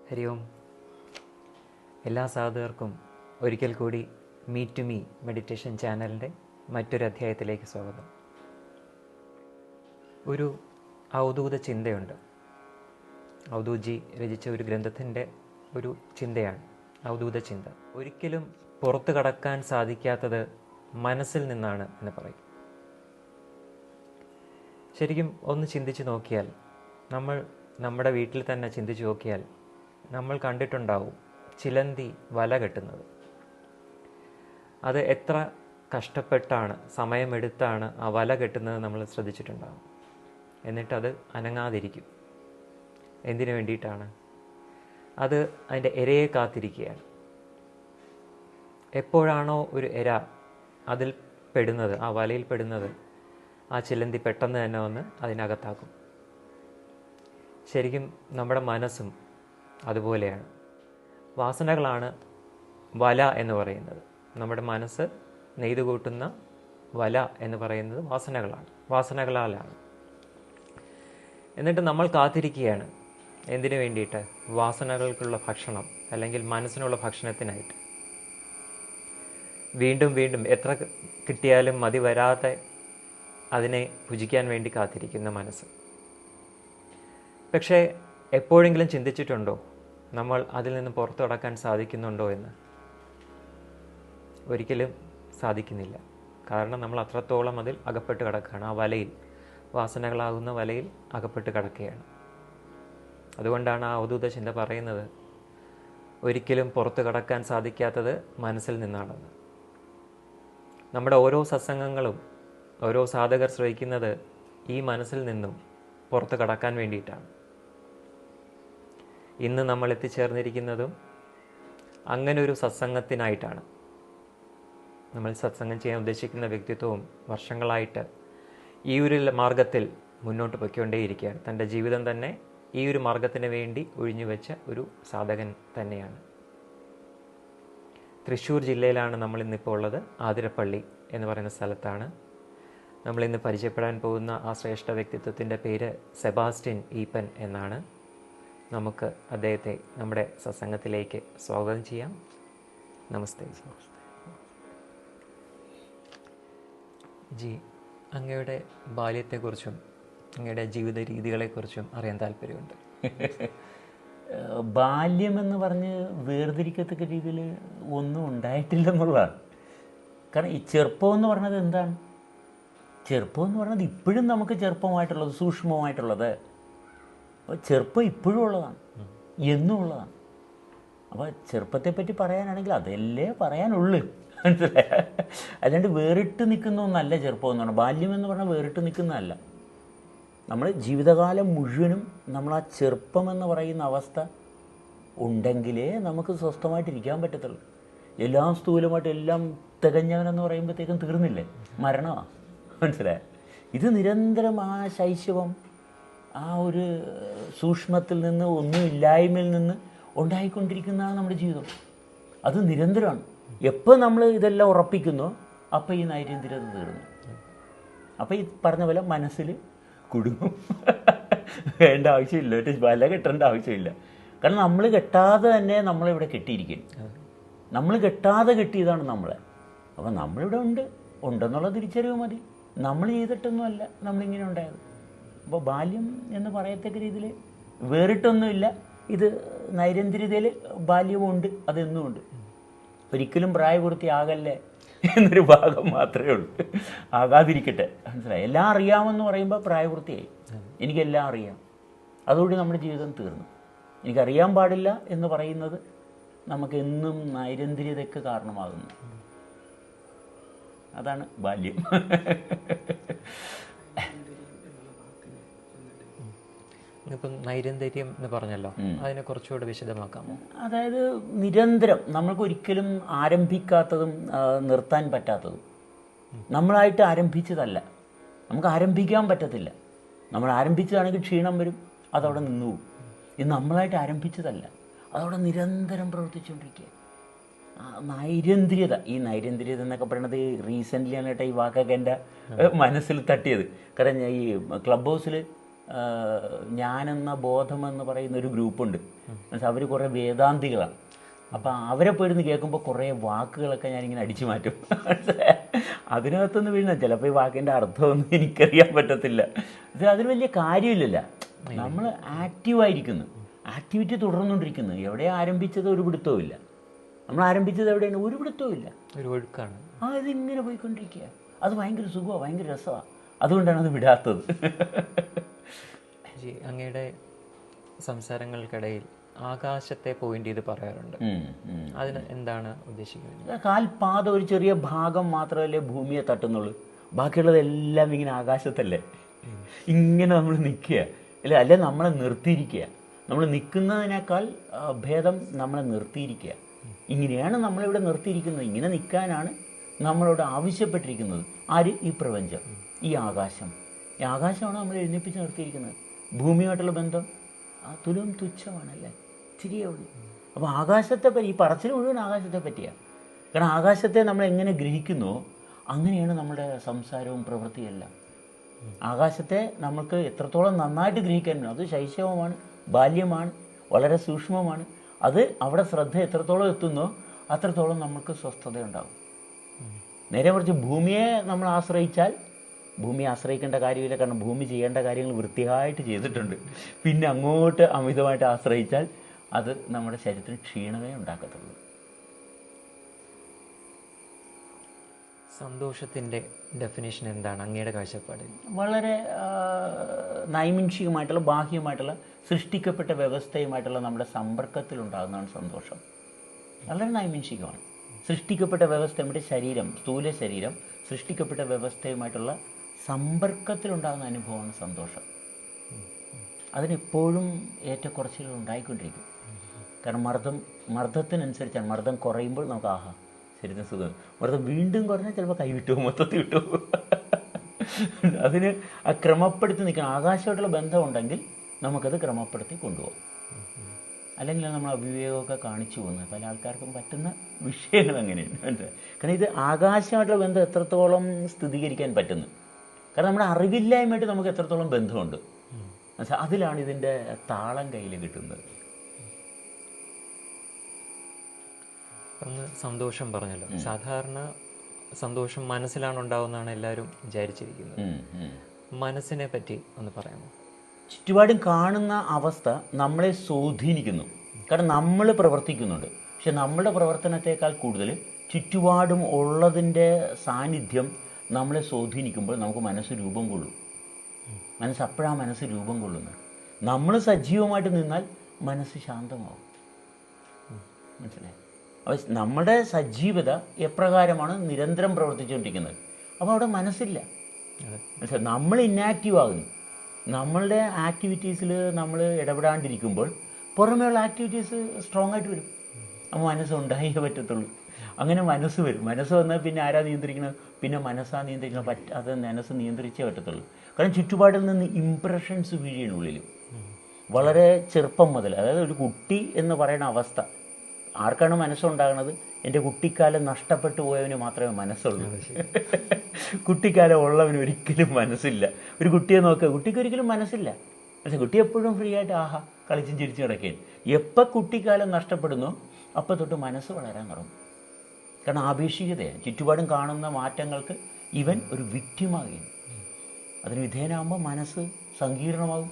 ഹരി ഓം. എല്ലാ സാധുക്കർക്കും ഒരിക്കൽ കൂടി മീറ്റ് ടു മീ മെഡിറ്റേഷൻ ചാനലിൻ്റെ മറ്റൊരു അധ്യായത്തിലേക്ക് സ്വാഗതം. ഒരു അവധൂത ചിന്തയുണ്ട്. അവധൂജി രചിച്ച ഒരു ഗ്രന്ഥത്തിൻ്റെ ഒരു ചിന്തയാണ് അവധൂത ചിന്ത. ഒരിക്കലും പുറത്തു കടക്കാൻ സാധിക്കാത്തത് മനസ്സിൽ നിന്നാണ് എന്ന് പറയും. ശരിക്കും ഒന്ന് ചിന്തിച്ച് നോക്കിയാൽ, നമ്മൾ നമ്മുടെ വീട്ടിൽ തന്നെ ചിന്തിച്ച് നോക്കിയാൽ നമ്മൾ കണ്ടിട്ടുണ്ടാവും ചിലന്തി വല കെട്ടുന്നത്. അത് എത്ര കഷ്ടപ്പെട്ടാണ്, സമയമെടുത്താണ് ആ വല കെട്ടുന്നത് നമ്മൾ ശ്രദ്ധിച്ചിട്ടുണ്ടാകും. എന്നിട്ടത് അനങ്ങാതിരിക്കും. എന്തിനു വേണ്ടിയിട്ടാണ്? അത് അതിൻ്റെ ഇരയെ കാത്തിരിക്കുകയാണ്. എപ്പോഴാണോ ഒരു ഇര അതിൽ പെടുന്നത്, ആ വലയിൽ പെടുന്നത്, ആ ചിലന്തി പെട്ടെന്ന് തന്നെ വന്ന് അതിനകത്താക്കും. ശരിക്കും നമ്മുടെ മനസ്സും അതുപോലെയാണ്. വാസനകളാണ് വല എന്ന് പറയുന്നത്. നമ്മുടെ മനസ്സ് നെയ്തു കൂട്ടുന്ന വല എന്ന് പറയുന്നത് വാസനകളാലാണ്. എന്നിട്ട് നമ്മൾ കാത്തിരിക്കുകയാണ്. എന്തിനു വേണ്ടിയിട്ട്? വാസനകൾക്കുള്ള ഭക്ഷണം, അല്ലെങ്കിൽ മനസ്സിനുള്ള ഭക്ഷണത്തിനായിട്ട്. വീണ്ടും വീണ്ടും എത്ര കിട്ടിയാലും മതി വരാതെ അതിനെ ഭുജിക്കാൻ വേണ്ടി കാത്തിരിക്കുന്ന മനസ്സ്. പക്ഷേ എപ്പോഴെങ്കിലും ചിന്തിച്ചിട്ടുണ്ടോ നമ്മൾ അതിൽ നിന്ന് പുറത്തു കടക്കാൻ സാധിക്കുന്നുണ്ടോ എന്ന്? ഒരിക്കലും സാധിക്കുന്നില്ല. കാരണം നമ്മൾ അത്രത്തോളം അതിൽ അകപ്പെട്ട് കിടക്കുകയാണ്. ആ വലയിൽ, വാസനകളാകുന്ന വലയിൽ അകപ്പെട്ട് കിടക്കുകയാണ്. അതുകൊണ്ടാണ് ആ അവധൂത ചിന്ത പറയുന്നത്, ഒരിക്കലും പുറത്തു കടക്കാൻ സാധിക്കാത്തത് മനസ്സിൽ നിന്നാണെന്ന്. നമ്മുടെ ഓരോ സത്സംഗങ്ങളും ഓരോ സാധകർ ശ്രമിക്കുന്നത് ഈ മനസ്സിൽ നിന്നും പുറത്തു കടക്കാൻ വേണ്ടിയിട്ടാണ്. ഇന്ന് നമ്മൾ എത്തിച്ചേർന്നിരിക്കുന്നതും അങ്ങനെ ഒരു സത്സംഗത്തിനായിട്ടാണ്. നമ്മൾ സത്സംഗം ചെയ്യാൻ ഉദ്ദേശിക്കുന്ന വ്യക്തിത്വവും വർഷങ്ങളായിട്ട് ഈ ഒരു മാർഗത്തിൽ മുന്നോട്ട് പൊയ്ക്കൊണ്ടേയിരിക്കുകയാണ്. തൻ്റെ ജീവിതം തന്നെ ഈ ഒരു മാർഗത്തിന് വേണ്ടി ഒഴിഞ്ഞുവെച്ച ഒരു സാധകൻ തന്നെയാണ്. തൃശ്ശൂർ ജില്ലയിലാണ് നമ്മൾ ഇന്നിപ്പോൾ ഉള്ളത്. ആതിരപ്പള്ളി എന്ന് പറയുന്ന സ്ഥലത്താണ് നമ്മളിന്ന് പരിചയപ്പെടാൻ പോകുന്ന ആ ശ്രേഷ്ഠ വ്യക്തിത്വത്തിൻ്റെ പേര് സെബാസ്റ്റ്യൻ ഈപ്പൻ എന്നാണ്. നമുക്ക് അദ്ദേഹത്തെ നമ്മുടെ സത്സംഗത്തിലേക്ക് സ്വാഗതം ചെയ്യാം. നമസ്തേ. ജി, അങ്ങയുടെ ബാല്യത്തെക്കുറിച്ചും അങ്ങയുടെ ജീവിത രീതികളെക്കുറിച്ചും അറിയാൻ താല്പര്യമുണ്ട്. ബാല്യമെന്ന് പറഞ്ഞ് വേർതിരിക്കത്തക്ക രീതിയിൽ ഒന്നും ഉണ്ടായിട്ടില്ലെന്നുള്ളതാണ്. കാരണം ഈ ചെറുപ്പം എന്ന് പറഞ്ഞത് എന്താണ്? ചെറുപ്പം എന്ന് പറഞ്ഞത് ഇപ്പോഴും നമുക്ക് ചെറുപ്പമായിട്ടുള്ളത്, സൂക്ഷ്മമായിട്ടുള്ളത്. അപ്പോൾ ചെറുപ്പം ഇപ്പോഴും ഉള്ളതാണ്, എന്നും ഉള്ളതാണ്. അപ്പോൾ ചെറുപ്പത്തെപ്പറ്റി പറയാനാണെങ്കിൽ അതല്ലേ പറയാനുള്ളൂ, മനസ്സിലായ? അല്ലാണ്ട് വേറിട്ട് നിൽക്കുന്ന ഒന്നല്ല ചെറുപ്പം എന്ന് പറഞ്ഞാൽ. ബാല്യം എന്ന് പറഞ്ഞാൽ വേറിട്ട് നിൽക്കുന്നതല്ല. നമ്മൾ ജീവിതകാലം മുഴുവനും നമ്മൾ ആ ചെറുപ്പം എന്ന് പറയുന്ന അവസ്ഥ ഉണ്ടെങ്കിലേ നമുക്ക് സ്വസ്ഥമായിട്ടിരിക്കാൻ പറ്റത്തുള്ളൂ. എല്ലാം സ്ഥൂലമായിട്ട് എല്ലാം തികഞ്ഞവനെന്ന് പറയുമ്പോഴത്തേക്കും തീർന്നില്ലേ, മരണമാണ്, മനസ്സിലായ? ഇത് നിരന്തരം ആ ശൈശവം, ആ ഒരു സൂക്ഷ്മത്തിൽ നിന്ന്, ഒന്നുമില്ലായ്മയിൽ നിന്ന് ഉണ്ടായിക്കൊണ്ടിരിക്കുന്നതാണ് നമ്മുടെ ജീവിതം. അത് നിരന്തരമാണ്. എപ്പോൾ നമ്മൾ ഇതെല്ലാം ഉറപ്പിക്കുന്നോ അപ്പോൾ ഈ നൈരന്തര്യത തീർന്നു. അപ്പോൾ ഈ പറഞ്ഞ പോലെ മനസ്സിൽ കുടുങ്ങും. വേണ്ട ആവശ്യമില്ല, ഒരു വല കെട്ടേണ്ട ആവശ്യമില്ല. കാരണം നമ്മൾ കെട്ടാതെ തന്നെ നമ്മളിവിടെ കെട്ടിയിരിക്കും. നമ്മൾ കെട്ടാതെ കെട്ടിയതാണ് നമ്മളെ. അപ്പോൾ നമ്മളിവിടെ ഉണ്ടെന്നുള്ള തിരിച്ചറിവ് മതി. നമ്മൾ ചെയ്തിട്ടൊന്നുമല്ല നമ്മളിങ്ങനെ ഉണ്ടായത്. അപ്പോൾ ബാല്യം എന്ന് പറയത്തക്ക രീതിയിൽ വേറിട്ടൊന്നുമില്ല. ഇത് നൈരന്തര്യതയിൽ ബാല്യമുണ്ട്, അതെന്നുമുണ്ട്. ഒരിക്കലും പ്രായപൂർത്തിയാകല്ലേ എന്നൊരു ഭാഗം മാത്രമേ ഉള്ളൂ. ആകാതിരിക്കട്ടെ, മനസ്സിലായി? എല്ലാം അറിയാമെന്ന് പറയുമ്പോൾ പ്രായപൂർത്തിയായി. എനിക്കെല്ലാം അറിയാം, അതുകൊണ്ട് നമ്മുടെ ജീവിതം തീർന്നു. എനിക്കറിയാൻ പാടില്ല എന്ന് പറയുന്നത് നമുക്കെന്നും നൈരന്തര്യതയ്ക്ക് കാരണമാകുന്നു. അതാണ് ബാല്യം. ഇപ്പം നൈരന്തര്യം എന്ന് പറഞ്ഞല്ലോ, അതിനെ കുറച്ചുകൂടെ വിശദമാക്കാമോ? അതായത് നിരന്തരം നമ്മൾക്കൊരിക്കലും ആരംഭിക്കാത്തതും നിർത്താൻ പറ്റാത്തതും. നമ്മളായിട്ട് ആരംഭിച്ചതല്ല, നമുക്ക് ആരംഭിക്കാൻ പറ്റത്തില്ല. നമ്മൾ ആരംഭിച്ചതാണെങ്കിൽ ക്ഷീണം വരും, അതവിടെ നിന്നു പോകും. ഇത് നമ്മളായിട്ട് ആരംഭിച്ചതല്ല, അതവിടെ നിരന്തരം പ്രവർത്തിച്ചുകൊണ്ടിരിക്കുക. നൈരന്തര്യത, ഈ നൈരന്തര്യത എന്നൊക്കെ പറയണത് റീസെൻ്റ്ലി ആണ് കേട്ടോ ഈ വാക്കൊക്കെ എൻ്റെ മനസ്സിൽ തട്ടിയത്. കാരണം ഈ ക്ലബ് ഹൗസിൽ ഞാനെന്ന ബോധമെന്ന് പറയുന്ന ഒരു ഗ്രൂപ്പുണ്ട്. അവർ കുറേ വേദാന്തികളാണ്. അപ്പം അവരെ പോയിരുന്ന് കേൾക്കുമ്പോൾ കുറേ വാക്കുകളൊക്കെ ഞാനിങ്ങനെ അടിച്ചു മാറ്റും. അതിനകത്തൊന്ന് വീഴുന്ന ചിലപ്പോൾ ഈ വാക്കിൻ്റെ അർത്ഥമൊന്നും എനിക്കറിയാൻ പറ്റത്തില്ല. അതിന് വലിയ കാര്യമില്ലല്ല. നമ്മൾ ആക്റ്റീവായിരിക്കുന്നു, ആക്ടിവിറ്റി തുടർന്നുകൊണ്ടിരിക്കുന്നു. എവിടെ ആരംഭിച്ചത് ഒരു പിടുത്തവും ഇല്ല. നമ്മൾ ആരംഭിച്ചത് എവിടെയാണ്? ഒരു പിടുത്തവും ഇല്ല. ഒരു ഒഴുക്കാണ്. ഇതിങ്ങനെ പോയിക്കൊണ്ടിരിക്കുക. അത് ഭയങ്കര സുഖമാണ്, ഭയങ്കര രസമാണ്. അതുകൊണ്ടാണ് അത് വിടാത്തത്. അങ്ങയുടെ സംസാരങ്ങൾക്കിടയിൽ ആകാശത്തെ പോയിന്റ് ചെയ്ത് പറയാറുണ്ട്. അതിന് എന്താണ് ഉദ്ദേശിക്കുന്നത്? കാൽപാദം ഒരു ചെറിയ ഭാഗം മാത്രമല്ലേ ഭൂമിയെ തട്ടുന്നുള്ളൂ. ബാക്കിയുള്ളതെല്ലാം ഇങ്ങനെ ആകാശത്തല്ലേ. ഇങ്ങനെ നമ്മൾ നിൽക്കുക അല്ലേ നമ്മളെ നിർത്തിയിരിക്കുക. നമ്മൾ നിൽക്കുന്നതിനേക്കാൾ ഭേദം നമ്മളെ നിർത്തിയിരിക്കുക. ഇങ്ങനെയാണ് നമ്മളിവിടെ നിർത്തിയിരിക്കുന്നത്. ഇങ്ങനെ നിൽക്കാനാണ് നമ്മളോട് ആവശ്യപ്പെട്ടിരിക്കുന്നത്. ആര്? ഈ പ്രപഞ്ചം, ഈ ആകാശം. ഈ ആകാശമാണ് നമ്മൾ എഴുന്നേൽപ്പിച്ച് നിർത്തിയിരിക്കുന്നത്. ഭൂമിയുമായിട്ടുള്ള ബന്ധം തുലം തുച്ഛമാണല്ലേ, ഇച്ചിരിയേ ഉള്ളൂ. അപ്പോൾ ആകാശത്തെ പറ്റി, ഈ പറച്ചിൽ മുഴുവൻ ആകാശത്തെ പറ്റിയാണ്. കാരണം ആകാശത്തെ നമ്മൾ എങ്ങനെ ഗ്രഹിക്കുന്നോ അങ്ങനെയാണ് നമ്മുടെ സംസാരവും പ്രവൃത്തിയെല്ലാം. ആകാശത്തെ നമുക്ക് എത്രത്തോളം നന്നായിട്ട് ഗ്രഹിക്കാൻ പറ്റും. അത് ശൈശവമാണ്, ബാല്യമാണ്, വളരെ സൂക്ഷ്മമാണ്. അത് അവിടെ ശ്രദ്ധ എത്രത്തോളം എത്തുന്നോ അത്രത്തോളം നമുക്ക് സ്വസ്ഥത ഉണ്ടാകും. നേരെ മറിച്ച് ഭൂമിയെ നമ്മൾ ആശ്രയിച്ചാൽ, ഭൂമിയെ ആശ്രയിക്കേണ്ട കാര്യമില്ല. കാരണം ഭൂമി ചെയ്യേണ്ട കാര്യങ്ങൾ വൃത്തിയായിട്ട് ചെയ്തിട്ടുണ്ട്. പിന്നെ അങ്ങോട്ട് അമിതമായിട്ട് ആശ്രയിച്ചാൽ അത് നമ്മുടെ ശരീരത്തിന് ക്ഷീണമേ ഉണ്ടാക്കത്തുള്ളൂ. സന്തോഷത്തിൻ്റെ ഡെഫിനേഷൻ എന്താണ് അങ്ങയുടെ കാഴ്ചപ്പാടിൽ? വളരെ നൈമിഷികമായിട്ടുള്ള, ബാഹ്യമായിട്ടുള്ള, സൃഷ്ടിക്കപ്പെട്ട വ്യവസ്ഥയുമായിട്ടുള്ള നമ്മുടെ സമ്പർക്കത്തിലുണ്ടാകുന്നതാണ് സന്തോഷം. വളരെ നൈമിഷികമാണ്. സൃഷ്ടിക്കപ്പെട്ട വ്യവസ്ഥ, നമ്മുടെ ശരീരം, സ്ഥൂല ശരീരം സൃഷ്ടിക്കപ്പെട്ട വ്യവസ്ഥയുമായിട്ടുള്ള സമ്പർക്കത്തിലുണ്ടാകുന്ന അനുഭവമാണ് സന്തോഷം. അതിനെപ്പോഴും ഏറ്റക്കുറച്ചിലുകൾ ഉണ്ടായിക്കൊണ്ടിരിക്കും. കാരണം മർദ്ദത്തിനനുസരിച്ചാണ്. മർദ്ദം കുറയുമ്പോൾ നമുക്ക് ശരീരത്തിന് സുഖം. മർദ്ദം വീണ്ടും കുറഞ്ഞാൽ ചിലപ്പോൾ കൈവിട്ടു, മൊത്തത്തിൽ വിട്ടു. അതിന് ക്രമപ്പെടുത്തി നിൽക്കണം. ആകാശമായിട്ടുള്ള ബന്ധമുണ്ടെങ്കിൽ നമുക്കത് ക്രമപ്പെടുത്തി കൊണ്ടുപോകും. അല്ലെങ്കിൽ നമ്മൾ അവിവേകമൊക്കെ കാണിച്ചു പോകുന്നത് പല ആൾക്കാർക്കും പറ്റുന്ന വിഷയങ്ങൾ അങ്ങനെയാണ്. കാരണം ഇത് ആകാശമായിട്ടുള്ള ബന്ധം എത്രത്തോളം സ്ഥിരീകരിക്കാൻ പറ്റുന്നു. കാരണം നമ്മുടെ അറിവില്ലായ്മയായിട്ട് നമുക്ക് എത്രത്തോളം ബന്ധമുണ്ട്. അതിലാണ് ഇതിൻ്റെ താളം കയ്യിൽ കിട്ടുന്നത്. അങ്ങ് സന്തോഷം പറഞ്ഞല്ലോ. സാധാരണ സന്തോഷം മനസ്സിലാണ് ഉണ്ടാവുന്നതാണ് എല്ലാവരും വിചാരിച്ചിരിക്കുന്നത്. മനസ്സിനെ പറ്റി ഒന്ന് പറയാമോ? ചുറ്റുപാടും കാണുന്ന അവസ്ഥ നമ്മളെ സ്വാധീനിക്കുന്നു. കാരണം നമ്മൾ പ്രവർത്തിക്കുന്നുണ്ട്. പക്ഷെ നമ്മളുടെ പ്രവർത്തനത്തെക്കാൾ കൂടുതൽ ചുറ്റുപാടും ഉള്ളതിൻ്റെ സാന്നിധ്യം നമ്മളെ സ്വാധീനിക്കുമ്പോൾ നമുക്ക് മനസ്സ് രൂപം കൊള്ളും. അപ്പോഴാണ് മനസ്സ് രൂപം കൊള്ളുന്നത്. നമ്മൾ സജീവമായിട്ട് നിന്നാൽ മനസ്സ് ശാന്തമാവും. മനസ്സിലായി? അപ്പോൾ നമ്മുടെ സജീവത എപ്രകാരമാണ് നിരന്തരം പ്രവർത്തിച്ചുകൊണ്ടിരിക്കുന്നത്. അപ്പോൾ അവിടെ മനസ്സില്ല. മനസ്സിലായി? നമ്മൾ ഇന്നാക്റ്റീവ് ആകുന്നു. നമ്മളുടെ ആക്ടിവിറ്റീസിൽ നമ്മൾ ഇടപെടാണ്ടിരിക്കുമ്പോൾ പുറമേയുള്ള ആക്ടിവിറ്റീസ് സ്ട്രോങ് ആയിട്ട് വരും. അപ്പോൾ മനസ്സുണ്ടായേ പറ്റത്തുള്ളൂ. അങ്ങനെ മനസ്സ് വരും. മനസ്സ് വന്നാൽ പിന്നെ ആരാ നിയന്ത്രിക്കുന്നത്? പിന്നെ മനസ്സാ നിയന്ത്രിക്കണം. അത് മനസ്സ് നിയന്ത്രിച്ചേ പറ്റത്തുള്ളൂ. കാരണം ചുറ്റുപാടിൽ നിന്ന് ഇംപ്രഷൻസ് വീഴാണ് ഉള്ളിൽ. വളരെ ചെറുപ്പം മുതൽ, അതായത് ഒരു കുട്ടി എന്ന് പറയുന്ന അവസ്ഥ ആർക്കാണ് മനസ്സുണ്ടാകുന്നത്? എൻ്റെ കുട്ടിക്കാലം നഷ്ടപ്പെട്ടു പോയവന് മാത്രമേ മനസ്സുള്ളൂ. കുട്ടിക്കാലം ഉള്ളവന് ഒരിക്കലും മനസ്സില്ല. ഒരു കുട്ടിയെ നോക്കുക, കുട്ടിക്ക് ഒരിക്കലും മനസ്സില്ല. പക്ഷേ കുട്ടി എപ്പോഴും ഫ്രീ ആയിട്ട് കളിച്ചും ചിരിച്ചും കിടക്കുകയാണ്. എപ്പോൾ കുട്ടിക്കാലം നഷ്ടപ്പെടുന്നോ അപ്പോൾ തൊട്ട് മനസ്സ് വളരാൻ തുടങ്ങും. കാരണം ആപേക്ഷികതയാണ്. ചുറ്റുപാടും കാണുന്ന മാറ്റങ്ങൾക്ക് ഇവൻ ഒരു വിക്റ്റിമാകുകയാണ്. അതിന് വിധേയനാകുമ്പോൾ മനസ്സ് സങ്കീർണമാകും.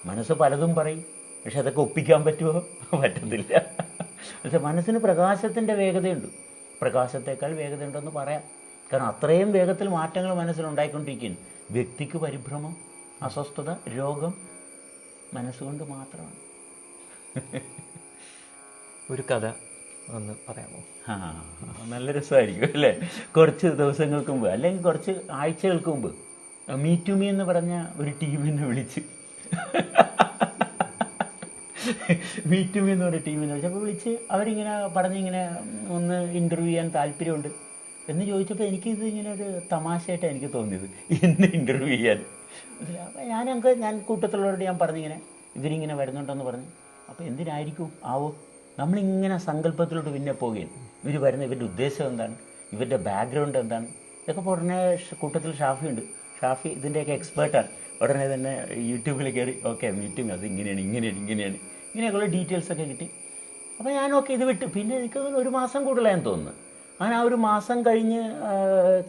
മനസ്സ് പലതും പറയും. പക്ഷെ അതൊക്കെ ഒപ്പിക്കാൻ പറ്റുമോ? പറ്റത്തില്ല. പക്ഷെ മനസ്സിന് പ്രകാശത്തിൻ്റെ വേഗതയുണ്ട്. പ്രകാശത്തേക്കാൾ വേഗതയുണ്ടെന്ന് പറയാം. കാരണം അത്രയും വേഗത്തിൽ മാറ്റങ്ങൾ മനസ്സിലുണ്ടായിക്കൊണ്ടിരിക്കുകയാണ്. വ്യക്തിക്ക് പരിഭ്രമം, അസ്വസ്ഥത, രോഗം മനസ്സുകൊണ്ട് മാത്രമാണ്. ഒരു കഥ ഒന്ന് പറയാമോ? നല്ല രസമായിരിക്കും അല്ലേ? കുറച്ച് ദിവസങ്ങൾക്ക് മുമ്പ് അല്ലെങ്കിൽ കുറച്ച് ആഴ്ചകൾക്ക് മുമ്പ് മീ ടു മീ എന്ന് പറഞ്ഞ ഒരു ടീമിനെ വിളിച്ച് മീ ടു മീ എന്ന് പറഞ്ഞ ടീമിനെ വിളിച്ചപ്പോൾ അവരിങ്ങനെ പറഞ്ഞിങ്ങനെ ഒന്ന് ഇൻ്റർവ്യൂ ചെയ്യാൻ താല്പര്യമുണ്ട് എന്ന് ചോദിച്ചപ്പോൾ എനിക്കിത് ഇങ്ങനെ ഒരു തമാശയായിട്ടാണ് എനിക്ക് തോന്നിയത്. എന്നെ ഇൻ്റർവ്യൂ ചെയ്യാൻ. അപ്പോൾ ഞാൻ കൂട്ടത്തിലുള്ളവരോട് ഞാൻ പറഞ്ഞിങ്ങനെ ഇവരിങ്ങനെ വരുന്നുണ്ടെന്ന് പറഞ്ഞു. അപ്പോൾ എന്തിനായിരിക്കും നമ്മളിങ്ങനെ സങ്കല്പത്തിലോട്ട് പിന്നെ പോവുകയാണ്. ഇവർ വരുന്ന ഇവരുടെ ഉദ്ദേശം എന്താണ്, ഇവരുടെ ബാക്ക്ഗ്രൗണ്ട് എന്താണ്, ഇതൊക്കെ പറഞ്ഞ കൂട്ടത്തിൽ ഷാഫി ഉണ്ട്. ഷാഫി ഇതിൻ്റെയൊക്കെ എക്സ്പേർട്ടാണ്. ഉടനെ തന്നെ യൂട്യൂബിൽ കയറി ഓക്കെ മീറ്റിംഗ് അത് ഇങ്ങനെയാണ് ഇങ്ങനെയൊക്കെയുള്ള ഡീറ്റെയിൽസൊക്കെ കിട്ടി. അപ്പോൾ ഞാൻ ഓക്കെ ഇത് വിട്ട്. പിന്നെ എനിക്ക് ഒരു മാസം കൂടുതലായെന്ന് തോന്നുന്നു. അങ്ങനെ ആ ഒരു മാസം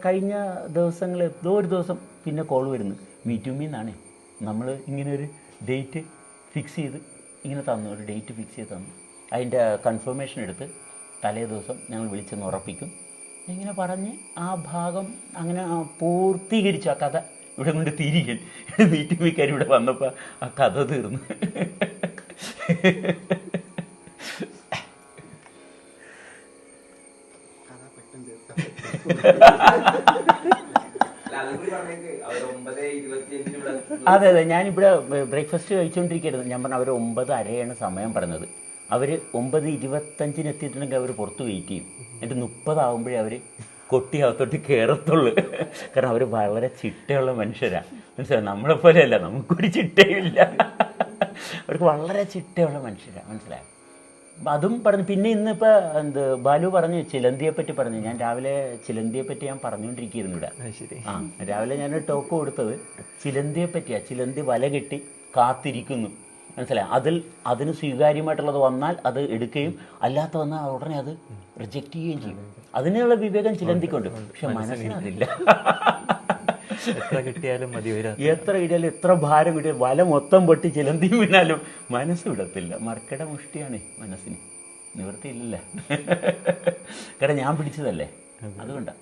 കഴിഞ്ഞ ദിവസങ്ങളിൽ ഏതോ ഒരു ദിവസം പിന്നെ കോൾ വരുന്നു, മീറ്റിംഗിൽ നിന്നാണ് നമ്മൾ ഇങ്ങനെ ഒരു ഡേറ്റ് ഫിക്സ് ചെയ്ത് ഇങ്ങനെ തന്നു, ഒരു ഡേറ്റ് ഫിക്സ് ചെയ്ത് തന്നു. അതിൻ്റെ കൺഫർമേഷൻ എടുത്ത് തലേ ദിവസം ഞങ്ങൾ വിളിച്ചെന്ന് ഉറപ്പിക്കും. ഇങ്ങനെ പറഞ്ഞ് ആ ഭാഗം അങ്ങനെ പൂർത്തീകരിച്ചു. ആ കഥ ഇവിടെ കൊണ്ട് തിരികെ മീറ്റിംഗിക്കാർ ഇവിടെ വന്നപ്പോൾ ആ കഥ തീർന്നു. അതെ ഞാനിവിടെ ബ്രേക്ക്ഫാസ്റ്റ് കഴിച്ചുകൊണ്ടിരിക്കുകയായിരുന്നു. ഞാൻ പറഞ്ഞു അവർ 9:30 സമയം പറഞ്ഞത്. അവർ 9:25 എത്തിയിട്ടുണ്ടെങ്കിൽ അവർ പുറത്ത് വെയിറ്റ് ചെയ്യും. എന്നിട്ട് 30 ആകുമ്പോഴേ അവർ കൊട്ടിയകത്തോട്ട് കയറത്തുള്ളൂ. കാരണം അവർ വളരെ ചിട്ടയുള്ള മനുഷ്യരാണ്. മനസ്സിലായി, നമ്മളെപ്പോലെയല്ല, നമുക്കൊരു ചിട്ടയുമില്ല. അവർക്ക് വളരെ ചിട്ടയുള്ള മനുഷ്യരാണ്. മനസ്സിലായി. അതും പറഞ്ഞു. പിന്നെ ഇന്നിപ്പോൾ ബാലു പറഞ്ഞു ചിലന്തിയെപ്പറ്റി പറഞ്ഞു. ഞാൻ രാവിലെ ചിലന്തിയെപ്പറ്റി ഞാൻ പറഞ്ഞുകൊണ്ടിരിക്കുകയായിരുന്നു ഇവിടെ. രാവിലെ ഞാൻ ടോക്ക് കൊടുത്തത് ചിലന്തിയെപ്പറ്റിയാണ്. ചിലന്തി വല കെട്ടി കാത്തിരിക്കുന്നു. മനസ്സിലായി. അതിന് സ്വീകാര്യമായിട്ടുള്ളത് വന്നാൽ അത് എടുക്കുകയും അല്ലാത്ത വന്നാൽ ഉടനെ അത് റിജക്റ്റ് ചെയ്യുകയും ചെയ്യും. അതിനുള്ള വിവേകം ചിലന്തിക്കുണ്ട്. പക്ഷെ മനസ്സിനതില്ല. എത്ര കിട്ടിയാലും എത്ര ഭാരം കിട്ടിയാലും വല മൊത്തം പൊട്ടി ചിലന്തി വീണാലും മനസ്സ് വിടത്തില്ല. മർക്കട മുഷ്ടിയാണ് മനസ്സിന്, നിവൃത്തിയില്ല. കാരണം ഞാൻ പിടിച്ചതല്ലേ, അതുകൊണ്ടാണ്.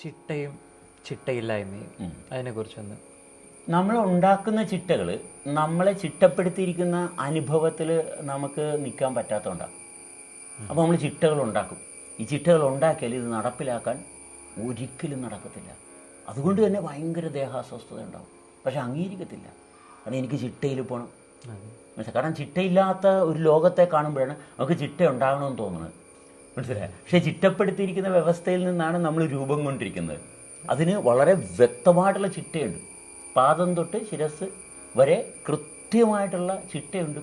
ചിട്ടയും ചിട്ടയില്ലായ്മയും അതിനെക്കുറിച്ചൊന്ന്. നമ്മൾ ഉണ്ടാക്കുന്ന ചിട്ടകൾ നമ്മളെ ചിട്ടപ്പെടുത്തിയിരിക്കുന്ന അനുഭവത്തിൽ നമുക്ക് നിൽക്കാൻ പറ്റാത്തതുകൊണ്ടാണ്. അപ്പോൾ നമ്മൾ ചിട്ടകൾ ഉണ്ടാക്കും. ഈ ചിട്ടകൾ ഉണ്ടാക്കിയാൽ ഇത് നടപ്പിലാക്കാൻ ഒരിക്കലും നടക്കത്തില്ല. അതുകൊണ്ട് തന്നെ ഭയങ്കര ദേഹാസ്വസ്ഥത ഉണ്ടാവും. പക്ഷെ അംഗീകരിക്കത്തില്ല. കാരണം എനിക്ക് ചിട്ടയിൽ പോകണം. മനസ്സിലായി. കാരണം ചിട്ടയില്ലാത്ത ഒരു ലോകത്തെ കാണുമ്പോഴാണ് നമുക്ക് ചിട്ട ഉണ്ടാകണമെന്ന് തോന്നുന്നത്. മനസ്സിലായി. പക്ഷേ ചിട്ടപ്പെടുത്തിയിരിക്കുന്ന വ്യവസ്ഥയിൽ നിന്നാണ് നമ്മൾ രൂപം കൊണ്ടിരിക്കുന്നത്. അതിന് വളരെ വ്യക്തമായിട്ടുള്ള ചിട്ടയുണ്ട്. പാദം തൊട്ട് ശിരസ് വരെ കൃത്യമായിട്ടുള്ള ചിട്ടയുണ്ട്.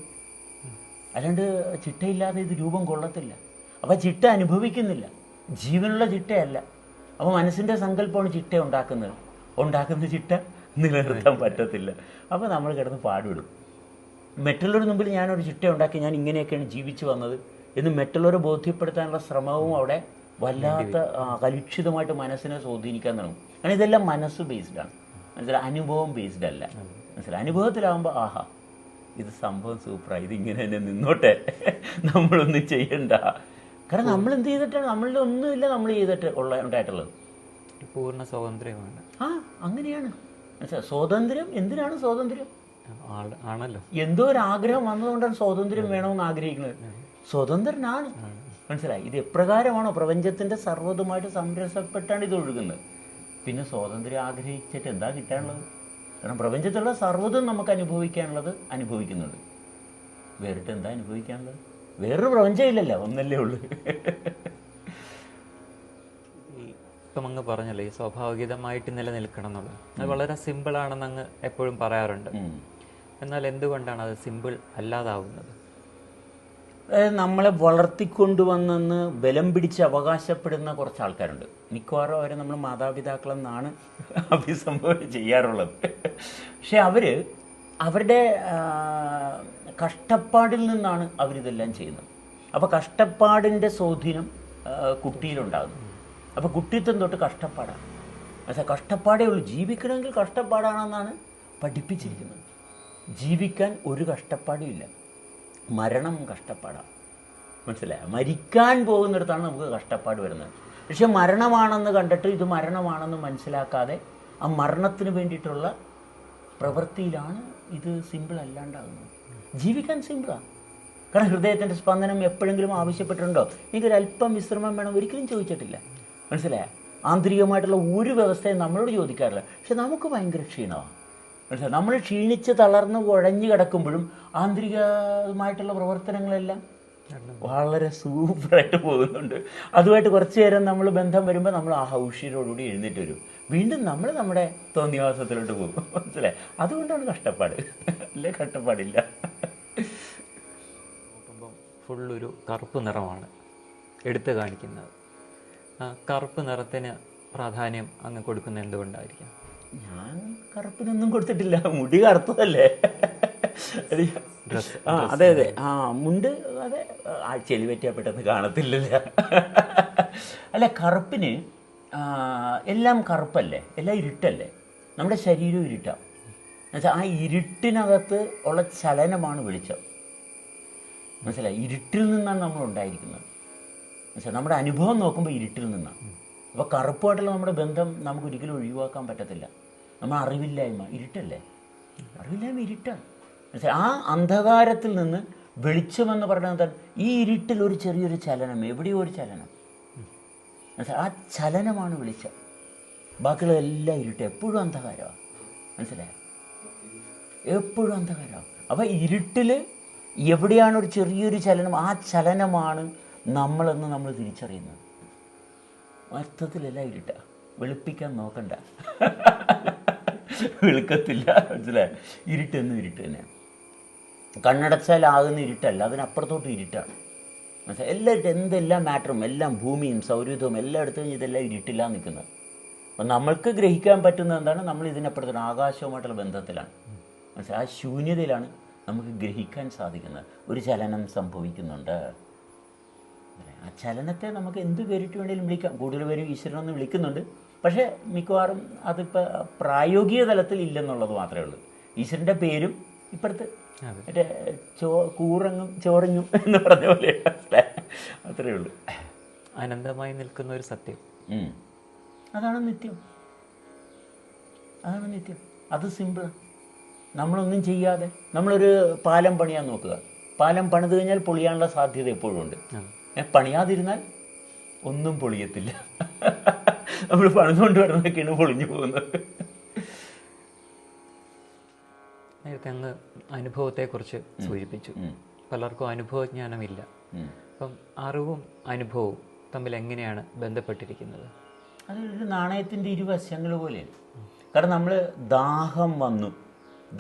അല്ലാണ്ട് ചിട്ടയില്ലാതെ ഇത് രൂപം കൊള്ളത്തില്ല. അപ്പോൾ ചിട്ട അനുഭവിക്കുന്നില്ല, ജീവനുള്ള ചിട്ടയല്ല. അപ്പോൾ മനസ്സിൻ്റെ സങ്കല്പമാണ് ചിട്ട ഉണ്ടാക്കുന്ന ചിട്ട നിലനിർത്താൻ പറ്റത്തില്ല. അപ്പോൾ നമ്മൾ കിടന്ന് പാടുവിടും. മറ്റുള്ളവരുടെ മുമ്പിൽ ഞാനൊരു ചിട്ട ഉണ്ടാക്കി, ഞാൻ ഇങ്ങനെയൊക്കെയാണ് ജീവിച്ചു വന്നത് എന്ന് മറ്റുള്ളവരെ ബോധ്യപ്പെടുത്താനുള്ള ശ്രമവും അവിടെ വല്ലാത്ത കലുഷിതമായിട്ട് മനസ്സിനെ സ്വാധീനിക്കാൻ തുടങ്ങും. കാരണം ഇതെല്ലാം മനസ്സ് ബേസ്ഡാണ്. മനസ്സിലായി. അനുഭവം ബേസ്ഡ് അല്ല. മനസ്സിലായി. അനുഭവത്തിലാകുമ്പോൾ ആഹാ ഇത് സംഭവം സൂപ്പറായി, ഇതിങ്ങനെ തന്നെ നിന്നോട്ടെ, നമ്മളൊന്നും ചെയ്യണ്ട. കാരണം നമ്മൾ എന്ത് ചെയ്തിട്ടാണ്, നമ്മളുടെ ഒന്നുമില്ല നമ്മൾ ചെയ്തിട്ട് ഉണ്ടായിട്ടുള്ളത്. പൂർണ്ണ സ്വാതന്ത്ര്യമാണ്. അങ്ങനെയാണ്. മനസ്സിലായി. സ്വാതന്ത്ര്യം എന്തിനാണ് സ്വാതന്ത്ര്യം? ആണല്ലോ. എന്തോ ഒരു ആഗ്രഹം വന്നതുകൊണ്ടാണ് സ്വാതന്ത്ര്യം വേണമെന്ന് ആഗ്രഹിക്കുന്നത്. സ്വതന്ത്രനാണ്. മനസ്സിലായി. ഇത് എപ്രകാരമാണോ പ്രപഞ്ചത്തിൻ്റെ സർവ്വതുമായിട്ട് സംരക്ഷപ്പെട്ടാണ് ഇത് ഒഴുകുന്നത്. പിന്നെ സ്വാതന്ത്ര്യം ആഗ്രഹിച്ചിട്ട് എന്താ കിട്ടാനുള്ളത്? കാരണം പ്രപഞ്ചത്തിലുള്ള സർവ്വതും നമുക്ക് അനുഭവിക്കാനുള്ളത് അനുഭവിക്കുന്നുണ്ട്. വേറിട്ട് എന്താ അനുഭവിക്കാനുള്ളത്? വേറൊരു പ്രപഞ്ചം ഇല്ലല്ലോ, ഒന്നല്ലേ ഉള്ളൂ. ഇപ്പം അങ്ങ് പറഞ്ഞല്ലോ ഈ സ്വാഭാവികമായിട്ട് നിലനിൽക്കണം എന്നുള്ളത്. അത് വളരെ സിമ്പിളാണെന്ന് അങ്ങ് എപ്പോഴും പറയാറുണ്ട്. എന്നാൽ എന്തുകൊണ്ടാണ് അത് സിമ്പിൾ അല്ലാതാവുന്നത്? നമ്മളെ വളർത്തിക്കൊണ്ടുവന്നെന്ന് ബലം പിടിച്ച് അവകാശപ്പെടുന്ന കുറച്ച് ആൾക്കാരുണ്ട്. മിക്കവാറും അവരെ നമ്മൾ മാതാപിതാക്കളെന്നാണ് അഭിസംബോധന ചെയ്യാറുള്ളത്. പക്ഷെ അവരുടെ കഷ്ടപ്പാടിൽ നിന്നാണ് അവരിതെല്ലാം ചെയ്യുന്നത്. അപ്പോൾ കഷ്ടപ്പാടിൻ്റെ സ്വാധീനം കുട്ടിയിലുണ്ടാകുന്നു. അപ്പോൾ കുട്ടിത്വം തൊട്ട് കഷ്ടപ്പാടാണ്. പക്ഷേ കഷ്ടപ്പാടേ ഉള്ളൂ. ജീവിക്കണമെങ്കിൽ കഷ്ടപ്പാടാണെന്നാണ് പഠിപ്പിച്ചിരിക്കുന്നത്. ജീവിക്കാൻ ഒരു കഷ്ടപ്പാടും ഇല്ല. മരണം കഷ്ടപ്പാടാണ്. മനസ്സിലായോ? മരിക്കാൻ പോകുന്നിടത്താണ് നമുക്ക് കഷ്ടപ്പാട് വരുന്നത്. പക്ഷെ മരണമാണെന്ന് കണ്ടിട്ട് ഇത് മരണമാണെന്ന് മനസ്സിലാക്കാതെ ആ മരണത്തിന് വേണ്ടിയിട്ടുള്ള പ്രവൃത്തിയിലാണ് ഇത് സിമ്പിൾ അല്ലാണ്ടാകുന്നത്. ജീവിക്കാൻ സിമ്പിളാണ്. കാരണം ഹൃദയത്തിൻ്റെ സ്പന്ദനം എപ്പോഴെങ്കിലും ആവശ്യപ്പെട്ടിട്ടുണ്ടോ? എനിക്കൊരല്പം വിശ്രമം വേണം, ഒരിക്കലും ചോദിച്ചിട്ടില്ല. മനസ്സിലായോ? ആന്തരികമായിട്ടുള്ള ഒരു വ്യവസ്ഥയും നമ്മളോട് ചോദിക്കാറില്ല. പക്ഷെ നമുക്ക് ഭയങ്കര ക്ഷീണമാണ്. മനസ്സിലായി. നമ്മൾ ക്ഷീണിച്ച് തളർന്ന് കുഴഞ്ഞു കിടക്കുമ്പോഴും ആന്തരികമായിട്ടുള്ള പ്രവർത്തനങ്ങളെല്ലാം വളരെ സൂപ്പറായിട്ട് പോകുന്നുണ്ട്. അതുമായിട്ട് കുറച്ച് നേരം നമ്മൾ ബന്ധം വരുമ്പോൾ നമ്മൾ ആ ഉഷിരോടുകൂടി എഴുന്നേറ്റ് വരും. വീണ്ടും നമ്മൾ നമ്മുടെ തോന്നിവാസത്തിലോട്ട് പോകും. മനസ്സിലായി. അതുകൊണ്ടാണ് കഷ്ടപ്പാട്, അല്ലേ? കഷ്ടപ്പാടില്ല. നോക്കുമ്പം ഫുള്ളൊരു കറുപ്പ് നിറമാണ് എടുത്തു കാണിക്കുന്നത്. കറുപ്പ് നിറത്തിന് പ്രാധാന്യം അങ്ങ് കൊടുക്കുന്നത് എന്തുകൊണ്ടായിരിക്കും? ഞാൻ കറുപ്പിനൊന്നും കൊടുത്തിട്ടില്ല, മുടി കറുത്തതല്ലേ. ആ അതെ അതെ, ആ മുണ്ട് അതെ, ചെളി പറ്റിയാൽ പെട്ടെന്ന് കാണത്തില്ലല്ല. അല്ല, കറുപ്പിന് എല്ലാം കറുപ്പല്ലേ, എല്ലാം ഇരുട്ടല്ലേ, നമ്മുടെ ശരീരം ഇരുട്ടാണ്. എന്നുവെച്ചാൽ ആ ഇരുട്ടിനകത്ത് ഉള്ള ചലനമാണ് വെളിച്ചം. മനസ്സിലായി? ഇരുട്ടിൽ നിന്നാണ് നമ്മൾ ഉണ്ടായിരിക്കുന്നത്. മനസ്സിലായി? നമ്മുടെ അനുഭവം നോക്കുമ്പോൾ ഇരുട്ടിൽ നിന്നാണ്. അപ്പോൾ കറുപ്പുമായിട്ടുള്ള നമ്മുടെ ബന്ധം നമുക്ക് ഒരിക്കലും ഒഴിവാക്കാൻ പറ്റത്തില്ല. നമ്മൾ അറിവില്ലായ്മ ഇരുട്ടല്ലേ, അറിവില്ലായ്മ ഇരുട്ടാണ്. മനസ്സിലായി? ആ അന്ധകാരത്തിൽ നിന്ന് വെളിച്ചമെന്ന് പറയുന്നത് ഈ ഇരുട്ടിൽ ഒരു ചെറിയൊരു ചലനം, എവിടെയോ ഒരു ചലനം. മനസ്സിലായി? ആ ചലനമാണ് വെളിച്ചം. ബാക്കിയുള്ള എല്ലാം ഇരുട്ട്, എപ്പോഴും അന്ധകാരമാണ്. മനസ്സിലായോ? എപ്പോഴും അന്ധകാരമാണ്. അപ്പോൾ ഇരുട്ടിൽ എവിടെയാണ് ഒരു ചെറിയൊരു ചലനം, ആ ചലനമാണ് നമ്മളെന്ന് നമ്മൾ തിരിച്ചറിയുന്നത്. മൊത്തത്തിലെല്ലാം ഇരുട്ട, വെളുപ്പിക്കാൻ നോക്കണ്ട, വെളുക്കത്തില്ല. മനസ്സിലായി? ഇരുട്ടെന്നും ഇരുട്ട് തന്നെയാണ്. കണ്ണടച്ചാലാകുന്ന ഇരുട്ടല്ല, അതിനപ്പുറത്തോട്ട് ഇരുട്ടാണ്. മനസ്സിലായി? എല്ലാം എന്തെല്ലാം മാറ്ററും എല്ലാം ഭൂമിയും സൗരയൂഥവും എല്ലാം എടുത്തു കഴിഞ്ഞാൽ ഇതെല്ലാം ഇരുട്ടില്ല നിൽക്കുന്നത്. അപ്പം നമ്മൾക്ക് ഗ്രഹിക്കാൻ പറ്റുന്നത് എന്താണ്? നമ്മൾ ഇതിനപ്പുറത്തോട്ട് ആകാശവുമായിട്ടുള്ള ബന്ധത്തിലാണ്. മനസ്സിലായി? ആ ശൂന്യതയിലാണ് നമുക്ക് ഗ്രഹിക്കാൻ സാധിക്കുന്നത്. ഒരു ചലനം സംഭവിക്കുന്നുണ്ട്. ആ ചലനത്തെ നമുക്ക് എന്ത് പേരിട്ട് വേണമെങ്കിലും വിളിക്കാം. കൂടുതൽ പേരും ഈശ്വരനെന്ന് വിളിക്കുന്നുണ്ട്. പക്ഷേ മിക്കവാറും അതിപ്പോൾ പ്രായോഗിക തലത്തിൽ ഇല്ലെന്നുള്ളത് മാത്രമേ ഉള്ളൂ. ഈശ്വരൻ്റെ പേരും ഇപ്പുറത്ത് മറ്റേ കൂറങ്ങും ചോറങ്ങും എന്ന് പറഞ്ഞ പോലെ അത്രയേ ഉള്ളൂ. അനന്തമായി നിൽക്കുന്ന ഒരു സത്യം, അതാണ് നിത്യം. അതാണ് നിത്യം. അത് സിമ്പിളാണ്. നമ്മളൊന്നും ചെയ്യാതെ നമ്മളൊരു പാലം പണിയാൻ നോക്കുക. പാലം പണിത് കഴിഞ്ഞാൽ പൊളിയാനുള്ള സാധ്യത എപ്പോഴും ഉണ്ട്. പണിയാതിരുന്നാൽ ഒന്നും പൊളിയത്തില്ല. നമ്മൾ പണിതുകൊണ്ട് വരുന്നതൊക്കെയാണ് പൊളിഞ്ഞു പോകുന്നത്. നേരത്തെ അങ്ങ് അനുഭവത്തെക്കുറിച്ച് സൂചിപ്പിച്ചു. പലർക്കും അനുഭവജ്ഞാനമില്ല. അപ്പം അറിവും അനുഭവവും തമ്മിൽ എങ്ങനെയാണ് ബന്ധപ്പെട്ടിരിക്കുന്നത്? അതൊരു നാണയത്തിൻ്റെ ഇരുവശങ്ങൾ പോലെയാണ്. കാരണം നമ്മൾ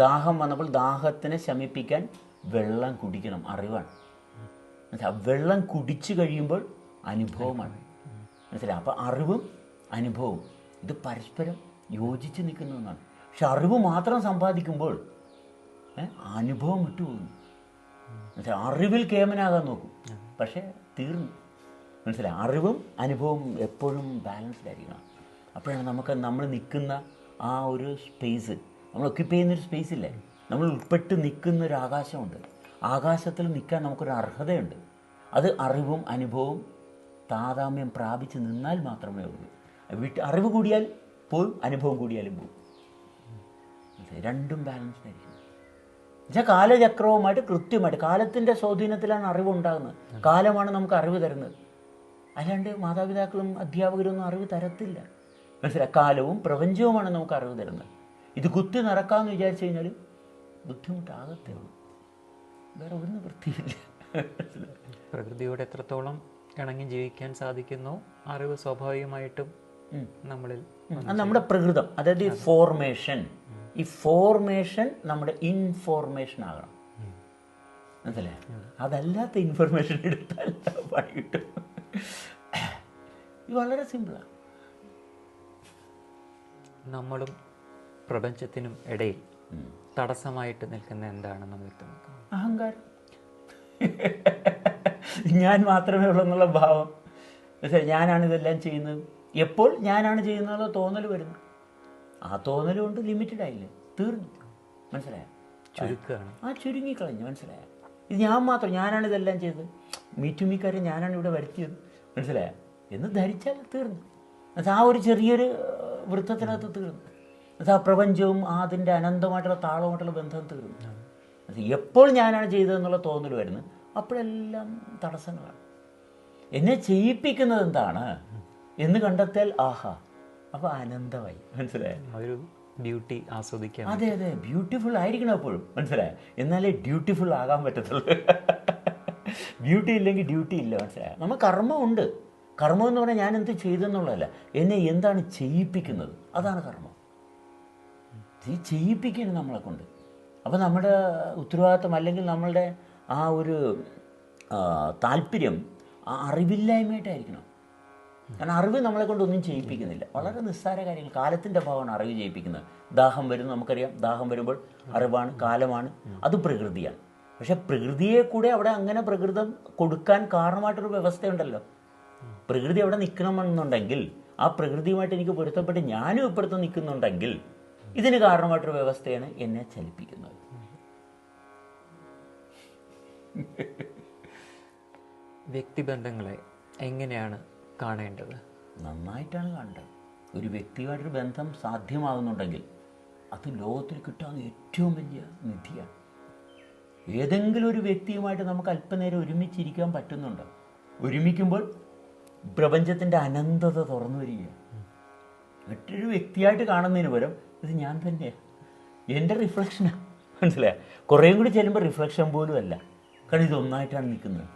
ദാഹം വന്നപ്പോൾ ദാഹത്തിനെ ശമിപ്പിക്കാൻ വെള്ളം കുടിക്കണം, അറിവാണ്. വെള്ളം കുടിച്ചു കഴിയുമ്പോൾ അനുഭവമാണ്. മനസ്സിലായി? അപ്പോൾ അറിവും അനുഭവവും ഇത് പരസ്പരം യോജിച്ച് നിൽക്കുന്ന ഒന്നാണ്. പക്ഷെ അറിവ് മാത്രം സമ്പാദിക്കുമ്പോൾ അനുഭവം വിട്ടുപോകുന്നു. മനസ്സിലായി? അറിവിൽ കേമനാകാൻ നോക്കും, പക്ഷേ തീർന്നു. മനസ്സിലായി? അറിവും അനുഭവവും എപ്പോഴും ബാലൻസ്ഡ് ആയിരിക്കണം. അപ്പോഴാണ് നമ്മൾ നിൽക്കുന്ന ആ ഒരു സ്പേസ്, നമ്മൾ ഒക്യുപ്പൈ ചെയ്യുന്നൊരു സ്പേസ് ഇല്ലേ, നമ്മൾ ഉൾപ്പെട്ട് നിൽക്കുന്നൊരു ആകാശമുണ്ട്. ആകാശത്തിൽ നിൽക്കാൻ നമുക്കൊരു അർഹതയുണ്ട്. അത് അറിവും അനുഭവവും താതാമ്യം പ്രാപിച്ച് നിന്നാൽ മാത്രമേ ഉള്ളൂ. അറിവ് കൂടിയാൽ പോവും, അനുഭവം കൂടിയാലും പോവും. രണ്ടും ബാലൻസ്ഡ് ആയിരിക്കും. എന്നുവെച്ചാൽ കാലചക്രവുമായിട്ട് കൃത്യമായിട്ട് കാലത്തിൻ്റെ സ്വാധീനത്തിലാണ് അറിവുണ്ടാകുന്നത്. കാലമാണ് നമുക്ക് അറിവ് തരുന്നത്. അല്ലാണ്ട് മാതാപിതാക്കളും അധ്യാപകരൊന്നും അറിവ് തരത്തില്ല. മനസ്സിലായി? കാലവും പ്രപഞ്ചവുമാണ് നമുക്ക് അറിവ് തരുന്നത്. ഇത് കുത്തി നിറക്കാമെന്ന് വിചാരിച്ചു കഴിഞ്ഞാൽ ബുദ്ധിമുട്ടാകത്തേ ഉള്ളൂ, വേറെ ഒരു വൃത്തിയില്ല. പ്രകൃതിയോട് എത്രത്തോളം ഇണങ്ങി ജീവിക്കാൻ സാധിക്കുന്നോ അറിവ് സ്വാഭാവികമായിട്ടും നമ്മളിൽ, നമ്മുടെ പ്രകൃതം, അതായത് ഈ ഫോർമേഷൻ, ഈ ഫോർമേഷൻ നമ്മുടെ ഇൻഫോർമേഷൻ ആകണം. മനസ്സിലായി? അതല്ലാത്ത ഇൻഫർമേഷൻ എടുത്താൽ പണി കിട്ടും. ഇത് വളരെ സിമ്പിളാണ്. നമ്മളും പ്രപഞ്ചത്തിനും ഇടയിൽ തടസ്സമായിട്ട് നിൽക്കുന്ന എന്താണെന്ന് വ്യക്തമാക്കാം. അഹങ്കാരം. ഞാൻ മാത്രമേ ഉള്ളൂ എന്നുള്ള ഭാവം. ഞാനാണ് ഇതെല്ലാം ചെയ്യുന്നത്. എപ്പോൾ ഞാനാണ് ചെയ്യുന്നതോ തോന്നൽ വരുന്നു. ആ തോന്നൽ കൊണ്ട് ലിമിറ്റഡ് ആയില്ലേ, തീർന്നു. മനസ്സിലായോ? ചുരുക്കുകയാണ്. ചുരുങ്ങിക്കളഞ്ഞു. മനസ്സിലായോ? ഇത് ഞാൻ മാത്രം, ഞാനാണ് ഇതെല്ലാം ചെയ്തത്, മീറ്റുമിക്കാരെ ഞാനാണ് ഇവിടെ വരുത്തിയത്, മനസ്സിലായോ എന്ന് ധരിച്ചാൽ തീർന്നു. ആ ഒരു ചെറിയൊരു വൃത്തത്തിനകത്ത് തീർന്നു. ആ പ്രപഞ്ചവും അതിൻ്റെ അനന്തമായിട്ടുള്ള താളവുമായിട്ടുള്ള ബന്ധം തീർന്നു. എപ്പോൾ ഞാനാണ് ചെയ്തതെന്നുള്ള തോന്നൽ വരുന്നത്, അപ്പോഴെല്ലാം തടസ്സങ്ങളാണ്. എന്നെ ചെയ്യിപ്പിക്കുന്നത് എന്താണ് എന്ന് കണ്ടെത്തിയാൽ ആഹാ, അപ്പോൾ അനന്തമായി. മനസ്സിലായോ? ഒരു ബ്യൂട്ടി ആസ്വദിക്കാം. അതെ അതെ, ബ്യൂട്ടിഫുൾ ആയിരിക്കണം എപ്പോഴും. മനസ്സിലായോ? എന്നാലേ ഡ്യൂട്ടിഫുൾ ആകാൻ പറ്റത്തുള്ളൂ. ബ്യൂട്ടി ഇല്ലെങ്കിൽ ഡ്യൂട്ടി ഇല്ല. മനസ്സിലായോ? നമ്മൾ കർമ്മമുണ്ട്. കർമ്മം എന്ന് പറഞ്ഞാൽ ഞാൻ എന്ത് ചെയ്തെന്നുള്ളതല്ല, എന്നെ എന്താണ് ചെയ്യിപ്പിക്കുന്നത്, അതാണ് കർമ്മം. ഈ ചെയ്യിപ്പിക്കുകയാണ് നമ്മളെ കൊണ്ട്. അപ്പോൾ നമ്മുടെ ഉത്തരവാദിത്വം അല്ലെങ്കിൽ നമ്മളുടെ ആ ഒരു താല്പര്യം ആ അറിവില്ലായ്മയായിട്ടായിരിക്കണം. കാരണം അറിവ് നമ്മളെ കൊണ്ട് ഒന്നും ചെയ്യിപ്പിക്കുന്നില്ല. വളരെ നിസ്സാര കാര്യങ്ങൾ, കാലത്തിൻ്റെ അഭാവമാണ് അറിവ് ചെയ്യിപ്പിക്കുന്നത്. ദാഹം വരുന്നു, നമുക്കറിയാം. ദാഹം വരുമ്പോൾ അറിവാണ്, കാലമാണ്, അത് പ്രകൃതിയാണ്. പക്ഷെ പ്രകൃതിയെ കൂടെ അവിടെ അങ്ങനെ പ്രകൃതം കൊടുക്കാൻ കാരണമായിട്ടൊരു വ്യവസ്ഥയുണ്ടല്ലോ. പ്രകൃതി അവിടെ നിൽക്കണമെന്നുണ്ടെങ്കിൽ ആ പ്രകൃതിയുമായിട്ട് എനിക്ക് പൊരുത്തപ്പെട്ട് ഞാനും ഇപ്പുറത്ത് നിൽക്കുന്നുണ്ടെങ്കിൽ ഇതിന് കാരണമായിട്ടൊരു വ്യവസ്ഥയാണ് എന്നെ ചലിപ്പിക്കുന്നത്. വ്യക്തിബന്ധങ്ങളെ എങ്ങനെയാണ് കാണേണ്ടത്? നന്നായിട്ടാണ് കാണേണ്ടത്. ഒരു വ്യക്തിയുമായിട്ടൊരു ബന്ധം സാധ്യമാകുന്നുണ്ടെങ്കിൽ അത് ലോകത്തിൽ കിട്ടാവുന്ന ഏറ്റവും വലിയ നിധിയാണ്. ഏതെങ്കിലും ഒരു വ്യക്തിയുമായിട്ട് നമുക്ക് അല്പനേരം ഒരുമിച്ചിരിക്കാൻ പറ്റുന്നുണ്ട്. ഒരുമിക്കുമ്പോൾ പ്രപഞ്ചത്തിൻ്റെ അനന്തത തുറന്നു വരികയാണ്. മറ്റൊരു വ്യക്തിയായിട്ട് കാണുന്നതിന് പകരം ഇത് ഞാൻ തന്നെയാണ്, എൻ്റെ റിഫ്ലക്ഷനാണ്. മനസ്സിലായ? കുറേയും കൂടി ചെല്ലുമ്പോൾ റിഫ്ലക്ഷൻ പോലും അല്ല, കാരണം ഇതൊന്നായിട്ടാണ് നിൽക്കുന്നത്.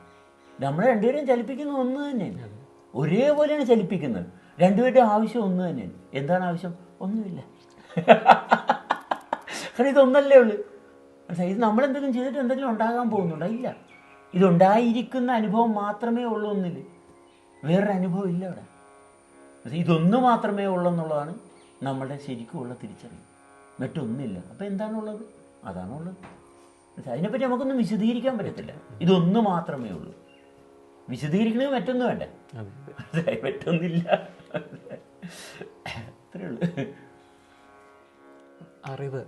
നമ്മളെ രണ്ടുപേരെയും ചലിപ്പിക്കുന്നത് ഒന്ന് തന്നെയാണ്, ഒരേപോലെയാണ് ചലിപ്പിക്കുന്നത്. രണ്ടുപേരുടെ ആവശ്യം ഒന്ന് തന്നെയാണ്. എന്താണ് ആവശ്യം? ഒന്നുമില്ല. കാരണം ഇതൊന്നല്ലേ ഉള്ളൂ. മനസ്സിലായി? ഇത് നമ്മളെന്തെങ്കിലും ചെയ്തിട്ട് എന്തെങ്കിലും ഉണ്ടാകാൻ പോകുന്നുണ്ടോ? ഇല്ല. ഇതുണ്ടായിരിക്കുന്ന അനുഭവം മാത്രമേ ഉള്ളൂ ഒന്നിൽ, വേറൊരു അനുഭവം ഇല്ല അവിടെ. ഇതൊന്ന് മാത്രമേ ഉള്ളൂ എന്നുള്ളതാണ് നമ്മുടെ ശരിക്കുമുള്ള തിരിച്ചറിവ്. മറ്റൊന്നില്ല. അപ്പോൾ എന്താണുള്ളത്? അതാണുള്ളത്. അതിനെപ്പറ്റി നമുക്കൊന്നും വിശദീകരിക്കാൻ പറ്റത്തില്ല. ഇതൊന്ന് മാത്രമേ ഉള്ളൂ. വിശദീകരിക്കണമെങ്കിൽ മറ്റൊന്നും വേണ്ടേ? മറ്റൊന്നില്ല. അത്രേ ഉള്ളൂ. അറിവ്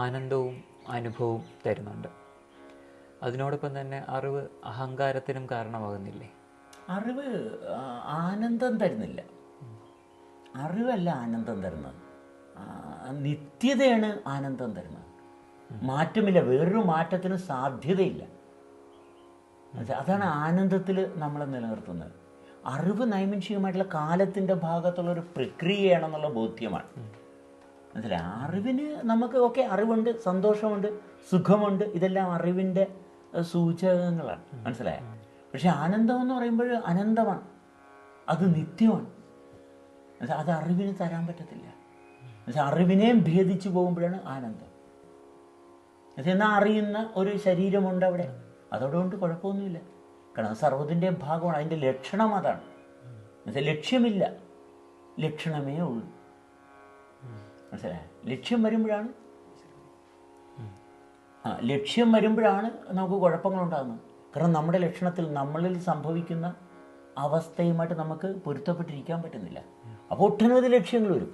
ആനന്ദവും അനുഭവവും തരുന്നുണ്ട്. അതിനോടൊപ്പം തന്നെ അറിവ് അഹങ്കാരത്തിനും കാരണമാകുന്നില്ലേ? അറിവ് ആനന്ദം തരുന്നില്ല. അറിവല്ല ആനന്ദം തരുന്നത്, നിത്യതയാണ് ആനന്ദം തരുന്നത്. മാറ്റമില്ല, വേറൊരു മാറ്റത്തിന് സാധ്യതയില്ല. അതാണ് ആനന്ദത്തിൽ നമ്മളെ നിലനിർത്തുന്നത്. അറിവ് നൈമിഷികമായിട്ടുള്ള കാലത്തിൻ്റെ ഭാഗത്തുള്ളൊരു പ്രക്രിയയാണെന്നുള്ള ബോധ്യമാണ്. മനസ്സിലായി? അറിവിന് നമുക്ക് അറിവുണ്ട്, സന്തോഷമുണ്ട്, സുഖമുണ്ട്, ഇതെല്ലാം അറിവിൻ്റെ സൂചകങ്ങളാണ്. മനസ്സിലായ? പക്ഷെ ആനന്ദം എന്ന് പറയുമ്പോൾ അനന്തമാണ്, അത് നിത്യമാണ്. അത് അറിവിന് തരാൻ പറ്റത്തില്ല. അറിവിനെയും ഭേദിച്ചു പോകുമ്പോഴാണ് ആനന്ദം. എന്നാൽ അറിയുന്ന ഒരു ശരീരമുണ്ട് അവിടെ, അതോടുകൊണ്ട് കുഴപ്പമൊന്നുമില്ല. കാരണം അത് സർവ്വതിൻ്റെ ഭാഗമാണ്. അതിൻ്റെ ലക്ഷണം അതാണ്. ലക്ഷ്യമില്ല, ലക്ഷണമേ ഉള്ളൂ. മനസ്സിലായ? ലക്ഷ്യം വരുമ്പോഴാണ് നമുക്ക് കുഴപ്പങ്ങളുണ്ടാകുന്നത്. കാരണം നമ്മുടെ ലക്ഷണത്തിൽ നമ്മളിൽ സംഭവിക്കുന്ന അവസ്ഥയുമായിട്ട് നമുക്ക് പൊരുത്തപ്പെട്ടിരിക്കാൻ പറ്റുന്നില്ല. അപ്പോൾ ഒട്ടനവധി ലക്ഷ്യങ്ങൾ വരും.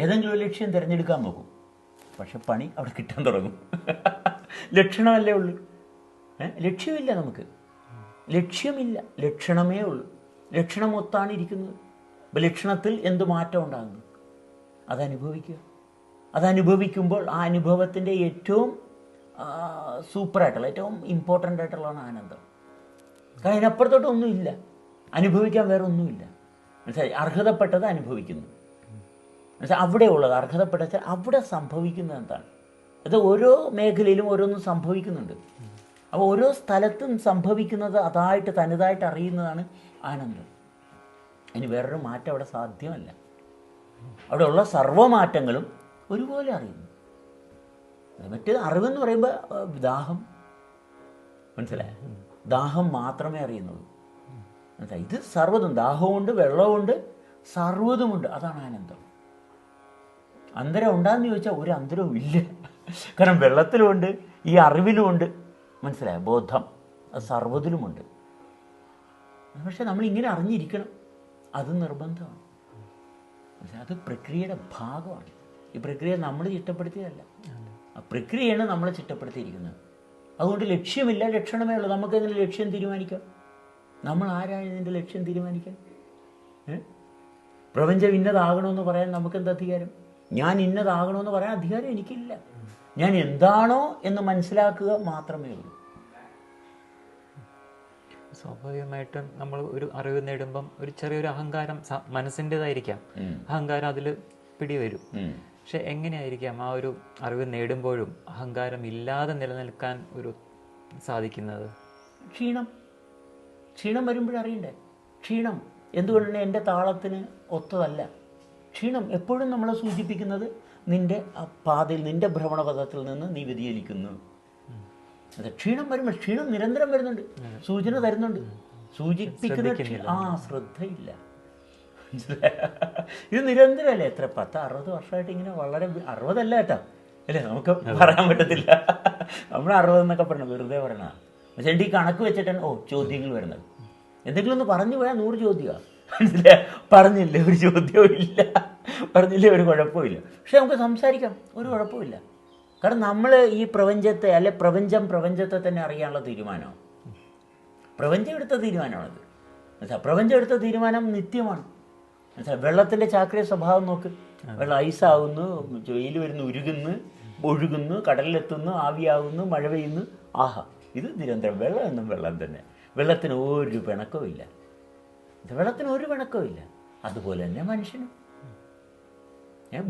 ഏതെങ്കിലും ഒരു ലക്ഷ്യം തിരഞ്ഞെടുക്കാൻ നോക്കും, പക്ഷെ പണി അവിടെ കിട്ടാൻ തുടങ്ങും. ലക്ഷണമല്ലേ ഉള്ളൂ, ലക്ഷ്യമില്ല. നമുക്ക് ലക്ഷ്യമില്ല, ലക്ഷണമേ ഉള്ളൂ. ലക്ഷണം ഒത്താണ് ഇരിക്കുന്നത്. അപ്പോൾ ലക്ഷണത്തിൽ എന്ത് മാറ്റം ഉണ്ടാകുന്നു? അതനുഭവിക്കുക. അതനുഭവിക്കുമ്പോൾ ആ അനുഭവത്തിൻ്റെ ഏറ്റവും സൂപ്പറായിട്ടുള്ള, ഏറ്റവും ഇമ്പോർട്ടൻ്റ് ആയിട്ടുള്ളതാണ് ആനന്ദം. കാരണം അതിനപ്പുറത്തോട്ടൊന്നുമില്ല, അനുഭവിക്കാൻ വേറെ ഒന്നുമില്ല. മനസ്സിലായി? അർഹതപ്പെട്ടത് അനുഭവിക്കുന്നു. മനസ്സിലായി? അവിടെ ഉള്ളത് അർഹതപ്പെട്ട അവിടെ സംഭവിക്കുന്നത് എന്താണ്? അത് ഓരോ മേഖലയിലും ഓരോന്നും സംഭവിക്കുന്നുണ്ട്. അപ്പോൾ ഓരോ സ്ഥലത്തും സംഭവിക്കുന്നത് അതായിട്ട് തനതായിട്ട് അറിയുന്നതാണ് ആനന്ദം. ഇനി വേറൊരു മാറ്റം അവിടെ സാധ്യമല്ല. അവിടെ ഉള്ള സർവ്വമാറ്റങ്ങളും ഒരുപോലെ അറിയുന്നു. മറ്റേത് അറിവെന്ന് പറയുമ്പോൾ ദാഹം, മനസ്സിലായ? ദാഹം മാത്രമേ അറിയുന്നുള്ളൂ. മനസ്സിലായി? ഇത് സർവ്വതും, ദാഹമുണ്ട്, വെള്ളമുണ്ട്, സർവ്വതുമുണ്ട്. അതാണ് ആനന്ദം. അന്തരം ഉണ്ടാന്ന് ചോദിച്ചാൽ ഒരു അന്തരവും ഇല്ല. കാരണം വെള്ളത്തിലുമുണ്ട്, ഈ അറിവിലുമുണ്ട്. മനസ്സിലായ? ബോധം അത് സർവ്വതിലുമുണ്ട്. പക്ഷെ നമ്മളിങ്ങനെ അറിഞ്ഞിരിക്കണം, അത് നിർബന്ധമാണ്. അത് പ്രക്രിയയുടെ ഭാഗമാണ്. ഈ പ്രക്രിയ നമ്മൾ ചിട്ടപ്പെടുത്തിയതല്ല, ആ പ്രക്രിയയാണ് നമ്മൾ ചിട്ടപ്പെടുത്തിയിരിക്കുന്നത്. അതുകൊണ്ട് ലക്ഷ്യമില്ല, ലക്ഷണമേ ഉള്ളൂ. നമുക്കെങ്ങനെ ലക്ഷ്യം തീരുമാനിക്കാം? നമ്മൾ ആരാണ് ഇതിൻ്റെ ലക്ഷ്യം തീരുമാനിക്കാൻ? പ്രപഞ്ചം ഇന്നതാകണമെന്ന് പറയാൻ നമുക്കെന്ത് അധികാരം? ഞാൻ ഇന്നതാകണമെന്ന് പറയാൻ അധികാരം എനിക്കില്ല. ഞാൻ എന്താണോ എന്ന് മനസ്സിലാക്കുക മാത്രമേ ഉള്ളൂ. സ്വാഭാവികമായിട്ടും നമ്മൾ ഒരു അറിവ് നേടുമ്പം ഒരു ചെറിയൊരു അഹങ്കാരം മനസ്സിൻ്റെതായിരിക്കാം. അഹങ്കാരം അതിൽ പിടിവരും. പക്ഷെ എങ്ങനെയായിരിക്കാം ആ ഒരു അറിവ് നേടുമ്പോഴും അഹങ്കാരം ഇല്ലാതെ നിലനിൽക്കാൻ ഒരു സാധിക്കുന്നത്? ക്ഷീണം വരുമ്പോഴറിയണ്ടേ? ക്ഷീണം എന്തുകൊണ്ടാണ്? എൻ്റെ താളത്തിന് ഒത്തതല്ല. ക്ഷീണം എപ്പോഴും നമ്മളെ സൂചിപ്പിക്കുന്നത് നിൻ്റെ പാതയിൽ, നിൻ്റെ ഭ്രമണപഥത്തിൽ നിന്ന് നീ വ്യതിചലിക്കുന്നു. അതെ, ക്ഷീണം വരുമ്പോൾ, ക്ഷീണം നിരന്തരം വരുന്നുണ്ട്, സൂചന തരുന്നുണ്ട്. സൂചിപ്പിക്കുന്ന ശ്രദ്ധയില്ല. ഇത് നിരന്തരമല്ലേ, എത്ര 10-60 വർഷമായിട്ട് ഇങ്ങനെ വളരെ 60 അല്ല കേട്ടോ, അല്ലേ, നമുക്ക് പറയാൻ പറ്റത്തില്ല. നമ്മൾ 60 എന്നൊക്കെ പറഞ്ഞു വെറുതെ പറയണ. പക്ഷേ ഈ കണക്ക് വെച്ചിട്ടാണ് ചോദ്യങ്ങൾ വരുന്നത്. എന്തെങ്കിലും ഒന്ന് പറഞ്ഞു പോയാൽ 100 ചോദ്യമാണ്. മനസ്സിലായി? പറഞ്ഞില്ലേ ഒരു ചോദ്യവും ഇല്ല, പറഞ്ഞില്ലേ ഒരു കുഴപ്പമില്ല. പക്ഷെ നമുക്ക് സംസാരിക്കാം, ഒരു കുഴപ്പമില്ല. കാരണം നമ്മൾ ഈ പ്രപഞ്ചത്തെ പ്രപഞ്ചത്തെ തന്നെ അറിയാനുള്ള തീരുമാനമാണ്. പ്രപഞ്ചം എടുത്ത തീരുമാനമാണത്. മനസ്സിലായി? പ്രപഞ്ചം എടുത്ത തീരുമാനം നിത്യമാണ്. മനസ്സിലായി? വെള്ളത്തിൻ്റെ ചാക്രിക സ്വഭാവം നോക്ക്. വെള്ളം ഐസാവുന്നു, വെയിൽ വരുന്നു, ഒഴുകുന്നു, കടലിലെത്തുന്നു, ആവിയാകുന്നു, മഴ പെയ്യുന്നു. ആഹാ, ഇത് നിരന്തരം വെള്ളം എന്നും വെള്ളം തന്നെ. വെള്ളത്തിന് ഒരു പിണക്കവും ഇല്ല. വെള്ളത്തിന് ഒരു പിണക്കവും ഇല്ല. അതുപോലെ തന്നെ മനുഷ്യനും.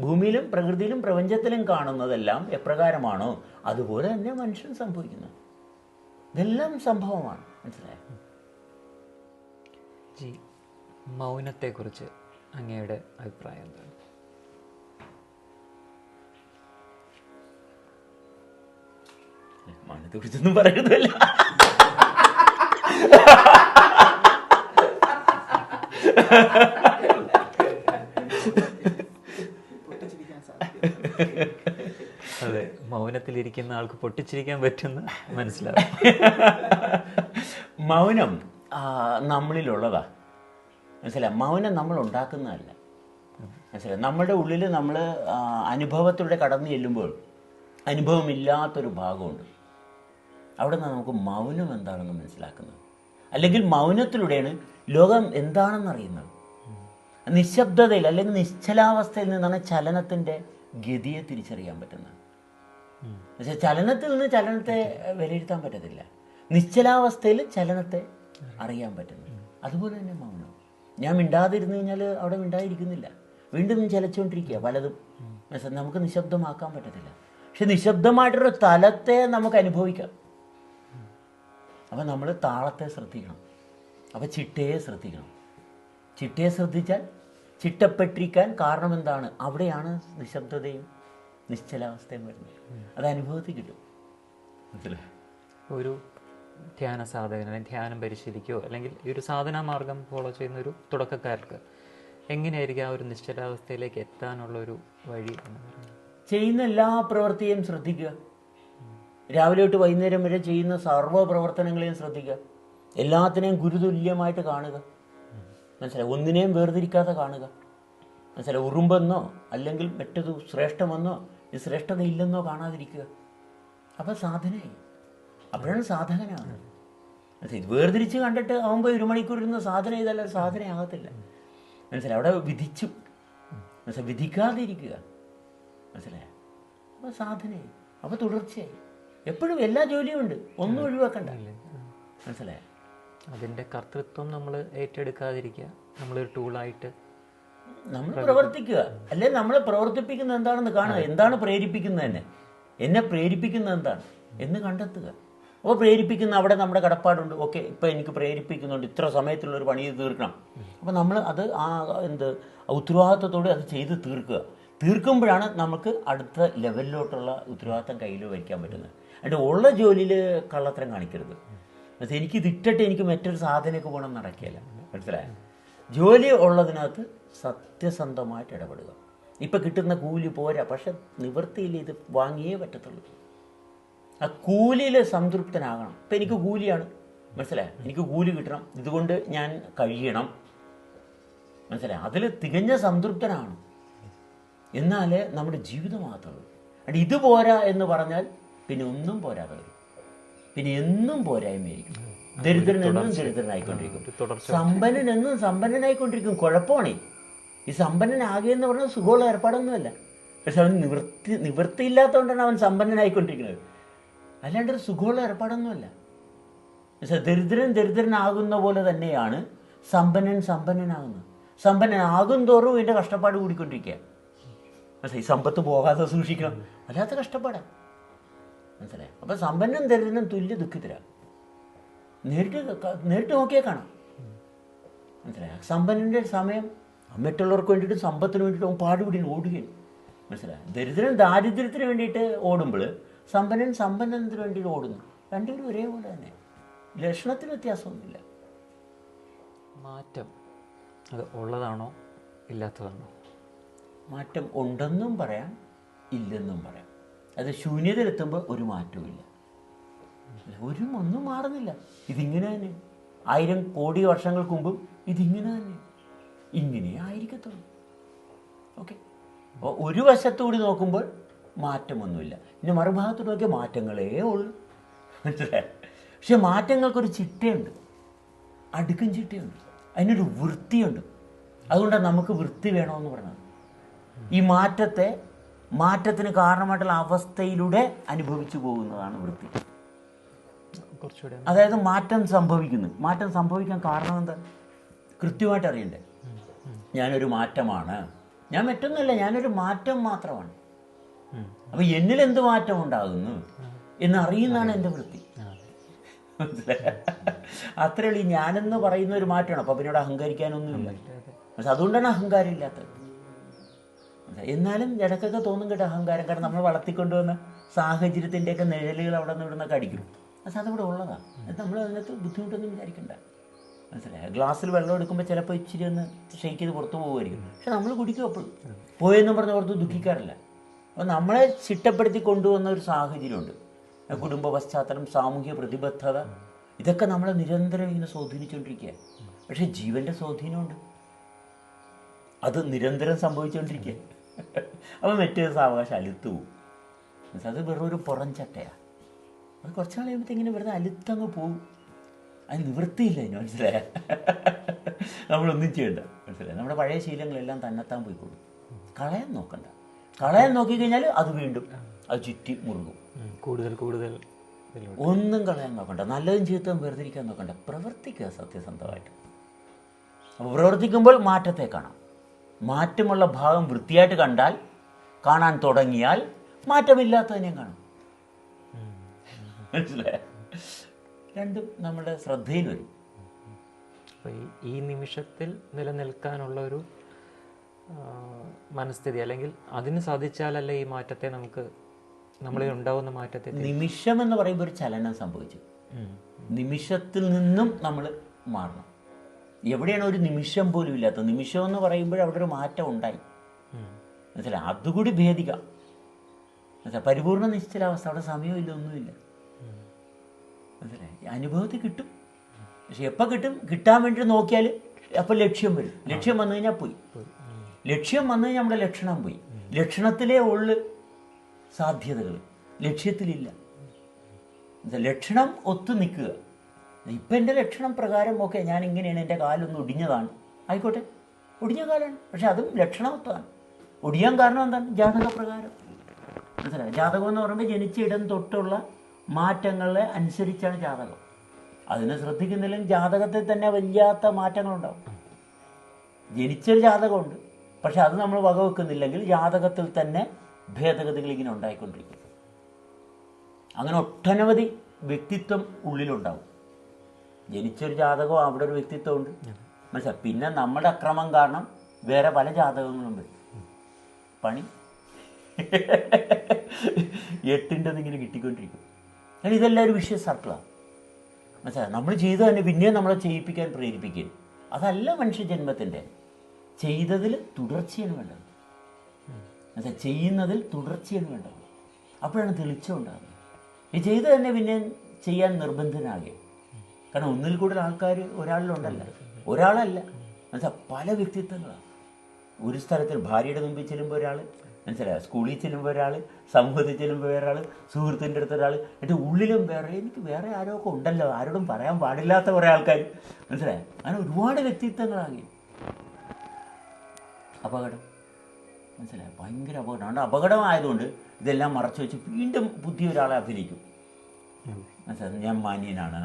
ഭൂമിയിലും പ്രകൃതിയിലും പ്രപഞ്ചത്തിലും കാണുന്നതെല്ലാം എപ്രകാരമാണോ അതുപോലെ തന്നെ മനുഷ്യൻ സംഭവിക്കുന്നത്. ഇതെല്ലാം സംഭവമാണ്. മനസ്സിലായോ? ജി, മൗനത്തെക്കുറിച്ച് അങ്ങയുടെ അഭിപ്രായം എന്താണ്? മൗനത്തെ കുറിച്ചൊന്നും പറയുന്നില്ല. അതെ, മൗനത്തിലിരിക്കുന്ന ആൾക്ക് പൊട്ടിച്ചിരിക്കാൻ പറ്റുന്ന മനസ്സിലാവും. മൗനം നമ്മളിലുള്ളതാ. മനസ്സിലായി? മൗനം നമ്മൾ ഉണ്ടാക്കുന്നതല്ല. മനസ്സിലായി? നമ്മുടെ ഉള്ളിൽ നമ്മൾ അനുഭവത്തിലൂടെ കടന്നു ചെല്ലുമ്പോൾ അനുഭവമില്ലാത്തൊരു ഭാഗമുണ്ട്. അവിടെ നിന്ന് നമുക്ക് മൗനം എന്താണെന്ന് മനസ്സിലാക്കുന്നത്. അല്ലെങ്കിൽ മൗനത്തിലൂടെയാണ് ലോകം എന്താണെന്ന് അറിയുന്നത്. നിശബ്ദതയിൽ അല്ലെങ്കിൽ നിശ്ചലാവസ്ഥയിൽ നിന്നാണ് ചലനത്തിൻ്റെ ഗതിയെ തിരിച്ചറിയാൻ പറ്റുന്നത്. പക്ഷേ ചലനത്തിൽ നിന്ന് ചലനത്തെ വിലയിരുത്താൻ പറ്റത്തില്ല. നിശ്ചലാവസ്ഥയിൽ ചലനത്തെ അറിയാൻ പറ്റുന്നു. അതുപോലെ തന്നെ മൗനം. ഞാൻ മിണ്ടാതിരുന്നു കഴിഞ്ഞാൽ അവിടെ മിണ്ടാതിരിക്കുന്നില്ല, വീണ്ടും ചലച്ചുകൊണ്ടിരിക്കുക പലതും. നമുക്ക് നിശബ്ദമാക്കാൻ പറ്റത്തില്ല. പക്ഷെ നിശബ്ദമായിട്ടൊരു തലത്തെ നമുക്ക് അനുഭവിക്കാം. അപ്പം നമ്മൾ താളത്തെ ശ്രദ്ധിക്കണം. അപ്പം ചിട്ടയെ ശ്രദ്ധിക്കണം. ചിട്ടയെ ശ്രദ്ധിച്ചാൽ ചിട്ടപ്പെട്ടിരിക്കാൻ കാരണം എന്താണ്? അവിടെയാണ് നിശബ്ദതയും നിശ്ചലാവസ്ഥയും വരുന്നത്. അത് അനുഭവത്തിൽ കിട്ടും. ഒരു ധ്യാന സാധകൻ അല്ലെങ്കിൽ ധ്യാനം പരിശീലിക്കുകയോ അല്ലെങ്കിൽ ഈ ഒരു സാധനാ മാർഗം ഫോളോ ചെയ്യുന്ന ഒരു തുടക്കക്കാർക്ക് എങ്ങനെയായിരിക്കും ആ ഒരു നിശ്ചലാവസ്ഥയിലേക്ക് എത്താനുള്ളൊരു വഴി എന്ന് പറയുന്നത്? ചെയ്യുന്ന എല്ലാ പ്രവൃത്തിയും ശ്രദ്ധിക്കുക. രാവിലെ തൊട്ട് വൈകുന്നേരം വരെ ചെയ്യുന്ന സർവ്വ പ്രവർത്തനങ്ങളെയും ശ്രദ്ധിക്കുക. എല്ലാത്തിനെയും ഗുരുതുല്യമായിട്ട് കാണുക. മനസ്സിലായി? ഒന്നിനെയും വേർതിരിക്കാതെ കാണുക. മനസ്സിലായി? ഉറുമ്പെന്നോ അല്ലെങ്കിൽ മറ്റത് ശ്രേഷ്ഠമെന്നോ ഇത് ശ്രേഷ്ഠതയില്ലെന്നോ കാണാതിരിക്കുക. അപ്പം സാധനയായി. അപ്പോഴാണ് സാധകനാണ്. ഇത് വേർതിരിച്ച് കണ്ടിട്ട് ആകുമ്പോൾ 1 മണിക്കൂർ ഇരുന്ന് സാധന ചെയ്തല്ല സാധനയാകത്തില്ല. മനസ്സിലായി? അവിടെ വിധിച്ചു. മനസ്സിലായി? വിധിക്കാതെ ഇരിക്കുക. മനസ്സിലായി? അപ്പോൾ സാധനയായി. അപ്പോൾ തുടർച്ചയായി. എപ്പോഴും എല്ലാ ജോലിയും ഉണ്ട്, ഒന്നും ഒഴിവാക്കണ്ട. മനസ്സിലായി? അതിൻ്റെ കർത്തൃത്വം നമ്മൾ ഏറ്റെടുക്കാതിരിക്കുക. നമ്മളൊരു ടൂളായിട്ട് നമ്മൾ പ്രവർത്തിക്കുക. അല്ലെ നമ്മളെ പ്രവർത്തിപ്പിക്കുന്നത് എന്താണെന്ന് കാണുക. എന്താണ് പ്രേരിപ്പിക്കുന്നത് എന്നെ പ്രേരിപ്പിക്കുന്നത് എന്താണ് എന്ന് കണ്ടെത്തുക. അപ്പോൾ പ്രേരിപ്പിക്കുന്ന അവിടെ നമ്മുടെ കടപ്പാടുണ്ട്. ഓക്കെ, ഇപ്പം എനിക്ക് പ്രേരിപ്പിക്കുന്നുണ്ട്, ഇത്ര സമയത്തുള്ളൊരു പണി തീർക്കണം. അപ്പോൾ നമ്മൾ അത് ഉത്തരവാദിത്വത്തോടെ അത് ചെയ്ത് തീർക്കുമ്പോഴാണ് നമുക്ക് അടുത്ത ലെവലിലോട്ടുള്ള ഉത്തരവാദിത്തം കയ്യിൽ വയ്ക്കാൻ പറ്റുന്നത്. അതിൻ്റെ ഉള്ള ജോലിയിൽ കള്ളത്തരം കാണിക്കരുത്. എനിക്കിത് ഇട്ടിട്ട് എനിക്ക് മറ്റൊരു സാധനമൊക്കെ പോകണം നടക്കുകയില്ല. മനസ്സിലായ? ജോലി ഉള്ളതിനകത്ത് സത്യസന്ധമായിട്ട് ഇടപെടുക. ഇപ്പം കിട്ടുന്ന കൂലി പോരാ, പക്ഷെ നിവൃത്തിയിൽ ഇത് വാങ്ങിയേ പറ്റത്തുള്ളൂ. ആ കൂലിയിൽ സംതൃപ്തനാകണം. ഇപ്പം എനിക്ക് കൂലിയാണ്, മനസ്സിലായി? എനിക്ക് കൂലി കിട്ടണം, ഇതുകൊണ്ട് ഞാൻ കഴിയണം. മനസ്സിലായി? അതിൽ തികഞ്ഞ സംതൃപ്തനാണ്. എന്നാലേ നമ്മുടെ ജീവിതമാകത്തുള്ളൂ. അണ്ട് ഇത് പോരാ എന്ന് പറഞ്ഞാൽ പിന്നെ ഒന്നും പോരാതെ വരും. പിന്നെ എന്നും പോരായ്മയായിരിക്കും. ദരിദ്രനെന്നും ദരിദ്രനായിക്കൊണ്ടിരിക്കും, സമ്പന്നനെന്നും സമ്പന്നനായിക്കൊണ്ടിരിക്കും. കുഴപ്പമാണ് ഈ സമ്പന്നനാകെ എന്ന് പറഞ്ഞാൽ സുഖമുള്ള ഏർപ്പാടൊന്നുമല്ല. പക്ഷെ അവൻ നിവൃത്തിയില്ലാത്തതുകൊണ്ടാണ് അവൻ സമ്പന്നനായിക്കൊണ്ടിരിക്കുന്നത്. അല്ലാണ്ടൊരു സുഖമുള്ള ഏർപ്പാടൊന്നുമല്ല. പക്ഷെ ദരിദ്രനാകുന്ന പോലെ തന്നെയാണ് സമ്പന്നനാകുന്നത്. സമ്പന്നനാകും തോറും ഇതിൻ്റെ കഷ്ടപ്പാട് കൂടിക്കൊണ്ടിരിക്കുക. പക്ഷേ ഈ സമ്പത്ത് പോകാതെ സൂക്ഷിക്കണം, വല്ലാത്ത കഷ്ടപ്പാടാണ്. മനസ്സിലായി? അപ്പം സമ്പന്നൻ ദരിദ്രനും തുല്യ ദുഃഖിതരാണ്. നേരിട്ട് നോക്കിയാൽ കാണാം. മനസ്സിലായി? സമ്പന്നൻ്റെ സമയം മറ്റുള്ളവർക്ക് വേണ്ടിയിട്ട് സമ്പത്തിന് വേണ്ടിയിട്ട് അവൻ പാടുപിടി ഓടുകയാണ്. മനസ്സിലായി? ദരിദ്രൻ ദാരിദ്ര്യത്തിന് വേണ്ടിയിട്ട് ഓടുമ്പോൾ സമ്പന്നത്തിന് വേണ്ടിയിട്ട് ഓടുന്നു. രണ്ടുപേരും ഒരേപോലെ തന്നെ, ലക്ഷണത്തിന് വ്യത്യാസമൊന്നുമില്ല. മാറ്റം അത് ഉള്ളതാണോ ഇല്ലാത്തതാണോ? മാറ്റം ഉണ്ടെന്നും പറയാം, ഇല്ലെന്നും പറയാം. അത് ശൂന്യതയിലെത്തുമ്പോൾ ഒരു മാറ്റവും ഇല്ല, ഒന്നും മാറുന്നില്ല. ഇതിങ്ങനെ തന്നെ 1000 കോടി വർഷങ്ങൾക്ക് മുമ്പും ഇതിങ്ങനെ തന്നെ, ഇങ്ങനെ ആയിരിക്കത്തുള്ളൂ. ഓക്കെ, അപ്പോൾ ഒരു വശത്തുകൂടി നോക്കുമ്പോൾ മാറ്റമൊന്നുമില്ല, ഇനി മറുഭാഗത്തോട് നോക്കിയാൽ മാറ്റങ്ങളേ ഉള്ളൂ. മനസ്സിലായി? പക്ഷെ മാറ്റങ്ങൾക്കൊരു ചിട്ടയുണ്ട്, അടുക്കും ചിട്ടയുണ്ട്, അതിനൊരു വൃത്തിയുണ്ട്. അതുകൊണ്ടാണ് നമുക്ക് വൃത്തി വേണമെന്ന് പറയുന്നത്. ഈ മാറ്റത്തിന് കാരണമായിട്ടുള്ള അവസ്ഥയിലൂടെ അനുഭവിച്ചു പോകുന്നതാണ് വൃത്തി. കുറച്ചുകൂടെ അതായത് മാറ്റം സംഭവിക്കാൻ കാരണം എന്താ കൃത്യമായിട്ട് അറിയണ്ടേ. ഞാനൊരു മാറ്റമാണ്, ഞാൻ മറ്റൊന്നല്ല, ഞാനൊരു മാറ്റം മാത്രമാണ്. അപ്പം എന്നിൽ എന്ത് മാറ്റം ഉണ്ടാകുന്നു എന്നറിയുന്നതാണ് എൻ്റെ വൃത്തി. അത്രേ ഉള്ളൂ. ഞാനെന്ന് പറയുന്ന ഒരു മാറ്റമാണ്. അപ്പം പിന്നീട് അഹങ്കരിക്കാനൊന്നുമില്ല. പക്ഷെ അതുകൊണ്ടാണ് അഹങ്കാരം ഇല്ലാത്തത്. എന്നാലും ഇടയ്ക്കൊക്കെ തോന്നും കേട്ടോ അഹങ്കാരം. കാരണം നമ്മൾ വളർത്തിക്കൊണ്ടുവന്ന സാഹചര്യത്തിൻ്റെയൊക്കെ നിഴലുകൾ അവിടെ നിന്ന് ഇവിടുന്നൊക്കെ അടിക്കും. പക്ഷെ അതവിടെ ഉള്ളതാണ്. നമ്മൾ അതിനകത്ത് ബുദ്ധിമുട്ടൊന്നും വിചാരിക്കണ്ട. മനസ്സിലായി? ഗ്ലാസ്സിൽ വെള്ളം എടുക്കുമ്പോൾ ചിലപ്പോൾ ഇച്ചിരി ഒന്ന് ഷെയ്ക്ക് ചെയ്ത് പുറത്ത് പോകുമായിരിക്കും. പക്ഷെ നമ്മൾ കുടിക്കും എപ്പോഴും. പോയെന്നും പറഞ്ഞ് പുറത്ത് ദുഃഖിക്കാറില്ല. അപ്പോൾ നമ്മളെ ചിട്ടപ്പെടുത്തി കൊണ്ടുവന്ന ഒരു സാഹചര്യമുണ്ട്. കുടുംബ പശ്ചാത്തലം, സാമൂഹ്യ പ്രതിബദ്ധത, ഇതൊക്കെ നമ്മളെ നിരന്തരം ഇങ്ങനെ സ്വാധീനിച്ചുകൊണ്ടിരിക്കുക. പക്ഷേ ജീവൻ്റെ സ്വാധീനമുണ്ട്, അത് നിരന്തരം സംഭവിച്ചുകൊണ്ടിരിക്കുക. അപ്പോൾ മറ്റേ സാവകാശം അലുത്തു പോകും. അത് വെറും ഒരു പുറംചട്ടയാണ്. അത് കുറച്ച് നാൾ കഴിയുമ്പോഴത്തെ ഇങ്ങനെ വെറുതെ അലുത്തങ്ങ് പോകും. അത് നിവൃത്തിയില്ല അതിന്. മനസ്സിലായ? നമ്മളൊന്നും ചെയ്യണ്ട. മനസ്സിലായി? നമ്മുടെ പഴയ ശീലങ്ങളെല്ലാം തന്നെത്താൻ പോയിക്കോളും. കളയാൻ നോക്കണ്ട. കളയാൻ നോക്കിക്കഴിഞ്ഞാൽ അത് വീണ്ടും അത് ചുറ്റി മുറുകും. കൂടുതൽ ഒന്നും കളയാൻ നോക്കണ്ട. നല്ലതും ചീത്തവും വേർതിരിക്കാൻ നോക്കണ്ട. പ്രവർത്തിക്കുക സത്യസന്ധമായിട്ട്. അപ്പോൾ പ്രവർത്തിക്കുമ്പോൾ മാറ്റത്തെ കാണാം. മാറ്റമുള്ള ഭാഗം വൃത്തിയായിട്ട് കാണാൻ തുടങ്ങിയാൽ മാറ്റമില്ലാത്തതിനെയും കാണും. മനസ്സിലായ? രണ്ടും നമ്മുടെ ശ്രദ്ധയിൽ വരും. അപ്പോൾ ഈ നിമിഷത്തിൽ നിലനിൽക്കാനുള്ള ഒരു മനസ്ഥിതി, അല്ലെങ്കിൽ അതിന് സാധിച്ചാലല്ലേ ഈ മാറ്റത്തെ നമ്മളിൽ ഉണ്ടാവുന്ന മാറ്റത്തെ. നിമിഷം എന്ന് പറയുമ്പോൾ ഒരു ചലനം സംഭവിച്ചു. നിമിഷത്തിൽ നിന്നും നമ്മൾ മാറണം. എവിടെയാണ് ഒരു നിമിഷം പോലും ഇല്ലാത്തത്? നിമിഷം എന്ന് പറയുമ്പോൾ അവിടെ ഒരു മാറ്റം ഉണ്ടായി. മനസ്സിലായി? അതുകൂടി ഭേദിക്കാം. മനസ്സിലായി? പരിപൂർണ്ണ നിശ്ചലാവസ്ഥ, അവിടെ സമയമില്ല, ഒന്നുമില്ല. മനസ്സിലായി? അനുഭവത്തിൽ കിട്ടും. പക്ഷെ എപ്പോൾ കിട്ടാൻ വേണ്ടി നോക്കിയാൽ അപ്പോൾ ലക്ഷ്യം വരും. ലക്ഷ്യം വന്നു കഴിഞ്ഞാൽ പോയി. ലക്ഷ്യം വന്നു കഴിഞ്ഞാൽ നമ്മുടെ ലക്ഷണം പോയി. ലക്ഷണത്തിലേ ഉള്ളു സാധ്യതകൾ, ലക്ഷ്യത്തിലില്ല. ലക്ഷണം ഒത്തു നിൽക്കുക. ഇപ്പം എൻ്റെ ലക്ഷണം പ്രകാരം ഓക്കെ, ഞാൻ ഇങ്ങനെയാണ്, എൻ്റെ കാലൊന്ന് ഒടിഞ്ഞതാണ്, ആയിക്കോട്ടെ, ഒടിഞ്ഞ കാലാണ്. പക്ഷെ അതും ലക്ഷണമൊത്താണ്. ഒടിയാൻ കാരണം എന്താണ്? ജാതകപ്രകാരം. മനസ്സിലായി? ജാതകം എന്ന് പറയുമ്പോൾ ജനിച്ച ഇടം തൊട്ടുള്ള മാറ്റങ്ങളെ അനുസരിച്ചാണ് ജാതകം. അതിനെ ശ്രദ്ധിക്കുന്നില്ലെങ്കിൽ ജാതകത്തിൽ തന്നെ വല്ലാത്ത മാറ്റങ്ങളുണ്ടാവും. ജനിച്ചൊരു ജാതകമുണ്ട്, പക്ഷെ അത് നമ്മൾ വകവെക്കുന്നില്ലെങ്കിൽ ജാതകത്തിൽ തന്നെ ഭേദഗതികൾ ഇങ്ങനെ ഉണ്ടായിക്കൊണ്ടിരിക്കും. അങ്ങനെ ഒട്ടനവധി വ്യക്തിത്വം ഉള്ളിലുണ്ടാവും. ജനിച്ചൊരു ജാതകം, അവിടെ ഒരു വ്യക്തിത്വമുണ്ട്. മനസ്സിലായി? പിന്നെ നമ്മുടെ അക്രമം കാരണം വേറെ പല ജാതകങ്ങളും വരും. പണി 8ൻ്റെ ഇങ്ങനെ കിട്ടിക്കൊണ്ടിരിക്കും. കാരണം ഇതെല്ലാം ഒരു വിഷയ സർക്കിളാണ്. മനസ്സിലായി? നമ്മൾ ചെയ്ത് തന്നെ പിന്നെയും നമ്മളെ ചെയ്യിപ്പിക്കാൻ പ്രേരിപ്പിക്കുക. അതല്ല മനുഷ്യജന്മത്തിൻ്റെ. ചെയ്തതിൽ തുടർച്ചയാണ് വേണ്ടത്. മനസ്സിലായി? ചെയ്യുന്നതിൽ തുടർച്ചയാണ് വേണ്ടത്. അപ്പോഴാണ് തെളിച്ചം ഉണ്ടാകുന്നത്. ഈ ചെയ്ത് തന്നെ പിന്നെ ചെയ്യാൻ നിർബന്ധനാകുക. കാരണം ഒന്നിൽ കൂടുതൽ ആൾക്കാർ ഒരാളിലുണ്ടല്ല, ഒരാളല്ല. മനസ്സിലായി? പല വ്യക്തിത്വങ്ങളാണ്. ഒരു സ്ഥലത്തിൽ ഭാര്യയുടെ മുമ്പിൽ ചെല്ലുമ്പോൾ ഒരാൾ, മനസ്സിലായോ? സ്കൂളിൽ ചെല്ലുമ്പോൾ ഒരാൾ, സമൂഹത്തിൽ ചെല്ലുമ്പോൾ ഒരാൾ, സുഹൃത്തിൻ്റെ അടുത്ത് ഒരാൾ, എൻ്റെ ഉള്ളിലും എനിക്ക് വേറെ ആരൊക്കെ ഉണ്ടല്ലോ, ആരോടും പറയാൻ പാടില്ലാത്ത കുറേ ആൾക്കാർ. മനസ്സിലായോ? അങ്ങനെ ഒരുപാട് വ്യക്തിത്വങ്ങളാകെ. അപകടം. മനസ്സിലായോ? ഭയങ്കര അപകടം. അതുകൊണ്ട് അപകടമായതുകൊണ്ട് ഇതെല്ലാം മറച്ചു വെച്ച് വീണ്ടും പുതിയ ഒരാളെ അഭിനയിക്കും. മനസ്സിലായി? ഞാൻ മാന്യനാണ്,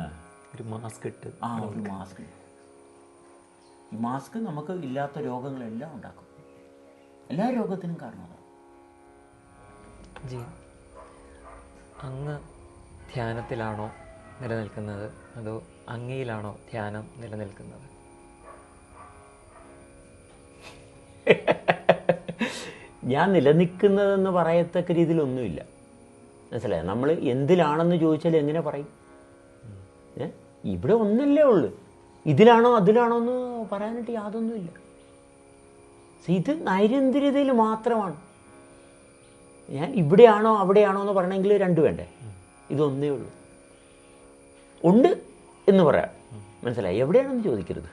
ഒരു മാസ്ക് ഇട്ട്. ഒരു മാസ്ക്. ഈ മാസ്ക് നമുക്ക് ഇല്ലാത്ത രോഗങ്ങളെല്ലാം ഉണ്ടാക്കും. എല്ലാ രോഗത്തിനും കാരണം അതാണ്. ജി, അങ്ങ് ധ്യാനത്തിലാണോ നിലനിൽക്കുന്നത്, അതോ അങ്ങയിലാണോ ധ്യാനം നിലനിൽക്കുന്നത്? ഞാൻ നിലനിൽക്കുന്നതെന്ന് പറയത്തക്ക രീതിയിലൊന്നുമില്ല. മനസ്സിലായോ? നമ്മൾ എന്തിലാണെന്ന് ചോദിച്ചാൽ എങ്ങനെ പറയും? ഇവിടെ ഒന്നല്ലേ ഉള്ളൂ. ഇതിലാണോ അതിലാണോ എന്ന് പറയാനായിട്ട് യാതൊന്നുമില്ല. ഇത് നൈരന്തര്യതയിൽ മാത്രമാണ്. ഞാൻ ഇവിടെയാണോ അവിടെയാണോ എന്ന് പറയണമെങ്കിൽ രണ്ട് വേണ്ടേ? ഇതൊന്നേ ഉള്ളൂ. ഉണ്ട് എന്ന് പറയാം, മനസ്സിലായി? എവിടെയാണെന്ന് ചോദിക്കരുത്.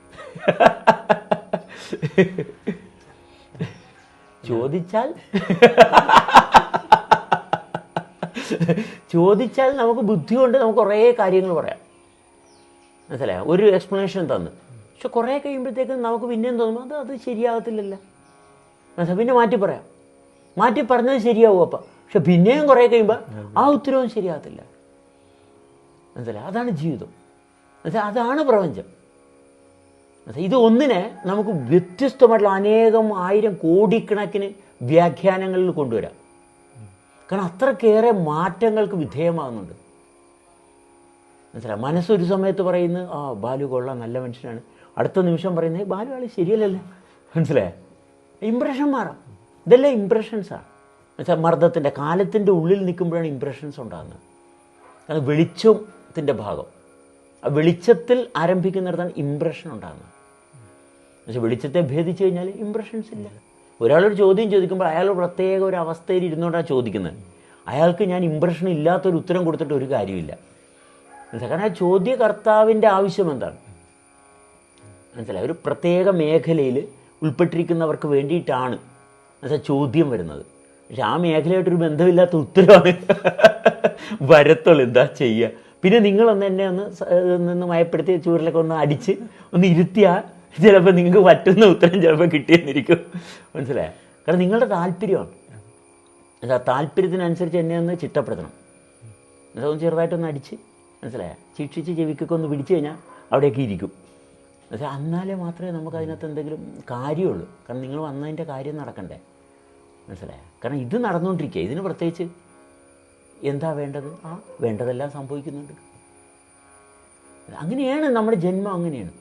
ചോദിച്ചാൽ നമുക്ക് ബുദ്ധി കൊണ്ട് നമുക്ക് കുറേ കാര്യങ്ങൾ പറയാം, മനസ്സിലായോ? ഒരു എക്സ്പ്ലനേഷൻ തന്നു, പക്ഷെ കുറേ കഴിയുമ്പോഴത്തേക്കും നമുക്ക് പിന്നെയും തോന്നുമ്പോൾ അത് ശരിയാകത്തില്ലല്ലോ, മനസ്സിലായി? പിന്നെ മാറ്റി പറയാം, മാറ്റി പറഞ്ഞത് ശരിയാവും അപ്പം, പക്ഷെ പിന്നെയും കുറേ കഴിയുമ്പോൾ ആ ഉത്തരവും ശരിയാകത്തില്ല, മനസ്സിലായി? അതാണ് ജീവിതം, മനസ്സിലായി? അതാണ് പ്രപഞ്ചം. ഇത് ഒന്നിനെ നമുക്ക് വ്യത്യസ്തമായിട്ടുള്ള അനേകം ആയിരം കോടിക്കണക്കിന് വ്യാഖ്യാനങ്ങളിൽ കൊണ്ടുവരാം. കാരണം അത്രക്കേറെ മാറ്റങ്ങൾക്ക് വിധേയമാകുന്നുണ്ട്, മനസ്സിലായി? മനസ്സൊരു സമയത്ത് പറയുന്നത് ബാലു കൊള്ളാം, നല്ല മനുഷ്യനാണ്. അടുത്ത നിമിഷം പറയുന്നത് ബാലു ആൾ ശരിയല്ലല്ലോ, മനസ്സിലായേ? ഇമ്പ്രഷൻ മാറാം. ഇതെല്ലാം ഇമ്പ്രഷൻസാണ്. എന്നുവെച്ചാൽ മർദ്ദത്തിൻ്റെ കാലത്തിൻ്റെ ഉള്ളിൽ നിൽക്കുമ്പോഴാണ് ഇമ്പ്രഷൻസ് ഉണ്ടാകുന്നത്. അത് വെളിച്ചത്തിൻ്റെ ഭാഗം, ആ വെളിച്ചത്തിൽ ആരംഭിക്കുന്നിടത്താണ് ഇമ്പ്രഷൻ ഉണ്ടാകുന്നത്. പക്ഷേ വെളിച്ചത്തെ ഭേദിച്ചു കഴിഞ്ഞാൽ ഇമ്പ്രഷൻസ് ഇല്ല. ഒരാളൊരു ചോദ്യം ചോദിക്കുമ്പോൾ അയാൾ പ്രത്യേക ഒരു അവസ്ഥയിൽ ഇരുന്നുകൊണ്ടാണ് ചോദിക്കുന്നത്. അയാൾക്ക് ഞാൻ ഇമ്പ്രഷൻ ഇല്ലാത്തൊരു ഉത്തരം കൊടുത്തിട്ട് ഒരു കാര്യമില്ല, മനസ്സിലായി? കാരണം ആ ചോദ്യകർത്താവിൻ്റെ ആവശ്യം എന്താണ്, മനസ്സിലായി? ഒരു പ്രത്യേക മേഖലയിൽ ഉൾപ്പെട്ടിരിക്കുന്നവർക്ക് വേണ്ടിയിട്ടാണ് ചോദ്യം വരുന്നത്. പക്ഷെ ആ മേഖലയായിട്ടൊരു ബന്ധമില്ലാത്ത ഉത്തരവാണ് വരത്തുള്ളൂ. എന്താ ചെയ്യുക? പിന്നെ നിങ്ങളൊന്ന് എന്നെ ഒന്ന് മയപ്പെടുത്തി ചൂരിലൊക്കെ ഒന്ന് അടിച്ച് ഒന്ന് ഇരുത്തിയാൽ ചിലപ്പോൾ നിങ്ങൾക്ക് പറ്റുന്ന ഉത്തരം ചിലപ്പോൾ കിട്ടിയെന്നിരിക്കും, മനസ്സിലായോ? കാരണം നിങ്ങളുടെ താല്പര്യമാണ്. ആ താല്പര്യത്തിനനുസരിച്ച് എന്നെ ഒന്ന് ചിട്ടപ്പെടുത്തണം. ഒന്ന് ചെറുതായിട്ടൊന്ന് അടിച്ച്, മനസ്സിലായോ? ശിക്ഷിച്ച് ചെവിക്കൊക്കെ ഒന്ന് പിടിച്ചു കഴിഞ്ഞാൽ അവിടെയൊക്കെ ഇരിക്കും. പക്ഷേ എന്നാലേ മാത്രമേ നമുക്ക് അതിനകത്ത് എന്തെങ്കിലും കാര്യമുള്ളൂ. കാരണം നിങ്ങൾ വന്നതിൻ്റെ കാര്യം നടക്കണ്ടേ, മനസ്സിലായോ? കാരണം ഇത് നടന്നുകൊണ്ടിരിക്കുക, ഇതിന് പ്രത്യേകിച്ച് എന്താ വേണ്ടത്? വേണ്ടതെല്ലാം സംഭവിക്കുന്നുണ്ട്. അങ്ങനെയാണ് നമ്മുടെ ജന്മം, അങ്ങനെയാണ്.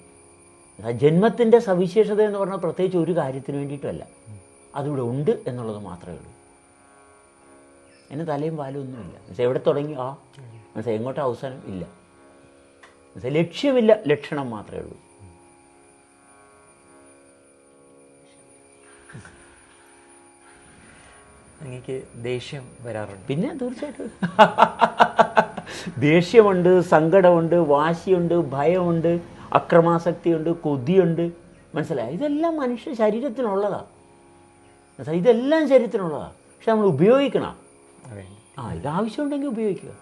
ജന്മത്തിൻ്റെ സവിശേഷത എന്ന് പറഞ്ഞാൽ പ്രത്യേകിച്ച് ഒരു കാര്യത്തിന് വേണ്ടിയിട്ടല്ല, അതിവിടെ ഉണ്ട് എന്നുള്ളത് മാത്രമേ ഉള്ളൂ. അതിന് തലയും പാലും ഒന്നുമില്ല. മനസ്സിലായി? എവിടെ തുടങ്ങി മനസ്സിലായി? എങ്ങോട്ട് അവസാനം ഇല്ല, മനസ്സിലായി? ലക്ഷ്യമില്ല, ലക്ഷണം മാത്രമേ ഉള്ളൂ. എനിക്ക് ദേഷ്യം വരാറുണ്ട്. പിന്നെ തീർച്ചയായിട്ടും ദേഷ്യമുണ്ട്, സങ്കടമുണ്ട്, വാശിയുണ്ട്, ഭയമുണ്ട്, അക്രമാസക്തിയുണ്ട്, കൊതിയുണ്ട്, മനസ്സിലായി? ഇതെല്ലാം മനുഷ്യ ശരീരത്തിനുള്ളതാണ്, മനസ്സിലായി? ഇതെല്ലാം ശരീരത്തിനുള്ളതാണ്. പക്ഷെ നമ്മൾ ഉപയോഗിക്കണം. ഇതാവശ്യമുണ്ടെങ്കിൽ ഉപയോഗിക്കുക,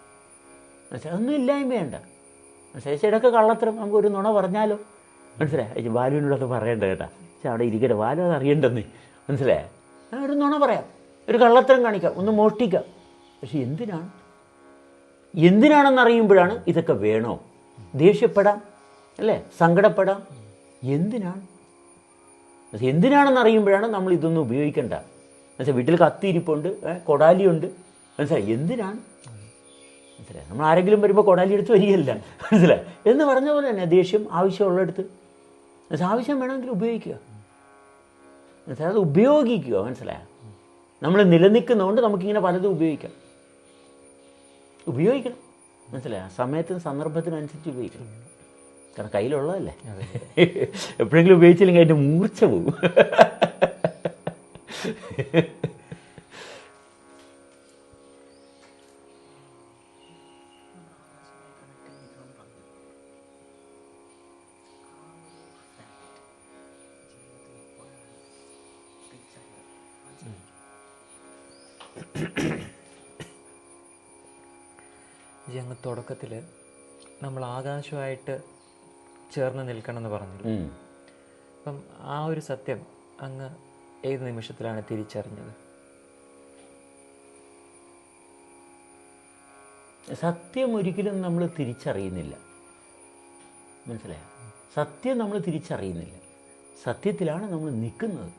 മനസ്സിലായി? അതൊന്നും ഇല്ലായ്മ വേണ്ട, മനസ്സിലായി? ഇടയ്ക്ക് കള്ളത്തരം നമുക്കൊരു നുണ പറഞ്ഞാലോ, മനസ്സിലായി? ബാലുവിനോടൊക്കെ പറയണ്ട കേട്ടാ, പക്ഷെ അവിടെ ഇരിക്കട്ടെ, ബാലു അത് അറിയണ്ടെന്ന്, മനസ്സിലായി? ഒരു നുണ പറയാം, ഒരു കള്ളത്തരം കാണിക്കാം, ഒന്ന് മോഷ്ടിക്കാം. പക്ഷെ എന്തിനാണെന്നറിയുമ്പോഴാണ് ഇതൊക്കെ വേണോ? ദേഷ്യപ്പെടാം, അല്ലേ? സങ്കടപ്പെടാം. എന്തിനാണെന്നറിയുമ്പോഴാണ് നമ്മൾ ഇതൊന്നും ഉപയോഗിക്കേണ്ട. മനസ്സിലായി? വീട്ടിൽ കത്തിയിരിപ്പുണ്ട്, കൊടാലിയുണ്ട്, മനസ്സിലായി? എന്തിനാണ്, മനസ്സിലായി? നമ്മൾ ആരെങ്കിലും വരുമ്പോൾ കൊടാലി എടുത്ത് വരികയല്ല, മനസ്സിലായി? എന്ന് പറഞ്ഞ പോലെ തന്നെ ദേഷ്യം ആവശ്യമുള്ളിടത്ത്, ആവശ്യം വേണമെങ്കിൽ ഉപയോഗിക്കുക, മനസ്സിലായി? അത് ഉപയോഗിക്കുക, മനസ്സിലായോ? നമ്മൾ നിലനിൽക്കുന്നതുകൊണ്ട് നമുക്കിങ്ങനെ പലതും ഉപയോഗിക്കണം, മനസ്സിലായോ? സമയത്തിന് സന്ദർഭത്തിനനുസരിച്ച് ഉപയോഗിക്കണം. കാരണം കയ്യിലുള്ളതല്ലേ, എപ്പോഴെങ്കിലും ഉപയോഗിച്ചില്ലെങ്കിൽ അതിൻ്റെ മൂർച്ച പോകും. അങ്ങ് തുടക്കത്തിൽ നമ്മൾ ആകാശമായിട്ട് ചേർന്ന് നിൽക്കണമെന്ന് പറഞ്ഞില്ല. അപ്പം ആ ഒരു സത്യം അങ്ങ് ഏത് നിമിഷത്തിലാണ് തിരിച്ചറിഞ്ഞത്? സത്യം ഒരിക്കലും നമ്മൾ തിരിച്ചറിയുന്നില്ല, മനസ്സിലായോ? സത്യം നമ്മൾ തിരിച്ചറിയുന്നില്ല, സത്യത്തിലാണ് നമ്മൾ നിൽക്കുന്നത്.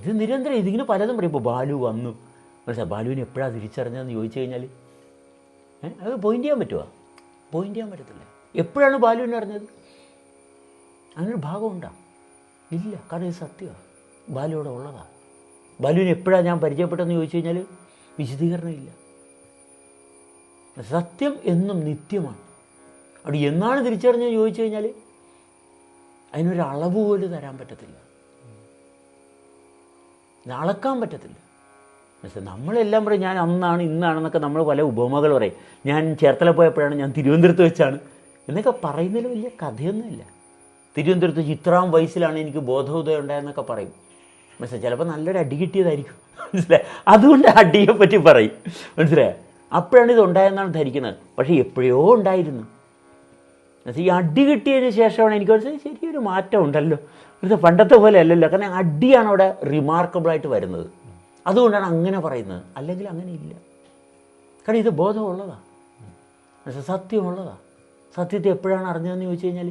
ഇത് നിരന്തരം ഇതിങ്ങനെ പലതും പറയും. ഇപ്പോൾ ബാലു വന്നു, മനസ്സിലായി? ബാലുവിനെ എപ്പോഴാണ് തിരിച്ചറിഞ്ഞതെന്ന് ചോദിച്ചു കഴിഞ്ഞാൽ അത് പോയിൻ്റ് ചെയ്യാൻ പറ്റുമോ? പോയിൻ്റ് ചെയ്യാൻ പറ്റത്തില്ല. എപ്പോഴാണ് ബാലുവിനെ അറിഞ്ഞത്? അങ്ങനൊരു ഭാഗമുണ്ടോ? ഇല്ല. കാരണം ഇത് സത്യമാണ്, ബാലുവിടെ ഉള്ളതാണ്. ബാലുവിനെ എപ്പോഴാണ് ഞാൻ പരിചയപ്പെട്ടതെന്ന് ചോദിച്ചു കഴിഞ്ഞാൽ വിശദീകരണമില്ല. സത്യം എന്നും നിത്യമാണ്. അവിടെ എന്നാണ് തിരിച്ചറിഞ്ഞത് ചോദിച്ചു കഴിഞ്ഞാൽ അതിനൊരു അളവ് പോലും തരാൻ പറ്റത്തില്ല, ഇത് അളക്കാൻ പറ്റത്തില്ല. മനസ്സിലായി? നമ്മളെല്ലാം പറയും ഞാൻ അന്നാണ് ഇന്നാണെന്നൊക്കെ നമ്മൾ പല ഉപമകൾ പറയും. ഞാൻ ചേർത്തല പോയപ്പോഴാണ്, ഞാൻ തിരുവനന്തപുരത്ത് വെച്ചാണ് എന്നൊക്കെ പറയുന്നതിൽ വലിയ കഥയൊന്നുമില്ല. തിരുവനന്തപുരത്ത് ഇത്രാം വയസ്സിലാണ് എനിക്ക് ബോധോദയം ഉണ്ടായെന്നൊക്കെ പറയും. മനസ്സിലായി? ചിലപ്പോൾ നല്ലൊരു അടി കിട്ടിയതായിരിക്കും. മനസ്സിലായി? അതുകൊണ്ട് അടിയെ പറ്റി പറയും. മനസ്സിലായി? അപ്പോഴാണ് ഇത് ഉണ്ടായെന്നാണ് ധരിക്കുന്നത്. പക്ഷേ എപ്പോഴോ ഉണ്ടായിരുന്നു. ഈ അടി കിട്ടിയതിന് ശേഷമാണ് എനിക്ക് മനസ്സിലായി ശരിയൊരു മാറ്റം ഉണ്ടല്ലോ, ഇത് പണ്ടത്തെ പോലെ അല്ലല്ലോ. കാരണം അടിയാണ് അവിടെ റിമാർക്കബിളായിട്ട് വരുന്നത്. അതുകൊണ്ടാണ് അങ്ങനെ പറയുന്നത്. അല്ലെങ്കിൽ അങ്ങനെ ഇല്ല. കാരണം ഇത് ബോധമുള്ളതാണ്, സത്യമുള്ളതാണ്. സത്യത്തെ എപ്പോഴാണ് അറിഞ്ഞതെന്ന് ചോദിച്ചു കഴിഞ്ഞാൽ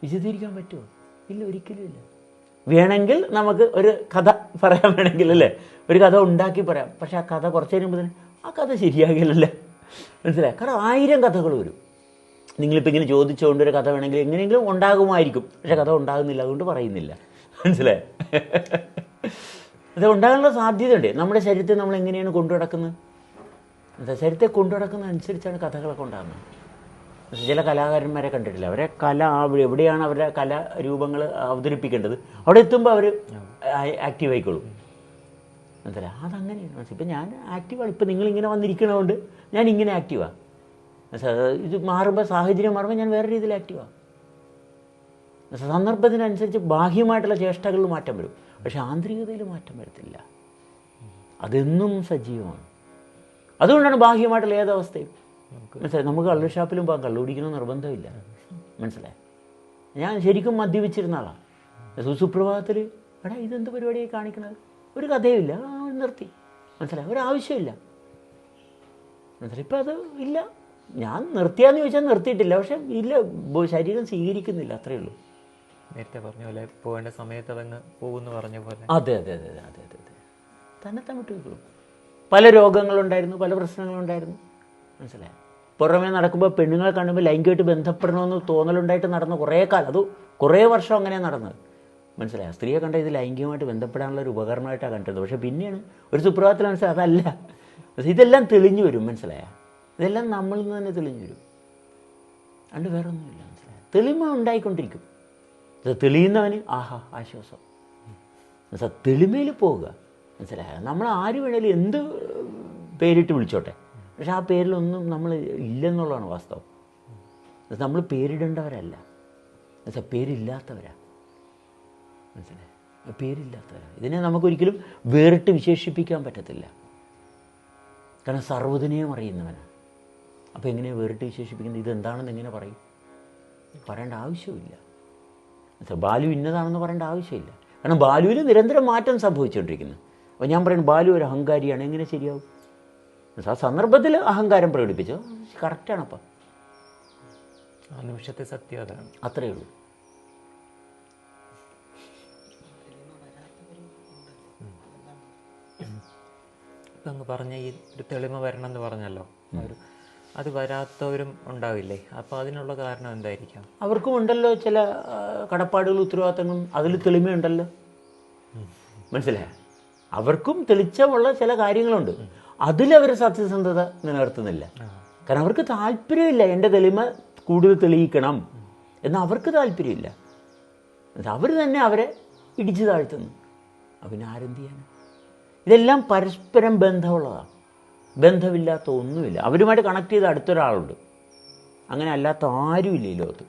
വിശദീകരിക്കാൻ പറ്റുമോ? ഇല്ല, ഒരിക്കലും ഇല്ല. വേണമെങ്കിൽ നമുക്ക് ഒരു കഥ പറയാൻ വേണമെങ്കിൽ അല്ലേ, ഒരു കഥ ഉണ്ടാക്കി പറയാം. പക്ഷെ ആ കഥ കുറച്ച് കഴിയുമ്പോൾ തന്നെ ആ കഥ ശരിയാകില്ലല്ലേ. മനസ്സിലായി? കാരണം 1000 കഥകൾ വരും. നിങ്ങളിപ്പോൾ ഇങ്ങനെ ചോദിച്ചുകൊണ്ട് ഒരു കഥ വേണമെങ്കിൽ എങ്ങനെയെങ്കിലും ഉണ്ടാകുമായിരിക്കും. പക്ഷെ കഥ ഉണ്ടാകുന്നില്ല, അതുകൊണ്ട് പറയുന്നില്ല. മനസ്സിലായി? അത് ഉണ്ടാകാനുള്ള സാധ്യതയുണ്ട്. നമ്മുടെ ശരീരത്തെ നമ്മൾ എങ്ങനെയാണ് കൊണ്ടു നടക്കുന്നത്? ശരീരത്തെ കൊണ്ടു നടക്കുന്നതനുസരിച്ചാണ് കഥകളൊക്കെ ഉണ്ടാകുന്നത്. ചില കലാകാരന്മാരെ കണ്ടിട്ടില്ല, അവരെ കല എവിടെയാണ് അവരുടെ കലാരൂപങ്ങൾ അവതരിപ്പിക്കേണ്ടത് അവിടെ എത്തുമ്പോൾ അവർ ആക്റ്റീവ് ആയിക്കോളും. മനസ്സിലായി? അതങ്ങനെയാണ്. ഇപ്പം ഞാൻ ആക്റ്റീവാണ്. ഇപ്പം നിങ്ങളിങ്ങനെ വന്നിരിക്കണതുകൊണ്ട് ഞാൻ ഇങ്ങനെ ആക്റ്റീവാണ്. ഇത് മാറുമ്പോൾ, സാഹചര്യം മാറുമ്പോൾ ഞാൻ വേറെ രീതിയിൽ ആക്റ്റീവാണ്. സന്ദർഭത്തിനനുസരിച്ച് ബാഹ്യമായിട്ടുള്ള ചേഷ്ടകളിൽ മാറ്റം വരും, പക്ഷെ ആന്തരികതയിൽ മാറ്റം വരത്തില്ല. അതെന്നും സജീവമാണ്. അതുകൊണ്ടാണ് ബാഹ്യമായിട്ടുള്ള ഏതവസ്ഥയും. മനസ്സിലായി? നമുക്ക് കള്ള് ഷാപ്പിലും പോകാം, കള്ളു കുടിക്കണമെന്ന് നിർബന്ധമില്ല. മനസ്സിലായി? ഞാൻ ശരിക്കും മദ്യപിച്ചിരുന്ന ആളാണ്. സുപ്രഭാതത്തിൽ എടാ ഇതെന്ത് പരിപാടിയായി കാണിക്കണത്? ഒരു കഥയുമില്ല, നിർത്തി. മനസ്സിലായി? ഒരാവശ്യമില്ല. മനസ്സിലായി? ഇപ്പം അത് ഇല്ല. ഞാൻ നിർത്തിയാന്ന് ചോദിച്ചാൽ നിർത്തിയിട്ടില്ല, പക്ഷെ ഇല്ല, ശരീരം സ്വീകരിക്കുന്നില്ല, അത്രയേ ഉള്ളൂ. നേരത്തെ പറഞ്ഞ പോലെ പോകേണ്ട സമയത്ത് അതങ്ങ് പോകുമെന്ന് പറഞ്ഞ പോലെ. അതെ അതെ അതെ അതെ അതെ അതെ തന്നെത്താൻ വിട്ടു വെക്കുള്ളൂ. പല രോഗങ്ങളുണ്ടായിരുന്നു, പല പ്രശ്നങ്ങളുണ്ടായിരുന്നു. മനസ്സിലായി? പുറമേ നടക്കുമ്പോൾ പെണ്ണുങ്ങളെ കാണുമ്പോൾ ലൈംഗികമായിട്ട് ബന്ധപ്പെടണമെന്ന് തോന്നലുണ്ടായിട്ട് നടന്ന കുറേ കാലം, അത് കുറേ വർഷം അങ്ങനെ നടന്നത്. മനസ്സിലായി? സ്ത്രീയെ കണ്ട ഇത് ലൈംഗികമായിട്ട് ബന്ധപ്പെടാനുള്ള ഒരു ഉപകരണമായിട്ടാണ് കണ്ടത്. പക്ഷേ പിന്നെയാണ് ഒരു സുപ്രഭാതത്തിൽ മനസ്സിലായി അതല്ല. ഇതെല്ലാം തെളിഞ്ഞു വരും. മനസ്സിലായ? ഇതെല്ലാം നമ്മളിൽ നിന്ന് തന്നെ തെളിഞ്ഞു വരും. അതുകൊണ്ട് വേറെ ഒന്നുമില്ല. മനസ്സിലായി? തെളിമ ഉണ്ടായിക്കൊണ്ടിരിക്കും. തെളിയുന്നവന് ആഹാ ആശ്വാസം. തെളിമയിൽ പോവുക. മനസ്സിലായ? നമ്മൾ ആര് വേണേലും എന്ത് പേരിട്ട് വിളിച്ചോട്ടെ, പക്ഷെ ആ പേരിലൊന്നും നമ്മൾ ഇല്ലെന്നുള്ളതാണ് വാസ്തവം. നമ്മൾ പേരിടേണ്ടവരല്ല, പേരില്ലാത്തവരാണ്. മനസ്സിലായി? പേരില്ലാത്തവരാണ്. ഇതിനെ നമുക്കൊരിക്കലും വേറിട്ട് വിശേഷിപ്പിക്കാൻ പറ്റത്തില്ല. കാരണം സർവ്വതിനെയും അറിയുന്നവനാണ്. അപ്പോൾ എങ്ങനെയാണ് വേറിട്ട് വിശേഷിപ്പിക്കുന്നത്? ഇതെന്താണെന്ന് എങ്ങനെ പറയും? പറയേണ്ട ആവശ്യമില്ല. ബാലു ഇന്നതാണെന്ന് പറയേണ്ട ആവശ്യമില്ല. കാരണം ബാലുവിൽ നിരന്തരം മാറ്റം സംഭവിച്ചുകൊണ്ടിരിക്കുന്നു. അപ്പോൾ ഞാൻ പറയുന്നത് ബാലു ഒരു അഹങ്കാരിയാണ്, എങ്ങനെ ശരിയാവും? ആ സന്ദർഭത്തിൽ അഹങ്കാരം പ്രകടിപ്പിച്ചോ കറക്റ്റാണപ്പം. ആ നിമിഷത്തെ സത്യം അതാണ്. അത്രയേ ഉള്ളൂ. ഇപ്പം അങ്ങ് പറഞ്ഞ ഈ ഒരു തെളിമ വരണം എന്ന് പറഞ്ഞല്ലോ, അത് വരാത്തവരും ഉണ്ടാവില്ലേ? അപ്പോൾ അതിനുള്ള കാരണം എന്തായിരിക്കാം? അവർക്കും ഉണ്ടല്ലോ ചില കടപ്പാടുകളും ഉത്തരവാദിത്തങ്ങളും, അതിൽ തെളിമയുണ്ടല്ലോ. മനസ്സിലായ? അവർക്കും തെളിച്ചമുള്ള ചില കാര്യങ്ങളുണ്ട്, അതിലവർ സത്യസന്ധത നിലനിർത്തുന്നില്ല. കാരണം അവർക്ക് താല്പര്യമില്ല എൻ്റെ തെളിമ കൂടുതൽ തെളിയിക്കണം എന്ന് അവർക്ക് താല്പര്യമില്ല. അവർ തന്നെ അവരെ ഇടിച്ചു താഴ്ത്തുന്നു. പിന്നെ ആരെന്ത് ചെയ്യാൻ? ഇതെല്ലാം പരസ്പരം ബന്ധമുള്ളതാണ്. ബന്ധമില്ലാത്ത ഒന്നുമില്ല. അവരുമായിട്ട് കണക്ട് ചെയ്ത അടുത്തൊരാളുണ്ട്, അങ്ങനെ അല്ലാത്ത ആരുമില്ല ഈ ലോകത്ത്.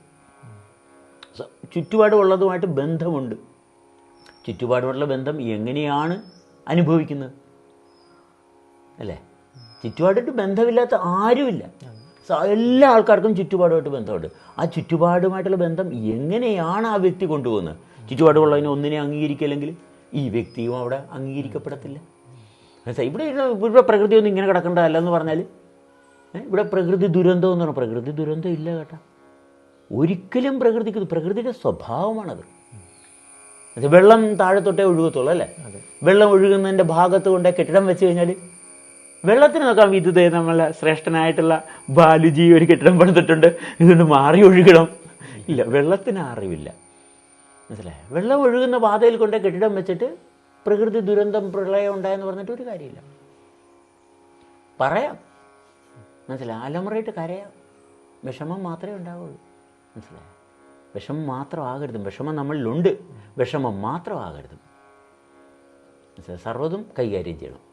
ചുറ്റുപാടുമുള്ളതുമായിട്ട് ബന്ധമുണ്ട്. ചുറ്റുപാടുമുള്ള ബന്ധം എങ്ങനെയാണ് അനുഭവിക്കുന്നത് അല്ലേ? ചുറ്റുപാടായിട്ട് ബന്ധമില്ലാത്ത ആരുമില്ല. എല്ലാ ആൾക്കാർക്കും ചുറ്റുപാടുമായിട്ട് ബന്ധമുണ്ട്. ആ ചുറ്റുപാടുമായിട്ടുള്ള ബന്ധം എങ്ങനെയാണ് ആ വ്യക്തി കൊണ്ടുപോകുന്നത്? ചുറ്റുപാടുമുള്ളതിനെ ഒന്നിനെ അംഗീകരിക്കില്ലെങ്കിൽ ഈ വ്യക്തിയും അവിടെ അംഗീകരിക്കപ്പെടത്തില്ല. ഇവിടെ പ്രകൃതിയൊന്നും ഇങ്ങനെ കിടക്കേണ്ടതല്ലെന്ന് പറഞ്ഞാൽ, ഇവിടെ പ്രകൃതി ദുരന്തം എന്ന് പറഞ്ഞാൽ പ്രകൃതി ദുരന്തം ഇല്ല കേട്ടോ. ഒരിക്കലും പ്രകൃതിയുടെ സ്വഭാവമാണത്. വെള്ളം താഴെത്തൊട്ടേ ഒഴുകത്തുള്ളൂ അല്ലേ? വെള്ളം ഒഴുകുന്നതിൻ്റെ ഭാഗത്ത് കൊണ്ട് കെട്ടിടം വെച്ച് കഴിഞ്ഞാൽ വെള്ളത്തിന് നോക്കാം. ഇത് നമ്മളെ ശ്രേഷ്ഠനായിട്ടുള്ള ബാലുജി ഒരു കെട്ടിടം പണിതിട്ടുണ്ട്, ഇതുകൊണ്ട് മാറി ഒഴുകണം. ഇല്ല, വെള്ളത്തിന് അറിവില്ല. മനസ്സിലായോ? വെള്ളം ഒഴുകുന്ന പാതയിൽ കൊണ്ട് കെട്ടിടം വെച്ചിട്ട് പ്രകൃതി ദുരന്തം പ്രളയം ഉണ്ടായെന്ന് പറഞ്ഞിട്ട് ഒരു കാര്യമില്ല. പറയാം, മനസ്സിലായി? അലമുറയിട്ട് കരയാം. വിഷമം മാത്രമേ ഉണ്ടാവുള്ളൂ. മനസ്സിലായോ? വിഷമം മാത്രമാകരുതും. വിഷമം നമ്മളിലുണ്ട്, വിഷമം മാത്രമാകരുതും. മനസ്സിലായോ? സർവ്വതും കൈകാര്യം ചെയ്യണം.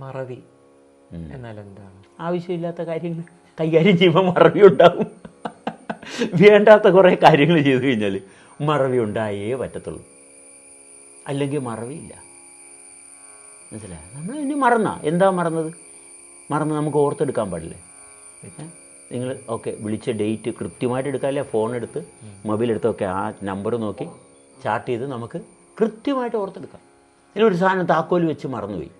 മറവി എന്നാൽ എന്താണ്? ആവശ്യമില്ലാത്ത കാര്യങ്ങൾ കൈകാര്യം ചെയ്യുമ്പോൾ മറവി ഉണ്ടാവും. വേണ്ടാത്ത കുറേ കാര്യങ്ങൾ ചെയ്തു കഴിഞ്ഞാൽ മറവി ഉണ്ടായേ പറ്റത്തുള്ളൂ, അല്ലെങ്കിൽ മറവിയില്ല. മനസ്സിലായോ? നമ്മൾ ഇനി എന്താ മറന്നത് നമുക്ക് ഓർത്തെടുക്കാൻ പാടില്ലേ? നിങ്ങൾ ഓക്കെ വിളിച്ച ഡേറ്റ് കൃത്യമായിട്ട് എടുക്കാമല്ലേ? ഫോൺ എടുത്ത് മൊബൈൽ എടുത്തൊക്കെ ആ നമ്പർ നോക്കി ചാർട്ട് ചെയ്ത് നമുക്ക് കൃത്യമായിട്ട് ഓർത്തെടുക്കാം. ഇതിലൊരു സാധനം താക്കോൽ വെച്ച് മറന്നുപോയി,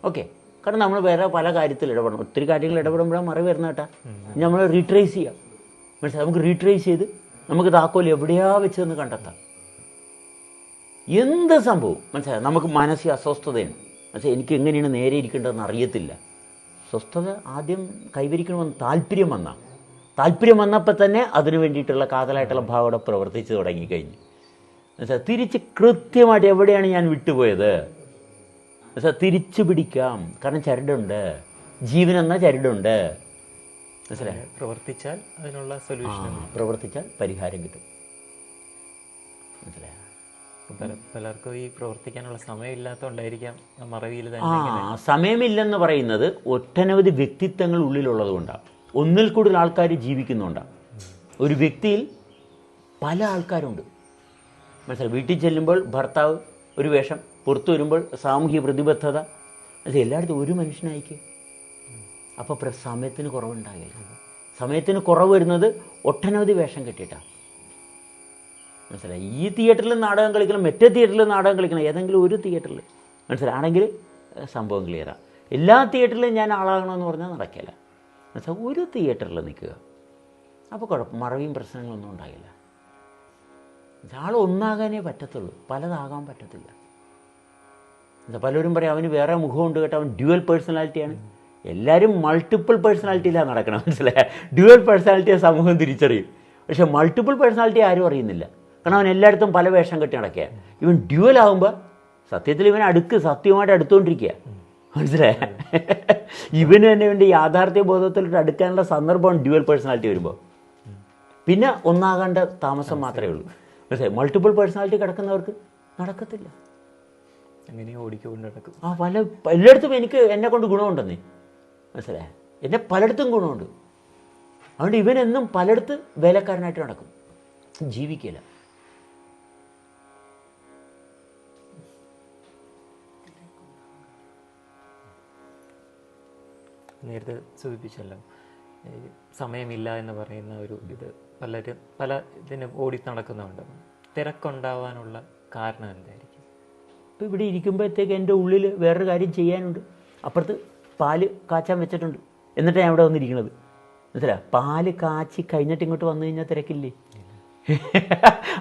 ഓക്കെ. കാരണം നമ്മൾ വേറെ പല കാര്യത്തിൽ ഇടപെടണം. ഒത്തിരി കാര്യങ്ങൾ ഇടപെടുമ്പോഴാണ് മറവി വരുന്ന കേട്ടാ. നമ്മൾ റീട്രേസ് ചെയ്യാം. മനസ്സിലായി? നമുക്ക് റീട്രേസ് ചെയ്ത് നമുക്ക് താക്കോൽ എവിടെയാ വെച്ചതെന്ന് കണ്ടെത്താം. എന്ത് സംഭവം മനസ്സിലായി? നമുക്ക് മാനസിക അസ്വസ്ഥതയാണ്. മനസ്സിലായി? എനിക്ക് എങ്ങനെയാണ് നേരെ ഇരിക്കേണ്ടതെന്ന് അറിയത്തില്ല. സ്വസ്ഥത ആദ്യം കൈവരിക്കണമെന്ന് താല്പര്യം വന്നപ്പോൾ തന്നെ അതിന് വേണ്ടിയിട്ടുള്ള കാതലായിട്ടുള്ള ഭാവം അവിടെ പ്രവർത്തിച്ച് തുടങ്ങിക്കഴിഞ്ഞു. മനസ്സിലായി? തിരിച്ച് കൃത്യമായിട്ട് എവിടെയാണ് ഞാൻ വിട്ടുപോയത് തിരിച്ചു പിടിക്കാം. കാരണം ചരടുണ്ട്, ജീവനെന്ന ചരടുണ്ട്. മനസ്സിലായി? പ്രവർത്തിച്ചാൽ അതിനുള്ള സൊല്യൂഷൻ, പ്രവർത്തിച്ചാൽ പരിഹാരം കിട്ടും. മനസ്സിലായോ? പലർക്കും ഈ പ്രവർത്തിക്കാനുള്ള സമയമില്ലാത്തതുകൊണ്ടായിരിക്കാം മറവിയിൽ സമയമില്ലെന്ന് പറയുന്നത് ഒട്ടനവധി വ്യക്തിത്വങ്ങൾ ഉള്ളിലുള്ളത് കൊണ്ടാണ്. ഒന്നിൽ കൂടുതൽ ആൾക്കാർ ജീവിക്കുന്നുണ്ടാണ്. ഒരു വ്യക്തിയിൽ പല ആൾക്കാരുണ്ട്. മനസ്സിലായി? വീട്ടിൽ ചെല്ലുമ്പോൾ ഭർത്താവ് ഒരു വേഷം, പുറത്തു വരുമ്പോൾ സാമൂഹിക പ്രതിബദ്ധത, അത് എല്ലായിടത്തും ഒരു മനുഷ്യനായിരിക്കും. അപ്പോൾ സമയത്തിന് കുറവുണ്ടാകില്ല. സമയത്തിന് കുറവ് വരുന്നത് ഒട്ടനവധി വേഷം കെട്ടിയിട്ടാണ്. മനസ്സിലായി? ഈ തിയേറ്ററിൽ നാടകം കളിക്കണം, മറ്റേ തിയേറ്ററിൽ നാടകം കളിക്കണം, ഏതെങ്കിലും ഒരു തിയേറ്ററിൽ മനസ്സിലാണെങ്കിൽ സംഭവം ക്ലിയറാണ്. എല്ലാ തിയേറ്ററിലും ഞാൻ ആളാകണമെന്ന് പറഞ്ഞാൽ നടക്കില്ല. മനസ്സിലായി? ഒരു തിയേറ്ററിൽ നിൽക്കുക, അപ്പോൾ കുഴപ്പം മറവിയും പ്രശ്നങ്ങളൊന്നും ഉണ്ടാകില്ല. ആൾ ഒന്നാകാനേ പറ്റത്തുള്ളൂ, പലതാകാൻ പറ്റത്തില്ല. പലരും പറയും അവന് വേറെ മുഖമുണ്ട് കേട്ടോ, അവൻ ഡ്യുവൽ പേഴ്സണാലിറ്റിയാണ്. എല്ലാവരും മൾട്ടിപ്പിൾ പേഴ്സണാലിറ്റിയിലാണ് നടക്കണം. മനസ്സിലായ? ഡ്യുവൽ പേഴ്സണാലിറ്റിയെ സമൂഹം തിരിച്ചറിയും, പക്ഷെ മൾട്ടിപ്പിൾ പേഴ്സണാലിറ്റി ആരും അറിയുന്നില്ല. കാരണം അവൻ എല്ലായിടത്തും പല വേഷം കെട്ടി നടക്കുക. ഇവൻ ഡ്യുവൽ ആകുമ്പോൾ സത്യത്തിൽ ഇവൻ സത്യമായിട്ട് അടുത്തുകൊണ്ടിരിക്കുക. മനസ്സിലായ? ഇവന് തന്നെ വേണ്ടി യാഥാർത്ഥ്യ ബോധത്തിലോട്ട് അടുക്കാനുള്ള സന്ദർഭമാണ് ഡ്യുവൽ പേഴ്സണാലിറ്റി വരുമ്പോൾ. പിന്നെ ഒന്നാകേണ്ട താമസം മാത്രമേ ഉള്ളൂ. മനസ്സിലായി? മൾട്ടിപ്പിൾ പേഴ്സണാലിറ്റി കിടക്കുന്നവർക്ക് നടക്കത്തില്ല. അങ്ങനെ ഓടിക്കൊണ്ട് നടക്കും. എല്ലായിടത്തും എന്നെ കൊണ്ട് ഗുണമുണ്ടെന്നേ. മനസ്സിലായ? എന്നെ പലയിടത്തും ഗുണമുണ്ട്. അതുകൊണ്ട് ഇവനെന്നും പലയിടത്ത് വേലക്കാരനായിട്ട് നടക്കും, ജീവിക്കില്ല. നേരത്തെ സൂചിപ്പിച്ചല്ലോ, സമയമില്ല എന്ന് പറയുന്ന ഒരു ഇത് പല ഇതിന് ഓടി നടക്കുന്നുണ്ട്. തിരക്കുണ്ടാവാനുള്ള കാരണം എന്തായിരിക്കും? ഇപ്പോൾ ഇവിടെ ഇരിക്കുമ്പോഴത്തേക്ക് എൻ്റെ ഉള്ളിൽ വേറൊരു കാര്യം ചെയ്യാനുണ്ട്. അപ്പുറത്ത് പാല് കാച്ചാൻ വെച്ചിട്ടുണ്ട്, എന്നിട്ടാണ് ഞാൻ ഇവിടെ വന്നിരിക്കുന്നത്. മനസ്സിലായി? പാല് കാച്ചി കഴിഞ്ഞിട്ട് ഇങ്ങോട്ട് വന്നു കഴിഞ്ഞാൽ തിരക്കില്ലേ?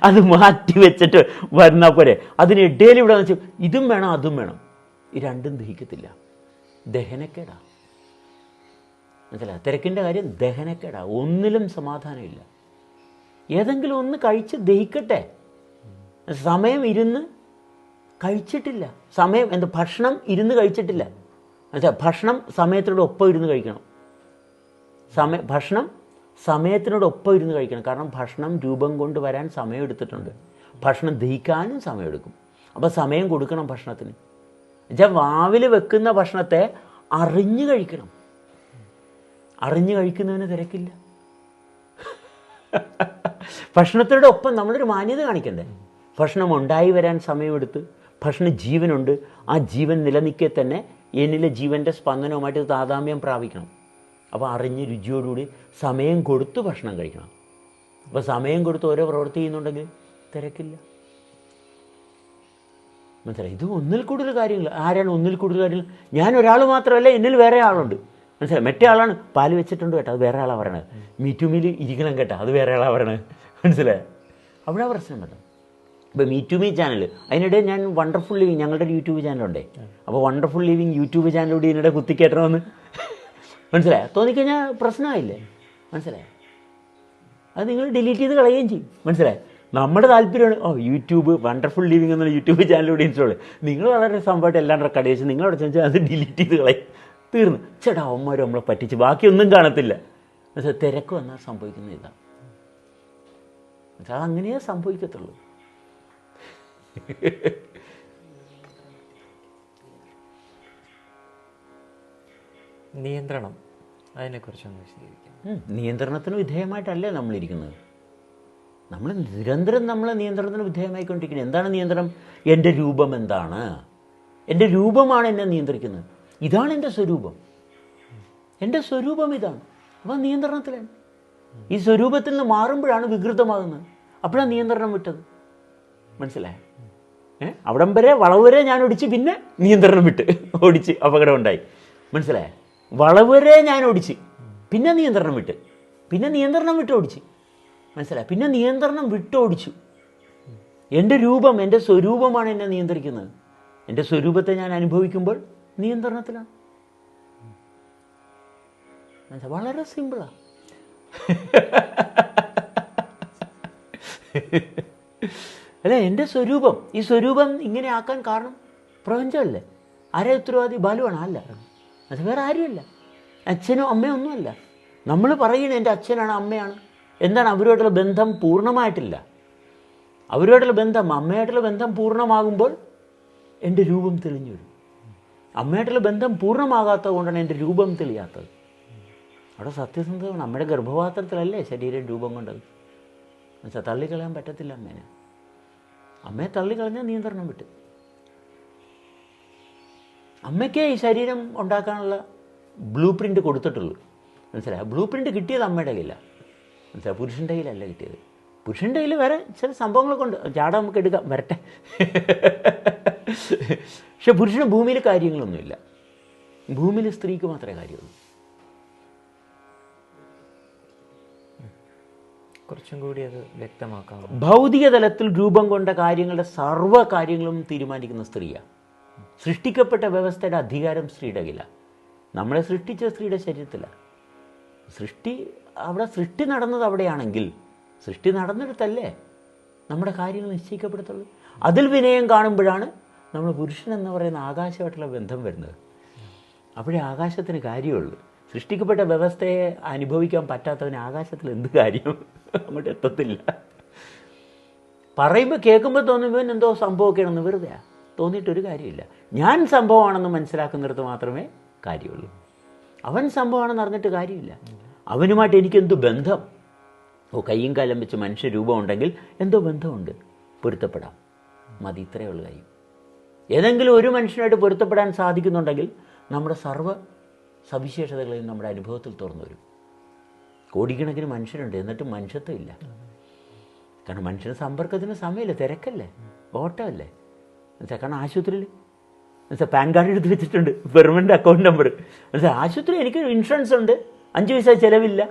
അത് മാറ്റി വെച്ചിട്ട് വരുന്നാൽ പോരെ. അതിനിടയിൽ ഇവിടെ വെച്ച് ഇതും വേണം അതും വേണം, ഈ രണ്ടും ദഹിക്കത്തില്ല. ദഹനക്കേടാ. മനസ്സിലായി? തിരക്കിൻ്റെ കാര്യം ദഹനക്കേടാ. ഒന്നിലും സമാധാനമില്ല. ഏതെങ്കിലും ഒന്ന് കഴിച്ച് ദഹിക്കട്ടെ. സമയം ഇരുന്ന് കഴിച്ചിട്ടില്ല. ഭക്ഷണം ഇരുന്ന് കഴിച്ചിട്ടില്ല. എന്നുവെച്ചാൽ ഭക്ഷണം സമയത്തിനോടൊപ്പം ഇരുന്ന് കഴിക്കണം. ഭക്ഷണം സമയത്തിനോടൊപ്പം ഇരുന്ന് കഴിക്കണം. കാരണം ഭക്ഷണം രൂപം കൊണ്ട് വരാൻ സമയം എടുത്തിട്ടുണ്ട്. ഭക്ഷണം ദഹിക്കാനും സമയമെടുക്കും. അപ്പോൾ സമയം കൊടുക്കണം ഭക്ഷണത്തിന്. എന്നുവെച്ചാൽ വാവിൽ വെക്കുന്ന ഭക്ഷണത്തെ അറിഞ്ഞു കഴിക്കണം. അറിഞ്ഞു കഴിക്കുന്നതിന് തിരക്കില്ല. ഭക്ഷണത്തിനോടൊപ്പം നമ്മളൊരു മാന്യത കാണിക്കണ്ടേ? ഭക്ഷണം ഉണ്ടായി വരാൻ സമയമെടുത്ത്, ഭക്ഷണ ജീവനുണ്ട്, ആ ജീവൻ നിലനിൽക്കെ തന്നെ എന്നിലെ ജീവൻ്റെ സ്പന്ദനവുമായിട്ട് താതാമ്യം പ്രാപിക്കണം. അപ്പോൾ അറിഞ്ഞ് രുചിയോടുകൂടി സമയം കൊടുത്ത് ഭക്ഷണം കഴിക്കണം. അപ്പോൾ സമയം കൊടുത്ത് ഓരോ പ്രവൃത്തി ചെയ്യുന്നുണ്ടെങ്കിൽ തിരക്കില്ല. മനസ്സിലായി? ഇത് ഒന്നിൽ കൂടുതൽ കാര്യങ്ങൾ. ആരാണ് ഒന്നിൽ കൂടുതൽ കാര്യങ്ങൾ? ഞാൻ ഒരാൾ മാത്രമല്ല, എന്നിൽ വേറെ ആളുണ്ട്. മനസ്സിലായി? മറ്റേ ആളാണ് പാല് വെച്ചിട്ടുണ്ട് കേട്ടോ, അത് വേറെ ആളാണ് പറയണത്. മീറ്റുമിൽ ഇരിക്കണം കേട്ടോ, അത് വേറെ ആളാണ് പറയണത്. മനസ്സിലായി? അവിടെ പ്രശ്നം വേണ്ട. ഇപ്പോൾ മീ ചാനൽ, അതിനിടെ ഞാൻ വണ്ടർഫുൾ ലിവിങ്, ഞങ്ങളുടെ ഒരു യൂട്യൂബ് ചാനലുണ്ടേ. അപ്പോൾ വണ്ടർഫുൾ ലിവിങ് യൂട്യൂബ് ചാനലിലൂടെ ഇതിനിടെ കുത്തിക്കേട്ടണമെന്ന് മനസ്സിലായി? തോന്നിക്കഴിഞ്ഞാൽ പ്രശ്നമായില്ലേ? മനസ്സിലായി? അത് നിങ്ങൾ ഡിലീറ്റ് ചെയ്ത് കളയുകയും ചെയ്യും. മനസ്സിലായി? നമ്മുടെ താല്പര്യമാണ് യൂട്യൂബ് വണ്ടർഫുൾ ലിവിങ് എന്നുള്ള യൂട്യൂബ് ചാനലിലൂടെ ഇൻസ്റ്റോൾ. നിങ്ങൾ വളരെ സംഭവമായിട്ട് എല്ലാം റെക്കോർഡ് ചെയ്ത് നിങ്ങളവിടെ ചോദിച്ചാൽ അത് ഡിലീറ്റ് ചെയ്ത് കളയും. തീർന്നു. ചേട്ടാ അവന്മാർ നമ്മളെ പറ്റിച്ച് ബാക്കിയൊന്നും കാണത്തില്ല. എന്നുവെച്ചാൽ തിരക്ക് വന്നാൽ സംഭവിക്കുന്ന ഇതാണ്. അതങ്ങനെയേ സംഭവിക്കത്തുള്ളൂ. നിയന്ത്രണം, അതിനെക്കുറിച്ചൊന്ന് വിശദീകരിക്കാം. നിയന്ത്രണത്തിന് വിധേയമായിട്ടല്ലേ നമ്മളിരിക്കുന്നത്. നമ്മൾ നിരന്തരം നമ്മളെ നിയന്ത്രണത്തിന് വിധേയമായിക്കൊണ്ടിരിക്കുന്നത്. എന്താണ് നിയന്ത്രണം? എൻ്റെ രൂപം എന്താണ്? എൻ്റെ രൂപമാണ് എന്നെ നിയന്ത്രിക്കുന്നത്. ഇതാണ് എൻ്റെ സ്വരൂപം. എൻ്റെ സ്വരൂപം ഇതാണ്. അപ്പോൾ നിയന്ത്രണത്തിലാണ്. ഈ സ്വരൂപത്തിൽ നിന്ന് മാറുമ്പോഴാണ് വികൃതമാകുന്നത്. അപ്പോഴാണ് നിയന്ത്രണം വിട്ടത്. മനസ്സിലായോ? അവിടം വരെ വളവ് വരെ ഞാൻ ഓടിച്ച്, പിന്നെ നിയന്ത്രണം വിട്ട് ഓടിച്ച് അപകടം ഉണ്ടായി. മനസ്സിലായോ? വളവ് വരെ ഞാൻ ഓടിച്ച്, പിന്നെ നിയന്ത്രണം വിട്ട്, പിന്നെ നിയന്ത്രണം വിട്ട് ഓടിച്ച്. മനസ്സിലായി? പിന്നെ നിയന്ത്രണം വിട്ടോടിച്ചു. എൻ്റെ രൂപം, എൻ്റെ സ്വരൂപമാണ് എന്നെ നിയന്ത്രിക്കുന്നത്. എൻ്റെ സ്വരൂപത്തെ ഞാൻ അനുഭവിക്കുമ്പോൾ നിയന്ത്രണത്തിലാണ്. വളരെ സിമ്പിളാണ്. അല്ലേ? എൻ്റെ സ്വരൂപം, ഈ സ്വരൂപം ഇങ്ങനെ ആക്കാൻ കാരണം പ്രപഞ്ചമല്ലേ? ആരെ ഉത്തരവാദി? ബാലുവാണ്? അല്ല, അത് വേറെ ആരുമല്ല. അച്ഛനോ അമ്മയോ ഒന്നുമല്ല. നമ്മൾ പറയുന്നത് എൻ്റെ അച്ഛനാണ്, അമ്മയാണ്. എന്താണ്? അവരുമായിട്ടുള്ള ബന്ധം പൂർണ്ണമായിട്ടില്ല. അവരുമായിട്ടുള്ള ബന്ധം, അമ്മയായിട്ടുള്ള ബന്ധം പൂർണ്ണമാകുമ്പോൾ എൻ്റെ രൂപം തെളിഞ്ഞു വരും. അമ്മയായിട്ടുള്ള ബന്ധം പൂർണ്ണമാകാത്തത് കൊണ്ടാണ് എൻ്റെ രൂപം തെളിയാത്തത്. അവിടെ സത്യസന്ധമാണ്. അമ്മയുടെ ഗർഭപാത്രത്തിലല്ലേ ശരീരം രൂപം കൊണ്ടത്. എന്നുവെച്ചാൽ തള്ളിക്കളയാൻ പറ്റത്തില്ല അമ്മേനെ. അമ്മയെ തള്ളിക്കളഞ്ഞാൽ നിയന്ത്രണം വിട്ട്. അമ്മയ്ക്കേ ഈ ശരീരം ഉണ്ടാക്കാനുള്ള ബ്ലൂ പ്രിൻ്റ് കൊടുത്തിട്ടുള്ളൂ. മനസ്സിലായി? ബ്ലൂ പ്രിൻ്റ് കിട്ടിയത് അമ്മയുടെ കയ്യിലാണ്. മനസ്സിലായി? പുരുഷൻ്റെ കയ്യിലല്ല കിട്ടിയത്. പുരുഷൻ്റെ കയ്യിൽ വേറെ ചില സംഭവങ്ങളൊക്കെ ഉണ്ട്. ജാട നമുക്ക് എടുക്കാം, വരട്ടെ. പക്ഷെ പുരുഷന് ഭൂമിയിൽ കാര്യങ്ങളൊന്നുമില്ല. ഭൂമിയിൽ സ്ത്രീക്ക് മാത്രമേ കാര്യമുള്ളൂ. കുറച്ചും കൂടി അത് വ്യക്തമാക്കാം. ഭൗതിക തലത്തിൽ രൂപം കൊണ്ട കാര്യങ്ങളുടെ സർവ്വ കാര്യങ്ങളും തീരുമാനിക്കുന്ന സ്ത്രീയാണ്. സൃഷ്ടിക്കപ്പെട്ട വ്യവസ്ഥയുടെ അധികാരം സ്ത്രീയുടെ കയ്യിലാണ്. നമ്മളെ സൃഷ്ടിച്ച സ്ത്രീയുടെ ശരീരത്തിലാണ്. അവിടെ സൃഷ്ടി നടന്നത് അവിടെയാണെങ്കിൽ, സൃഷ്ടി നടന്നിടത്തല്ലേ നമ്മുടെ കാര്യങ്ങൾ നിശ്ചയിക്കപ്പെടത്തുള്ളൂ. അതിൽ വിനയം കാണുമ്പോഴാണ് നമ്മൾ പുരുഷൻ എന്ന് പറയുന്ന ആകാശമായിട്ടുള്ള ബന്ധം വരുന്നത്. അപ്പോഴേ ആകാശത്തിന് കാര്യമുള്ളൂ. സൃഷ്ടിക്കപ്പെട്ട വ്യവസ്ഥയെ അനുഭവിക്കാൻ പറ്റാത്തവന് ആകാശത്തിൽ എന്ത് കാര്യം? അങ്ങോട്ട് എത്തത്തില്ല. പറയുമ്പോൾ കേൾക്കുമ്പോൾ തോന്നുമ്പോൾ എന്തോ സംഭവമൊക്കെയാണെന്ന് വെറുതെയാണ് തോന്നിയിട്ടൊരു കാര്യമില്ല. ഞാൻ സംഭവമാണെന്ന് മനസ്സിലാക്കുന്നിടത്ത് മാത്രമേ കാര്യമുള്ളൂ. അവൻ സംഭവമാണെന്ന് അറിഞ്ഞിട്ട് കാര്യമില്ല. അവനുമായിട്ട് എനിക്കെന്തു ബന്ധം? കയ്യും കാലം വെച്ച് മനുഷ്യരൂപം ഉണ്ടെങ്കിൽ എന്തോ ബന്ധമുണ്ട്. പൊരുത്തപ്പെടാം, മതി. ഇത്രയേ ഉള്ളൂ കാര്യം. ഏതെങ്കിലും ഒരു മനുഷ്യനായിട്ട് പൊരുത്തപ്പെടാൻ സാധിക്കുന്നുണ്ടെങ്കിൽ നമ്മുടെ സർവ്വ സവിശേഷതകളെയും നമ്മുടെ അനുഭവത്തിൽ തുറന്നു വരും. കോടിക്കണക്കിന് മനുഷ്യരുണ്ട്, എന്നിട്ടും മനുഷ്യത്വം ഇല്ല. കാരണം മനുഷ്യന് സമ്പർക്കത്തിന് സമയമില്ല, തിരക്കല്ലേ, ഓട്ടമല്ലേ. എന്നുവെച്ചാൽ കാരണം ആശുപത്രിയിൽ എന്നുവെച്ചാൽ പാൻ കാർഡ് എടുത്ത് വെച്ചിട്ടുണ്ട്, പെർമനൻ്റ് അക്കൗണ്ട് നമ്പർ. മനസ്സിലായി? ആശുപത്രി എനിക്ക് ഇൻഷുറൻസ് ഉണ്ട്, 5 പൈസ ചിലവില്ല.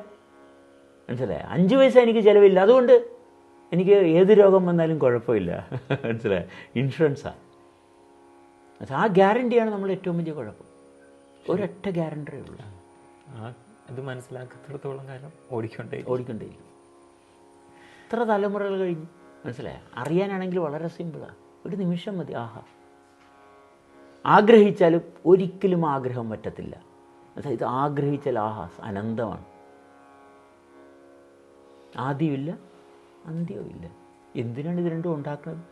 മനസ്സിലായി? 5 പൈസ എനിക്ക് ചിലവില്ല. അതുകൊണ്ട് എനിക്ക് ഏത് രോഗം വന്നാലും കുഴപ്പമില്ല. മനസ്സിലായി? ഇൻഷുറൻസാണ്. ആ ഗ്യാരണ്ടിയാണ് നമ്മുടെ ഏറ്റവും വലിയ കുഴപ്പം. ഒരൊറ്റ ഗ്യാരണ്ടിയേ ഉള്ളൂ. അത് മനസ്സിലാക്കത്തിടത്തോളം കാലം ഓടിക്കൊണ്ടേയിരിക്കും. ഇത്ര തലമുറകൾ കഴിഞ്ഞ്. മനസ്സിലായി? അറിയാനാണെങ്കിൽ വളരെ സിമ്പിളാണ്. ഒരു നിമിഷം മതി. ആഗ്രഹിച്ചാലും ഒരിക്കലും ആഗ്രഹം പറ്റത്തില്ല. ഇത് ആഗ്രഹിച്ചാൽ അനന്തമാണ്. ആദ്യമില്ല, അന്ത്യവും ഇല്ല. എന്തിനാണ് ഇത് രണ്ടും ഉണ്ടാക്കുന്നത്?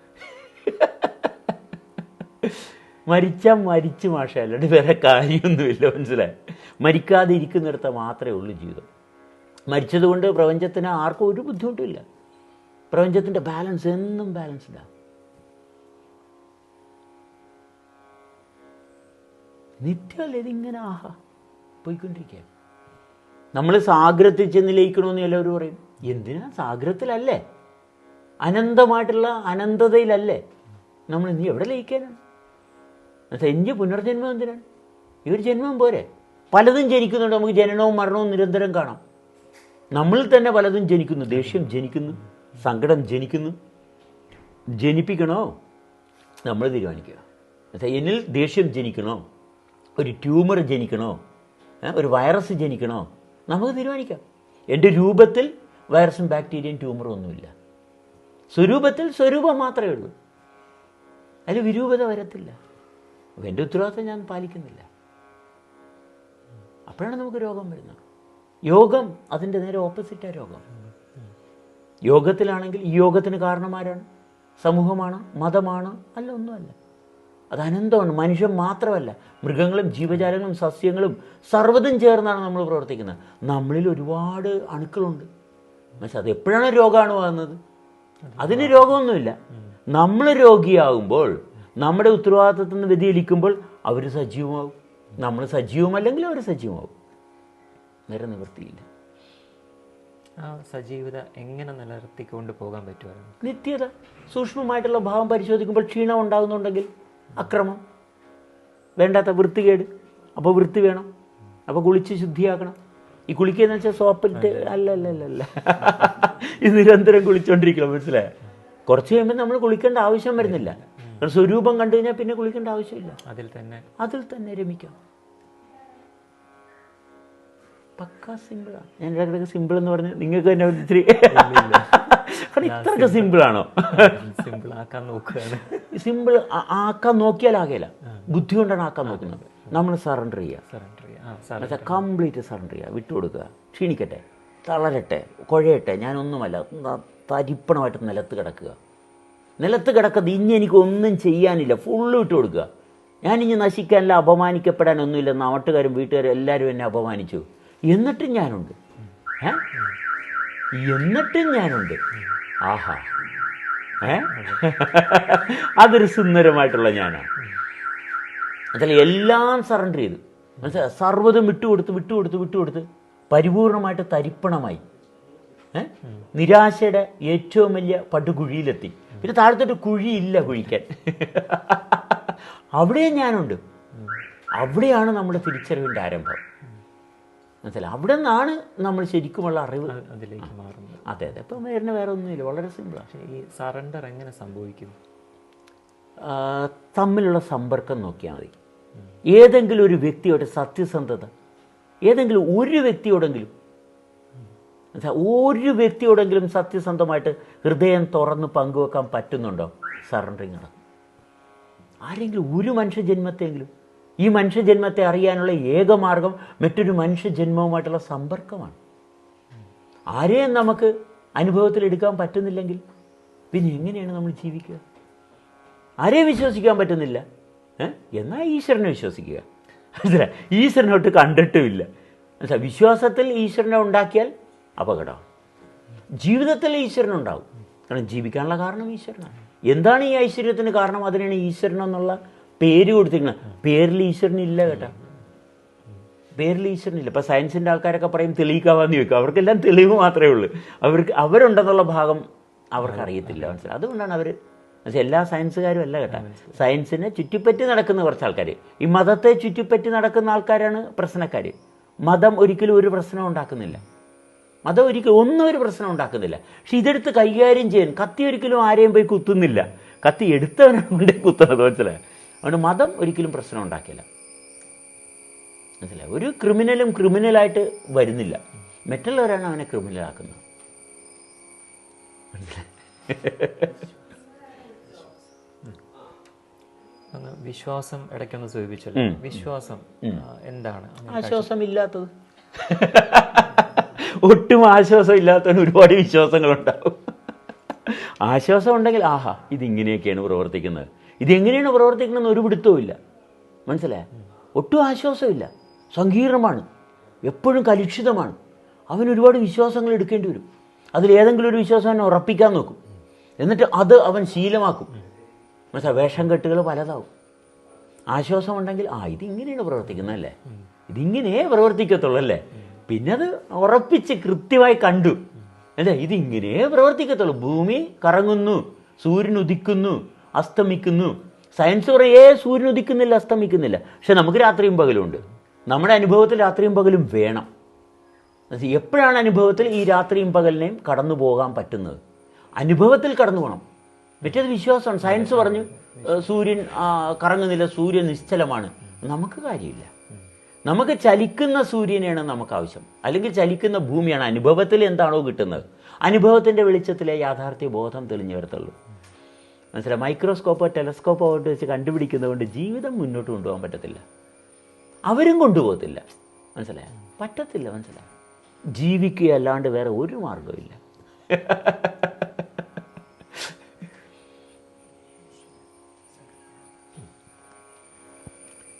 മരിച്ചാൽ മരിച്ചു മാഷ, അല്ലാണ്ട് വേറെ കാര്യമൊന്നുമില്ല. മനസ്സിലായി? മരിക്കാതെ ഇരിക്കുന്നിടത്ത് മാത്രമേ ഉള്ളൂ ജീവിതം. മരിച്ചതുകൊണ്ട് പ്രപഞ്ചത്തിന് ആർക്കും ഒരു ബുദ്ധിമുട്ടുമില്ല. പ്രപഞ്ചത്തിൻ്റെ ബാലൻസ് എന്നും ബാലൻസ്ഡാണ്. നിത്യമല്ലേ ഇതിങ്ങനെ പോയിക്കൊണ്ടിരിക്കുക. നമ്മൾ സാഗരത്തിൽ ചെന്ന് ലയിക്കണമെന്ന് എല്ലാവരും പറയും. എന്തിനാ? സാഗരത്തിലല്ലേ, അനന്തമായിട്ടുള്ള അനന്തതയിലല്ലേ നമ്മൾ. നീ എവിടെ ലയിക്കാനാണ്? എൻ്റെ പുനർജന്മം എന്തിനാണ്? ഈ ഒരു ജന്മം പോരെ? പലതും ജനിക്കുന്നുണ്ട്. നമുക്ക് ജനനവും മരണവും നിരന്തരം കാണാം. നമ്മളിൽ തന്നെ പലതും ജനിക്കുന്നു. ദേഷ്യം ജനിക്കുന്നു, സങ്കടം ജനിക്കുന്നു. ജനിപ്പിക്കണോ നമ്മൾ തീരുമാനിക്കുക. എന്നിൽ ദേഷ്യം ജനിക്കണോ, ഒരു ട്യൂമർ ജനിക്കണോ, ഒരു വൈറസ് ജനിക്കണോ, നമുക്ക് തീരുമാനിക്കാം. എൻ്റെ രൂപത്തിൽ വൈറസും ബാക്ടീരിയയും ട്യൂമറും ഒന്നുമില്ല. സ്വരൂപത്തിൽ സ്വരൂപം മാത്രമേ ഉള്ളൂ, അതിൽ വിരൂപത വരത്തില്ല. അപ്പോൾ എൻ്റെ ഉത്തരവാദിത്വം ഞാൻ പാലിക്കുന്നില്ല, അപ്പോഴാണ് നമുക്ക് രോഗം വരുന്നത്. യോഗം അതിൻ്റെ നേരെ ഓപ്പോസിറ്റാണ് രോഗം. യോഗത്തിലാണെങ്കിൽ ഈ യോഗത്തിന് കാരണമാരാണ്? സമൂഹമാണ്, മതമാണ്? അല്ല, ഒന്നുമല്ല. അത് അനന്തമാണ്. മനുഷ്യൻ മാത്രമല്ല, മൃഗങ്ങളും ജീവജാലങ്ങളും സസ്യങ്ങളും സർവ്വതും ചേർന്നാണ് നമ്മൾ പ്രവർത്തിക്കുന്നത്. നമ്മളിൽ ഒരുപാട് അണുക്കളുണ്ട്. പക്ഷെ അത് എപ്പോഴാണ് രോഗമാണ് വന്നത്? അതിന് രോഗമൊന്നുമില്ല. നമ്മൾ രോഗിയാകുമ്പോൾ, നമ്മുടെ ഉത്തരവാദിത്തത്തിൽ നിന്ന് വ്യതിചലിക്കുമ്പോൾ അവർ സജീവമാകും. നമ്മൾ സജീവമല്ലെങ്കിൽ അവർ സജീവമാകും. നേരെ നിവൃത്തിയില്ല. ആ സജീവത എങ്ങനെ നിലനിർത്തിക്കൊണ്ട് പോകാൻ പറ്റുമായിരുന്നു? നിത്യത. സൂക്ഷ്മമായിട്ടുള്ള ഭാവം പരിശോധിക്കുമ്പോൾ ക്ഷീണം ഉണ്ടാകുന്നുണ്ടെങ്കിൽ അക്രമം, വേണ്ടാത്ത വൃത്തികേട്, അപ്പോൾ വൃത്തി വേണം, അപ്പോൾ കുളിച്ച് ശുദ്ധിയാക്കണം. ഈ കുളിക്കുകയെന്ന് വെച്ചാൽ സോപ്പിട്ട് അല്ല ഇത് നിരന്തരം കുളിച്ചുകൊണ്ടിരിക്കണം, മനസ്സിലായോ? കുറച്ച് കഴിയുമ്പോൾ നമ്മൾ കുളിക്കേണ്ട ആവശ്യം വരുന്നില്ല. കാരണം സ്വരൂപം കണ്ടു കഴിഞ്ഞാൽ പിന്നെ കുളിക്കേണ്ട ആവശ്യമില്ല. അതിൽ തന്നെ രമിക്കാം. പക്കാ സിമ്പിളാണ്. ഞാൻ ഇടയ്ക്കിടയ്ക്ക് സിമ്പിൾ എന്ന് പറഞ്ഞ് നിങ്ങൾക്ക് തന്നെ ഇത്തിരി ഇത്രയൊക്കെ സിമ്പിളാണോ? സിമ്പിൾ ആക്കാൻ നോക്കിയാലാകേല. ബുദ്ധി കൊണ്ടാണ് ആക്കാൻ നോക്കുന്നത്. നമ്മൾ സറണ്ടർ ചെയ്യുക, കംപ്ലീറ്റ് സറണ്ടർ ചെയ്യുക, വിട്ടുകൊടുക്കുക. ക്ഷീണിക്കട്ടെ, തളരട്ടെ, കുഴയട്ടെ, ഞാനൊന്നുമല്ല, തരിപ്പണമായിട്ട് നിലത്ത് കിടക്കുക. നിലത്ത് കിടക്കുന്നത് ഇനി എനിക്കൊന്നും ചെയ്യാനില്ല, ഫുള്ള് വിട്ടു കൊടുക്കുക. ഞാനിനി നശിക്കാനില്ല, അപമാനിക്കപ്പെടാനൊന്നുമില്ല. നാട്ടുകാരും വീട്ടുകാരും എല്ലാവരും എന്നെ അപമാനിച്ചു, എന്നിട്ടും ഞാനുണ്ട്. എന്നിട്ടും ഞാനുണ്ട്. ആഹാ, അതൊരു സുന്ദരമായിട്ടുള്ള ഞാനാണ്. അതല്ല, എല്ലാം സറണ്ടർ ചെയ്ത്, മനസ്സിലായി, സർവ്വതും വിട്ടുകൊടുത്ത് പരിപൂർണമായിട്ട് തരിപ്പണമായി. നിരാശയുടെ ഏറ്റവും വലിയ പടുകുഴിയിലെത്തി. പിന്നെ താഴത്തോട്ട് കുഴിയില്ല കുഴിക്കാൻ. അവിടെയും ഞാനുണ്ട്. അവിടെയാണ് നമ്മുടെ തിരിച്ചറിവിൻ്റെ ആരംഭം. മനസ്സിലായി, അവിടെ നിന്നാണ് നമ്മൾ ശരിക്കുമുള്ള അറിവ് അതിലേക്ക് മാറുന്നത്. അതെ. ഇപ്പം വേറെ ഒന്നുമില്ല, വളരെ സിമ്പിളാണ്. ഈ സറണ്ടർ എങ്ങനെ സംഭവിക്കും? തമ്മിലുള്ള സമ്പർക്കം നോക്കിയാൽ മതി. ഏതെങ്കിലും ഒരു വ്യക്തിയോട് സത്യസന്ധത, ഏതെങ്കിലും ഒരു വ്യക്തിയോടെങ്കിലും സത്യസന്ധമായിട്ട് ഹൃദയം തുറന്ന് പങ്കുവെക്കാൻ പറ്റുന്നുണ്ടോ? സറണ്ടറിങ് നടക്കും. ആരെങ്കിലും ഒരു മനുഷ്യജന്മത്തെങ്കിലും, ഈ മനുഷ്യജന്മത്തെ അറിയാനുള്ള ഏകമാർഗം മറ്റൊരു മനുഷ്യജന്മവുമായിട്ടുള്ള സമ്പർക്കമാണ്. ആരെയും നമുക്ക് അനുഭവത്തിലെടുക്കാൻ പറ്റുന്നില്ലെങ്കിൽ പിന്നെ എങ്ങനെയാണ് നമ്മൾ ജീവിക്കുക? ആരെയും വിശ്വസിക്കാൻ പറ്റുന്നില്ല, എന്നാൽ ഈശ്വരനെ വിശ്വസിക്കുക. ഈശ്വരനോട്ട് കണ്ടിട്ടുമില്ല. വിശ്വാസത്തിൽ ഈശ്വരനെ ഉണ്ടാക്കിയാൽ അപകടമാണ്. ജീവിതത്തിൽ ഈശ്വരനുണ്ടാവും. കാരണം ജീവിക്കാനുള്ള കാരണം ഈശ്വരനാണ്. എന്താണ് ഈ ഐശ്വര്യത്തിന് കാരണം? അതിനാണ് ഈശ്വരൻ എന്നുള്ള പേര് കൊടുത്തിരിക്കുന്നത്. പേരിൽ ഈശ്വരനില്ല കേട്ടോ, പേരിൽ ഈശ്വരനില്ല. ഇപ്പം സയൻസിൻ്റെ ആൾക്കാരൊക്കെ പറയും തെളിയിക്കാവാന്ന് ചോദിക്കും. അവർക്കെല്ലാം തെളിവ് മാത്രമേ ഉള്ളൂ. അവരുണ്ടെന്നുള്ള ഭാഗം അവർക്കറിയത്തില്ല, മനസ്സിലായി. അതുകൊണ്ടാണ് അവർ, എല്ലാ സയൻസുകാരും അല്ല കേട്ടോ, സയൻസിനെ ചുറ്റിപ്പറ്റി നടക്കുന്ന കുറച്ച് ആൾക്കാർ. ഈ മതത്തെ ചുറ്റിപ്പറ്റി നടക്കുന്ന ആൾക്കാരാണ് പ്രശ്നക്കാർ. മതം ഒരിക്കലും ഒരു പ്രശ്നം ഉണ്ടാക്കുന്നില്ല. മതം ഒന്നും ഒരു പ്രശ്നം ഉണ്ടാക്കുന്നില്ല. പക്ഷെ ഇതെടുത്ത് കൈകാര്യം ചെയ്യാൻ കത്തി ഒരിക്കലും ആരെയും പോയി കുത്തുന്നില്ല. കത്തി എടുത്തവനാണ് കൊണ്ടേ കുത്തുന്നത്, മനസ്സിലായി. അതുകൊണ്ട് മതം ഒരിക്കലും പ്രശ്നം ഉണ്ടാക്കില്ല, മനസ്സിലായി. ഒരു ക്രിമിനലും ക്രിമിനലായിട്ട് വരുന്നില്ല, മറ്റുള്ളവരാണ് അവനെ ക്രിമിനലാക്കുന്നത്, മനസ്സിലായി. വിശ്വാസം ഇടയ്ക്കൊന്ന് സൂചിപ്പിച്ചല്ലോ. വിശ്വാസം എന്താണ്? ആശ്വാസം ഇല്ലാത്തത്. ഒട്ടും ആശ്വാസം ഇല്ലാത്തവന് ഒരുപാട് വിശ്വാസങ്ങളുണ്ടാവും. ആശ്വാസം ഉണ്ടെങ്കിൽ ആഹാ ഇതിങ്ങനെയൊക്കെയാണ് പ്രവർത്തിക്കുന്നത്, ഇതെങ്ങനെയാണ് പ്രവർത്തിക്കുന്നതെന്ന് ഒരു പിടുത്തവും ഇല്ല, മനസ്സിലായ. ഒട്ടും ആശ്വാസമില്ല, സങ്കീർണമാണ്, എപ്പോഴും കലുഷിതമാണ്. അവന് ഒരുപാട് വിശ്വാസങ്ങൾ എടുക്കേണ്ടി വരും. അതിലേതെങ്കിലും ഒരു വിശ്വാസം അവനെ ഉറപ്പിക്കാൻ നോക്കും, എന്നിട്ട് അത് അവൻ ശീലമാക്കും, മനസ്സിലായി. വേഷം കെട്ടുകൾ പലതാവും. ആശ്വാസമുണ്ടെങ്കിൽ ഇതിങ്ങനെയാണ് പ്രവർത്തിക്കുന്നതല്ലേ, ഇതിങ്ങനെ പ്രവർത്തിക്കത്തുള്ളൂ അല്ലേ, പിന്നെ അത് ഉറപ്പിച്ച് കൃത്യമായി കണ്ടു അല്ലേ, ഇതിങ്ങനെ പ്രവർത്തിക്കത്തുള്ളൂ. ഭൂമി കറങ്ങുന്നു, സൂര്യൻ ഉദിക്കുന്നു, അസ്തമിക്കുന്നു. സയൻസ് പറയേ സൂര്യൻ ഉദിക്കുന്നില്ല, അസ്തമിക്കുന്നില്ല. പക്ഷെ നമുക്ക് രാത്രിയും പകലും ഉണ്ട്. നമ്മുടെ അനുഭവത്തിൽ രാത്രിയും പകലും വേണം. എപ്പോഴാണ് അനുഭവത്തിൽ ഈ രാത്രിയും പകലിനെയും കടന്നു പോകാൻ പറ്റുന്നത്? അനുഭവത്തിൽ കടന്നു പോകണം. മറ്റേത് വിശ്വാസമാണ്. സയൻസ് പറഞ്ഞു സൂര്യൻ കറങ്ങുന്നില്ല, സൂര്യൻ നിശ്ചലമാണ്. നമുക്ക് കാര്യമില്ല. നമുക്ക് ചലിക്കുന്ന സൂര്യനെയാണ് നമുക്ക് ആവശ്യം, അല്ലെങ്കിൽ ചലിക്കുന്ന ഭൂമിയാണ്. അനുഭവത്തിൽ എന്താണോ കിട്ടുന്നത് അനുഭവത്തിൻ്റെ വെളിച്ചത്തിലെ യാഥാർത്ഥ്യ ബോധം തെളിഞ്ഞു വരത്തുള്ളൂ. മനസ്സിലായി? മൈക്രോസ്കോപ്പോ ടെലസ്കോപ്പോ കൊണ്ട് വെച്ച് കണ്ടുപിടിക്കുന്നതുകൊണ്ട് ജീവിതം മുന്നോട്ട് കൊണ്ടുപോകാൻ പറ്റത്തില്ല. അവരും കൊണ്ടുപോകത്തില്ല. മനസ്സിലായ? പറ്റത്തില്ല. മനസ്സിലായി? ജീവിക്കുക അല്ലാണ്ട് വേറെ ഒരു മാർഗമില്ല.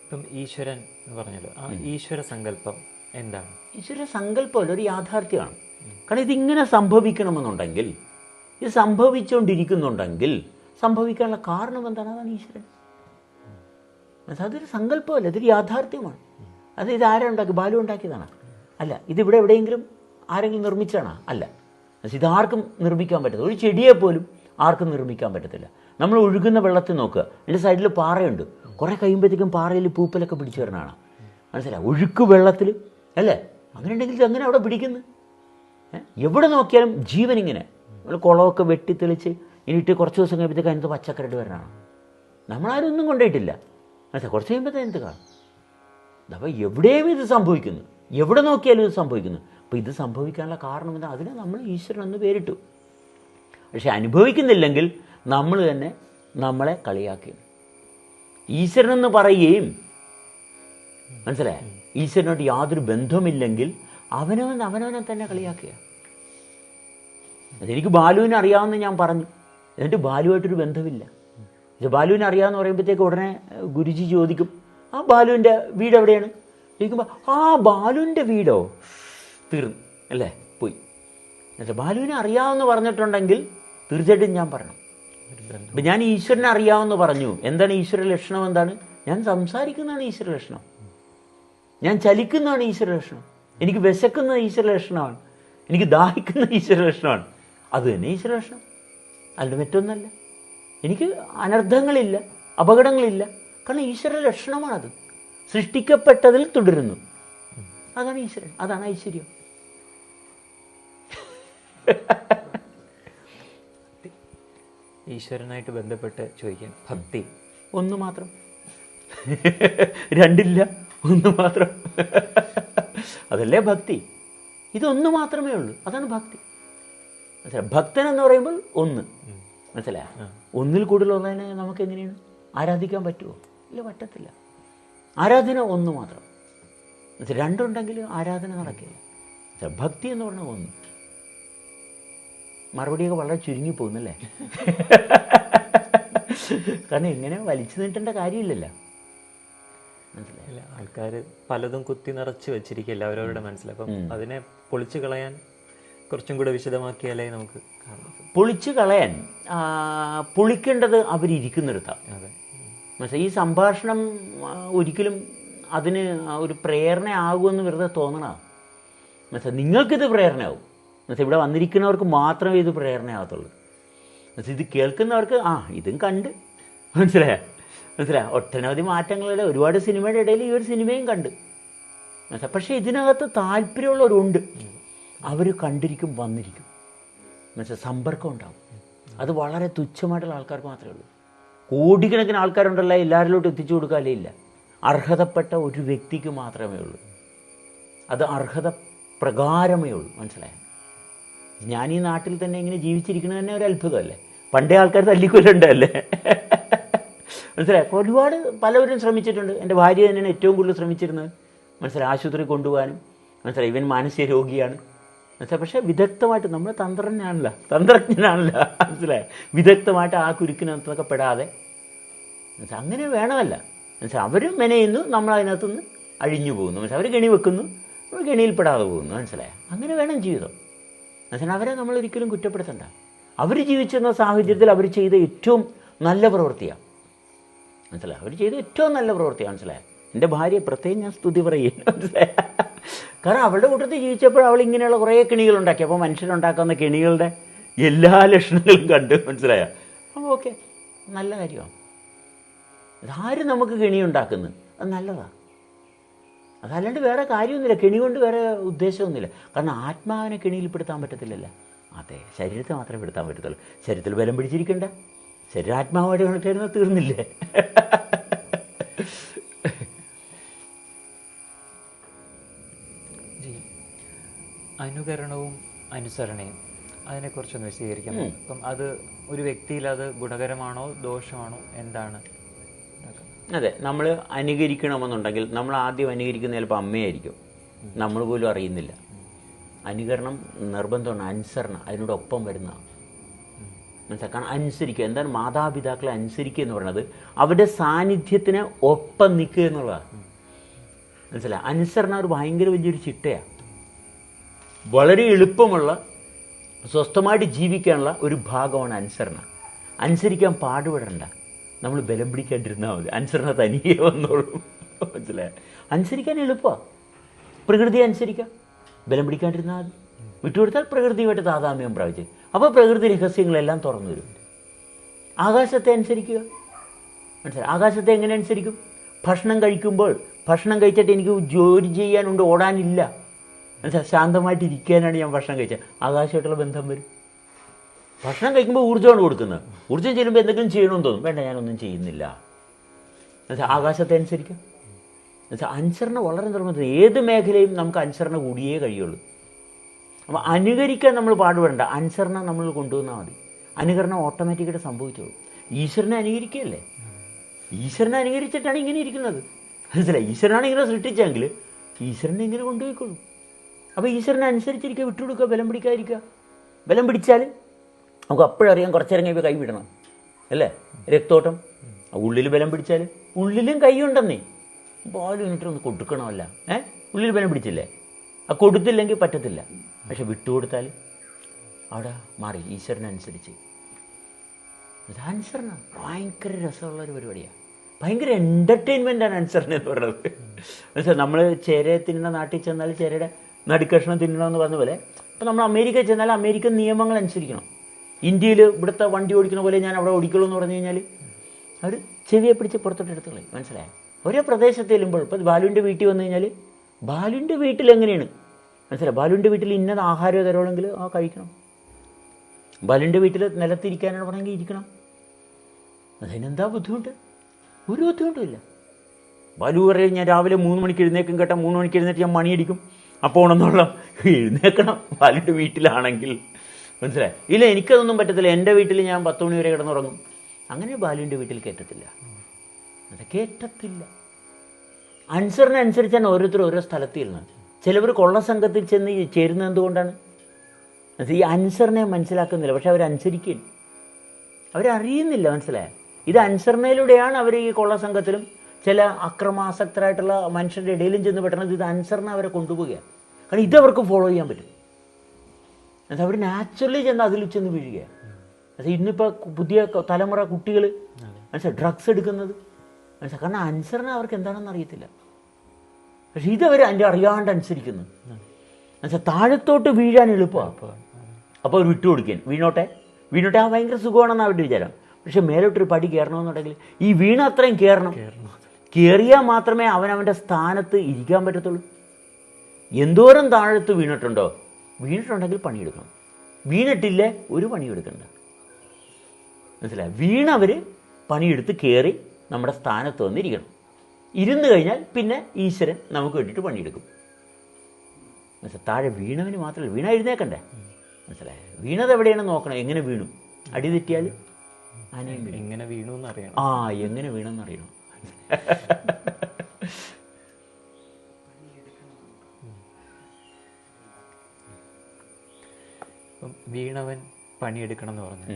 ഇപ്പം ഈശ്വരൻ എന്ന് പറഞ്ഞല്ലോ, ആ ഈശ്വര സങ്കല്പം എന്താണ്? ഈശ്വര സങ്കല്പമല്ല, ഒരു യാഥാർത്ഥ്യമാണ്. കാരണം ഇതിങ്ങനെ സംഭവിക്കണമെന്നുണ്ടെങ്കിൽ, ഇത് സംഭവിച്ചുകൊണ്ടിരിക്കുന്നുണ്ടെങ്കിൽ സംഭവിക്കാനുള്ള കാരണം എന്താണ്? അതാണ് ഈശ്വരൻ. അതൊരു സങ്കല്പമല്ല, ഇതൊരു യാഥാർത്ഥ്യമാണ്. അത് ഇത് ആരാ ഉണ്ടാക്കി? ബാലു ഉണ്ടാക്കിയതാണ്? അല്ല. ഇതിവിടെ എവിടെയെങ്കിലും ആരെങ്കിലും നിർമ്മിച്ചതാണോ? അല്ല. ഇതാർക്കും നിർമ്മിക്കാൻ പറ്റത്തില്ല. ഒരു ചെടിയെപ്പോലും ആർക്കും നിർമ്മിക്കാൻ പറ്റത്തില്ല. നമ്മൾ ഒഴുകുന്ന വെള്ളത്തിൽ നോക്കുക, അതിൻ്റെ സൈഡിൽ പാറയുണ്ട്. കുറേ കഴിയുമ്പോഴത്തേക്കും പാറയിൽ പൂപ്പലൊക്കെ പിടിച്ചു വരണതാണ്. മനസ്സിലായി? ഒഴുക്ക് വെള്ളത്തിൽ അല്ലേ? അങ്ങനെ ഉണ്ടെങ്കിൽ ഇത് എങ്ങനെ അവിടെ പിടിക്കുന്നു? എവിടെ നോക്കിയാലും ജീവൻ ഇങ്ങനെ. നമ്മൾ കുളമൊക്കെ വെട്ടിത്തെളിച്ച് ഇനിയിട്ട് കുറച്ച് ദിവസം കഴിയുമ്പോഴത്തേക്ക് അതിനകത്ത് പച്ചക്കരട് വരണമാണ്. നമ്മളാരും ഒന്നും കൊണ്ടുപോയിട്ടില്ല. മനസ്സിലായി? കുറച്ച് കഴിയുമ്പോഴത്തേക്ക് എന്ത് കാണും? അപ്പോൾ എവിടെയും ഇത് സംഭവിക്കുന്നു, എവിടെ നോക്കിയാലും ഇത് സംഭവിക്കുന്നു. അപ്പോൾ ഇത് സംഭവിക്കാനുള്ള കാരണം എന്താ? അതിന് നമ്മൾ ഈശ്വരൻ എന്ന് പേരിട്ടു. പക്ഷെ അനുഭവിക്കുന്നില്ലെങ്കിൽ നമ്മൾ തന്നെ നമ്മളെ കളിയാക്കുകയും ഈശ്വരനെന്ന് പറയുകയും, മനസ്സിലായ? ഈശ്വരനോട് യാതൊരു ബന്ധമില്ലെങ്കിൽ അവനവനെ തന്നെ കളിയാക്കുക. അതെനിക്ക് ബാലുവിനെ അറിയാമെന്ന് ഞാൻ പറഞ്ഞു, എന്നിട്ട് ബാലുവായിട്ടൊരു ബന്ധമില്ല. ഇത് ബാലുവിനെ അറിയാമെന്ന് പറയുമ്പോഴത്തേക്ക് ഉടനെ ഗുരുജി ചോദിക്കും, ആ ബാലുവിൻ്റെ വീട് എവിടെയാണ് ചോദിക്കുമ്പോൾ, ആ ബാലുവിൻ്റെ വീടോ, തീർന്നു അല്ലേ, പോയി. എന്നിട്ട് ബാലുവിനെ അറിയാമെന്ന് പറഞ്ഞിട്ടുണ്ടെങ്കിൽ തീർച്ചയായിട്ടും ഞാൻ പറയണം. ഇപ്പം ഞാൻ ഈശ്വരനെ അറിയാമെന്ന് പറഞ്ഞു. എന്താണ് ഈശ്വര ലക്ഷണം? എന്താണ്? ഞാൻ സംസാരിക്കുന്നതാണ് ഈശ്വര ലക്ഷണം. ഞാൻ ചലിക്കുന്നതാണ് ഈശ്വര ലക്ഷണം. എനിക്ക് വിശക്കുന്ന ഈശ്വര ലക്ഷണമാണ്. എനിക്ക് ദാഹിക്കുന്ന ഈശ്വര ലക്ഷണമാണ്. അത് തന്നെ ഈശ്വര ലക്ഷണം, അല്ല മറ്റൊന്നല്ല. എനിക്ക് അനർത്ഥങ്ങളില്ല, അപകടങ്ങളില്ല. കാരണം ഈശ്വര ലക്ഷണമാണത്. സൃഷ്ടിക്കപ്പെട്ടതിൽ തുടരുന്നു. അതാണ് ഈശ്വരൻ, അതാണ് ഐശ്വര്യം. ഈശ്വരനായിട്ട് ബന്ധപ്പെട്ട് ചോദിക്കാൻ, ഭക്തി ഒന്ന് മാത്രം, രണ്ടില്ല, ഒന്ന് മാത്രം. അതല്ലേ ഭക്തി. ഇതൊന്ന് മാത്രമേ ഉള്ളൂ, അതാണ് ഭക്തി. മനസ്സിലായി? ഭക്തൻ എന്ന് പറയുമ്പോൾ ഒന്ന്. മനസ്സിലായ? ഒന്നിൽ കൂടുതലുള്ളതിനെ നമുക്ക് എങ്ങനെയാണ് ആരാധിക്കാൻ പറ്റുമോ? ഇല്ല, പറ്റത്തില്ല. ആരാധന ഒന്ന് മാത്രം. രണ്ടുണ്ടെങ്കിൽ ആരാധന നടക്കില്ല. ഭക്തി എന്ന് പറഞ്ഞാൽ ഒന്ന്. മറുപടിയൊക്കെ വളരെ ചുരുങ്ങിപ്പോകുന്നല്ലേ? കാരണം ഇങ്ങനെ വലിച്ചു നീട്ടേണ്ട കാര്യമില്ലല്ലോ. മനസ്സിലായില്ല? ആൾക്കാർ പലതും കുത്തി നിറച്ച് വെച്ചിരിക്കില്ല അവരവരുടെ മനസ്സിൽ. അപ്പം അതിനെ പൊളിച്ചു കളയാൻ കുറച്ചും കൂടെ വിശദമാക്കിയാലേ നമുക്ക് കാണാം. പൊളിച്ചു കളയാൻ പൊളിക്കേണ്ടത് അവരിയ്ക്കുന്നിടത്താണ്. അതെ. മനസ്സിലായി? ഈ സംഭാഷണം ഒരിക്കലും അതിന് ഒരു പ്രേരണ ആകുമെന്ന് വെറുതെ തോന്നണ. മനസ്സിലായി? നിങ്ങൾക്കിത് പ്രേരണയാവും. മനസ്സിലായി? ഇവിടെ വന്നിരിക്കുന്നവർക്ക് മാത്രമേ ഇത് പ്രേരണയാകത്തുള്ളൂ. മനസ്സിലായി? ഇത് കേൾക്കുന്നവർക്ക് ഇതും കണ്ട്, മനസ്സിലായ? മനസ്സിലായി? ഒട്ടനവധി മാറ്റങ്ങളുടെ ഒരുപാട് സിനിമയുടെ ഇടയിൽ ഈ ഒരു സിനിമയും കണ്ട്. മനസ്സിലായി? പക്ഷേ ഇതിനകത്ത് താല്പര്യമുള്ളവരുണ്ട്. അവർ കണ്ടിരിക്കും, വന്നിരിക്കും. മനസ്സിലായി? സമ്പർക്കം ഉണ്ടാവും. അത് വളരെ തുച്ഛമായിട്ടുള്ള ആൾക്കാർക്ക് മാത്രമേ ഉള്ളൂ. കോടിക്കണക്കിന് ആൾക്കാരുണ്ടല്ലോ, എല്ലാവരിലോട്ടും എത്തിച്ചു കൊടുക്കാനേ ഇല്ല. അർഹതപ്പെട്ട ഒരു വ്യക്തിക്ക് മാത്രമേ ഉള്ളൂ. അത് അർഹത പ്രകാരമേ ഉള്ളൂ. മനസ്സിലായോ? ഞാൻ ഈ നാട്ടിൽ തന്നെ ഇങ്ങനെ ജീവിച്ചിരിക്കുന്നത് തന്നെ ഒരു അത്ഭുതമല്ലേ? പണ്ടേ ആൾക്കാർ തല്ലിക്കൊല്ലണ്ടല്ലേ? മനസ്സിലായോ? ഒരുപാട് പലവരും ശ്രമിച്ചിട്ടുണ്ട്. എൻ്റെ ഭാര്യ തന്നെയാണ് ഏറ്റവും കൂടുതൽ ശ്രമിച്ചിരുന്നത്. മനസ്സിലായി? ആശുപത്രി കൊണ്ടുപോകാനും. മനസ്സിലായി? ഇവൻ മാനസിക രോഗിയാണ്. മനസ്സിലായി? പക്ഷേ വിദഗ്ധമായിട്ട്, നമ്മൾ തന്ത്രജ്ഞനാണല്ല. മനസ്സിലായി? വിദഗ്ധമായിട്ട് ആ കുരുക്കിനകത്തൊക്കെ പെടാതെ, മനസ്സിലായി? അങ്ങനെ വേണമല്ല. മനസ്സിലായി? അവർ മെനയുന്നു, നമ്മൾ അതിനകത്തുനിന്ന് അഴിഞ്ഞു പോകുന്നു. മനസ്സിലായി? അവർ കെണി വെക്കുന്നു, നമ്മൾ കെണിയിൽപ്പെടാതെ പോകുന്നു. മനസ്സിലായി? അങ്ങനെ വേണം ജീവിതം. മനസ്സിലായി? അവരെ നമ്മൾ ഒരിക്കലും കുറ്റപ്പെടുത്തണ്ട. അവർ ജീവിച്ചിരുന്ന സാഹചര്യത്തിൽ അവർ ചെയ്ത ഏറ്റവും നല്ല പ്രവൃത്തിയാണ്. മനസ്സിലായി? അവർ ചെയ്ത ഏറ്റവും നല്ല പ്രവൃത്തിയാണ്. മനസ്സിലായി? എൻ്റെ ഭാര്യയെ പ്രത്യേകം ഞാൻ സ്തുതി പറയുന്നു. മനസ്സിലായി? കാരണം അവളുടെ കൂട്ടത്തിൽ ജീവിച്ചപ്പോൾ അവൾ ഇങ്ങനെയുള്ള കുറേ കെണികളുണ്ടാക്കി. അപ്പോൾ മനുഷ്യരുണ്ടാക്കുന്ന കെണികളുടെ എല്ലാ ലക്ഷണങ്ങളും കണ്ട്. മനസ്സിലായോ? അപ്പോൾ ഓക്കെ, നല്ല കാര്യമാണ്. അതാരും നമുക്ക് കെണി ഉണ്ടാക്കുന്നത് അത് നല്ലതാണ്. അതല്ലാണ്ട് വേറെ കാര്യമൊന്നുമില്ല. കെണി കൊണ്ട് വേറെ ഉദ്ദേശമൊന്നുമില്ല. കാരണം ആത്മാവിനെ കെണിയിൽപ്പെടുത്താൻ പറ്റത്തില്ലല്ലോ. അതെ, ശരീരത്തെ മാത്രമേ പെടുത്താൻ പറ്റത്തുള്ളൂ. ശരീരത്തിൽ ബലം പിടിച്ചിരിക്കണ്ട. ശരീരാത്മാവായിട്ട് കണക്ട് തീർന്നില്ലേ? അനുകരണവും അനുസരണയും അതിനെക്കുറിച്ചൊന്ന് വിശദീകരിക്കാമോ? അപ്പം അത് ഒരു വ്യക്തിയിൽ അത് ഗുണകരമാണോ ദോഷമാണോ എന്താണ്? അതെ, നമ്മൾ അനുകരിക്കണമെന്നുണ്ടെങ്കിൽ നമ്മൾ ആദ്യം അനുകരിക്കുന്ന ചിലപ്പോൾ അമ്മയായിരിക്കും, നമ്മൾ പോലും അറിയുന്നില്ല. അനുകരണം നിർബന്ധമാണ്, അനുസരണ അതിനോടൊപ്പം വരുന്ന മനസ്സിലാക്കാം. കാരണം അനുസരിക്കുക എന്താണ്, മാതാപിതാക്കളെ അനുസരിക്കുക എന്ന് പറയുന്നത് അവരുടെ സാന്നിധ്യത്തിന് ഒപ്പം നിൽക്കുക എന്നുള്ളതാണ്. മനസ്സിലായി? അനുസരണ ഒരു ഭയങ്കര വലിയൊരു ചിട്ടയാണ്. വളരെ എളുപ്പമുള്ള സ്വസ്ഥമായിട്ട് ജീവിക്കാനുള്ള ഒരു ഭാഗമാണ് അനുസരണ. അനുസരിക്കാൻ പാടുപെടണ്ട, നമ്മൾ ബലം പിടിക്കാണ്ടിരുന്നാൽ മതി, അനുസരണ തനിയെ വന്നോളും. മനസ്സിലായി? അനുസരിക്കാൻ എളുപ്പമാണ്, പ്രകൃതിയെ അനുസരിക്കാം, ബലം പിടിക്കാണ്ടിരുന്നാൽ മതി. വിട്ടുകൊടുത്താൽ പ്രകൃതിയുമായിട്ട് താതാമ്യം പ്രാപിച്ച് അപ്പോൾ പ്രകൃതി രഹസ്യങ്ങളെല്ലാം തുറന്നു വരും. ആകാശത്തെ അനുസരിക്കുക. മനസ്സിലായി? ആകാശത്തെ എങ്ങനെ അനുസരിക്കും? ഭക്ഷണം കഴിക്കുമ്പോൾ ഭക്ഷണം കഴിച്ചിട്ട് എനിക്ക് ജോലി ചെയ്യാനുണ്ട്, ഓടാനില്ല, മനസ്സിലായി? ശാന്തമായിട്ട് ഇരിക്കാനാണ് ഞാൻ ഭക്ഷണം കഴിച്ചത്, ആകാശമായിട്ടുള്ള ബന്ധം വരും. ഭക്ഷണം കഴിക്കുമ്പോൾ ഊർജ്ജമാണ് കൊടുക്കുന്നത്, ഊർജ്ജം ചെല്ലുമ്പോൾ എന്തെങ്കിലും ചെയ്യണമെന്ന് തോന്നും, വേണ്ട ഞാനൊന്നും ചെയ്യുന്നില്ല. മനസ്സിലായി? ആകാശത്തെ അനുസരിക്കാം. മനസ്സിലായി? അനുസരണ വളരെ നിർബന്ധം. ഏത് മേഖലയും നമുക്ക് അനുസരണ കൂടിയേ കഴിയുള്ളൂ. അപ്പോൾ അനുകരിക്കാൻ നമ്മൾ പാടുപെടേണ്ട, അനുസരണം നമ്മൾ കൊണ്ടുവന്നാൽ മതി. അനുകരണം ഓട്ടോമാറ്റിക്കായിട്ട് സംഭവിച്ചോളൂ. ഈശ്വരനെ അനുകരിക്കുകയല്ലേ, ഈശ്വരനെ അനുകരിച്ചിട്ടാണ് ഇങ്ങനെ ഇരിക്കുന്നത്. മനസ്സിലായി? ഈശ്വരനാണ് ഇങ്ങനെ സൃഷ്ടിച്ചെങ്കിൽ ഈശ്വരനെ ഇങ്ങനെ കൊണ്ടുപോയിക്കോളൂ. അപ്പോൾ ഈശ്വരനെ അനുസരിച്ചിരിക്കുക, വിട്ടുകൊടുക്കുക, ബലം പിടിക്കാതിരിക്കുക. ബലം പിടിച്ചാൽ നമുക്ക് അപ്പോഴറിയാം കുറച്ചിറങ്ങി ഇപ്പോൾ കൈ വിടണം, അല്ലേ? രക്തോട്ടം ഉള്ളിൽ ബലം പിടിച്ചാൽ ഉള്ളിലും കൈയുണ്ടെന്നേ, പാലും ഒന്ന് കൊടുക്കണമല്ല. ഉള്ളിൽ ബലം പിടിച്ചില്ലേ, ആ കൊടുത്തില്ലെങ്കിൽ പറ്റത്തില്ല. പക്ഷെ വിട്ടുകൊടുത്താൽ അവിടെ മാറി ഈശ്വരനനുസരിച്ച്. അനുസരണ ഭയങ്കര രസമുള്ളൊരു പരിപാടിയാണ്, ഭയങ്കര എൻ്റർടൈൻമെൻറ്റാണ് അനുസരണ എന്ന് പറയുന്നത്. മനസ്സിലായി? നമ്മൾ ചേരയെ തിന്നുന്ന നാട്ടിൽ ചെന്നാൽ ചേരയുടെ നടുക്കഷ്ണം തിന്നണമെന്ന് പറഞ്ഞ പോലെ ഇപ്പം നമ്മൾ അമേരിക്കയിൽ ചെന്നാൽ അമേരിക്കൻ നിയമങ്ങൾ അനുസരിക്കണം. ഇന്ത്യയിൽ ഇവിടുത്തെ വണ്ടി ഓടിക്കുന്ന പോലെ ഞാൻ അവിടെ ഓടിക്കുള്ളൂ എന്ന് പറഞ്ഞു കഴിഞ്ഞാൽ അവർ ചെവിയെ പിടിച്ച് പുറത്തോട്ട് എടുത്തുള്ളൂ. മനസ്സിലായി? ഓരോ പ്രദേശത്ത് ചെല്ലുമ്പോൾ ഇപ്പോൾ ബാലുവിൻ്റെ വീട്ടിൽ വന്നു കഴിഞ്ഞാൽ ബാലുവിൻ്റെ വീട്ടിൽ എങ്ങനെയാണ്, മനസ്സിലായി? ബാലുവിൻ്റെ വീട്ടിൽ ഇന്നത് ആഹാരം തരുവാണെങ്കിൽ ആ കഴിക്കണം. ബാലുവിൻ്റെ വീട്ടിൽ നിലത്തിരിക്കാനാണ് പറഞ്ഞെങ്കിൽ ഇരിക്കണം. അതിനെന്താ ബുദ്ധിമുട്ട്? ഒരു ബുദ്ധിമുട്ടുമില്ല. ബാലു പറയും ഞാൻ രാവിലെ 3 മണിക്ക് എഴുന്നേക്കും കേട്ടോ, 3 മണിക്ക് എഴുന്നേറ്റ് ഞാൻ മണിയടിക്കും, അപ്പോൾ ഉണെന്നുള്ള എഴുന്നേക്കണം ബാലുവിൻ്റെ വീട്ടിലാണെങ്കിൽ. മനസ്സിലായി? ഇല്ല എനിക്കതൊന്നും പറ്റത്തില്ല, എൻ്റെ വീട്ടിൽ ഞാൻ 10 മണി വരെ കിടന്നുറങ്ങും, അങ്ങനെ ബാലുവിൻ്റെ വീട്ടിൽ കയറ്റത്തില്ല. അത് കയറ്റത്തില്ല. അനുസരണ അനുസരിച്ചാണ് ഓരോരുത്തരും ഓരോ സ്ഥലത്ത് ഇരുന്നത്. ചിലവർ കൊള്ള സംഘത്തിൽ ചെന്ന് ചേരുന്നത് എന്തുകൊണ്ടാണ്? ഈ അനുസരണയെ മനസ്സിലാക്കുന്നില്ല, പക്ഷെ അവരനുസരിക്കും, അവരറിയുന്നില്ല. മനസ്സിലായ? ഇത് അനുസരണയിലൂടെയാണ് അവർ ഈ കൊള്ള സംഘത്തിലും ചില അക്രമാസക്തരായിട്ടുള്ള മനുഷ്യരുടെ ഇടയിലും ചെന്ന് പെട്ടെന്ന് ഇത് അനുസരണ അവരെ കൊണ്ടുപോവുകയാണ്. കാരണം ഇതവർക്ക് ഫോളോ ചെയ്യാൻ പറ്റും. അത് അവർ നാച്ചുറലി ചെന്ന് അതിൽ ചെന്ന് വീഴുകയാണ്. അത് ഇന്നിപ്പോൾ പുതിയ തലമുറ കുട്ടികൾ മനസ്സിലായി ഡ്രഗ്സ് എടുക്കുന്നത് മനസ്സിലായി, കാരണം അനുസരണ അവർക്ക് എന്താണെന്ന് അറിയത്തില്ല. പക്ഷെ ഇതവർ അതിൻ്റെ അറിയാണ്ട് അനുസരിക്കുന്നു. മനസ്സിലായി? താഴത്തോട്ട് വീഴാൻ എളുപ്പമാണ്. അപ്പോൾ അവർ വിട്ടുകൊടുക്കാൻ വീണോട്ടെ വീണോട്ടെ ആ ഭയങ്കര സുഖമാണെന്ന് അവരുടെ വിചാരം. പക്ഷെ മേലോട്ടൊരു പടി കയറണമെന്നുണ്ടെങ്കിൽ ഈ വീണ അത്രയും കയറണം. കയറിയാൽ മാത്രമേ അവനവൻ്റെ സ്ഥാനത്ത് ഇരിക്കാൻ പറ്റത്തുള്ളൂ. എന്തോരം താഴത്ത് വീണിട്ടുണ്ടോ, വീണിട്ടുണ്ടെങ്കിൽ പണിയെടുക്കണം. വീണിട്ടില്ലേ ഒരു പണിയെടുക്കണ്ട. മനസ്സിലായി? വീണവർ പണിയെടുത്ത് കയറി നമ്മുടെ സ്ഥാനത്ത് വന്നിരിക്കണം. ഇരുന്ന് കഴിഞ്ഞാൽ പിന്നെ ഈശ്വരൻ നമുക്ക് വേണ്ടിയിട്ട് പണിയെടുക്കും. മനസ്സിലായി? താഴെ വീണവന് മാത്രമല്ല, വീണ എഴുന്നേക്കണ്ടേ. മനസ്സിലായി? വീണത് എവിടെയാണെന്ന് നോക്കണം. എങ്ങനെ വീണു, അടി തെറ്റിയാൽ എങ്ങനെ വീണു എന്നറിയണം. ആ എങ്ങനെ വീണെന്നറിയണം. വീണവൻ പണിയെടുക്കണം എന്ന് പറഞ്ഞു.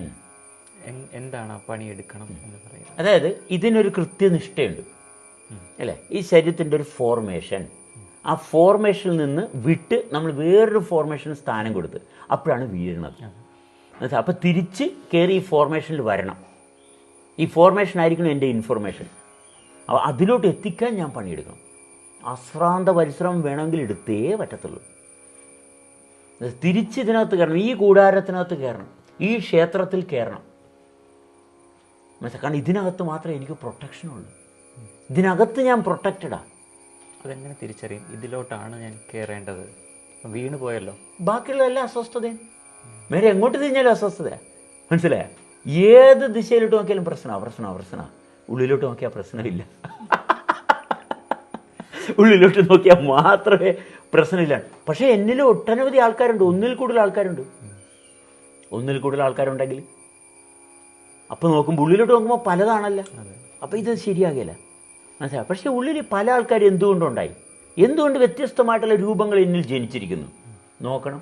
എന്താണ് ആ പണിയെടുക്കണം എന്ന് പറയുന്നത്? അതായത് ഇതിനൊരു കൃത്യനിഷ്ഠയുണ്ട്, അല്ലേ? ഈ ശരീരത്തിൻ്റെ ഒരു ഫോർമേഷൻ, ആ ഫോർമേഷനിൽ നിന്ന് വിട്ട് നമ്മൾ വേറൊരു ഫോർമേഷന് സ്ഥാനം കൊടുത്ത് അപ്പോഴാണ് വീഴുന്നത്. അപ്പോൾ തിരിച്ച് കയറി ഈ ഫോർമേഷനിൽ വരണം. ഈ ഫോർമേഷൻ ആയിരിക്കണം എൻ്റെ ഇൻഫോർമേഷൻ. അപ്പോൾ അതിലോട്ട് എത്തിക്കാൻ ഞാൻ പണിയെടുക്കണം. അശ്രാന്ത പരിശ്രമം വേണമെങ്കിൽ എടുത്തേ പറ്റത്തുള്ളൂ. തിരിച്ച് ഇതിനകത്ത് കയറണം, ഈ കൂടാരത്തിനകത്ത് കയറണം, ഈ ക്ഷേത്രത്തിൽ കയറണം. മനസ്സിലായി? കാരണം ഇതിനകത്ത് മാത്രമേ എനിക്ക് പ്രൊട്ടക്ഷനുള്ളൂ, ഇതിനകത്ത് ഞാൻ പ്രൊട്ടക്റ്റഡാണ്. അതെങ്ങനെ തിരിച്ചറിയും ഇതിലോട്ടാണ് ഞാൻ കയറേണ്ടത്? വീണ് പോയല്ലോ, ബാക്കിയുള്ള എല്ലാ അസ്വസ്ഥതയും വേറെ എങ്ങോട്ട് തിരിഞ്ഞാലും അസ്വസ്ഥതയാണ്. മനസ്സിലായോ? ഏത് ദിശയിലോട്ട് നോക്കിയാലും പ്രശ്നമാണ്. ഉള്ളിലോട്ട് നോക്കിയാൽ പ്രശ്നമില്ല. ഉള്ളിലോട്ട് നോക്കിയാൽ മാത്രമേ പ്രശ്നമില്ല. പക്ഷേ എന്നിൽ ഒട്ടനവധി ആൾക്കാരുണ്ട്, ഒന്നിൽ കൂടുതൽ ആൾക്കാരുണ്ട്. ഒന്നിൽ കൂടുതൽ ആൾക്കാരുണ്ടെങ്കിൽ. അപ്പോൾ നോക്കുമ്പോൾ ഉള്ളിലോട്ട് നോക്കുമ്പോൾ പലതാണല്ലോ. അപ്പോൾ ഇത് ശരിയാകില്ല, മനസ്സിലായി. പക്ഷേ ഉള്ളിൽ പല ആൾക്കാർ എന്തുകൊണ്ടുണ്ടായി, എന്തുകൊണ്ട് വ്യത്യസ്തമായിട്ടുള്ള രൂപങ്ങൾ എന്നിൽ ജനിച്ചിരിക്കുന്നു നോക്കണം,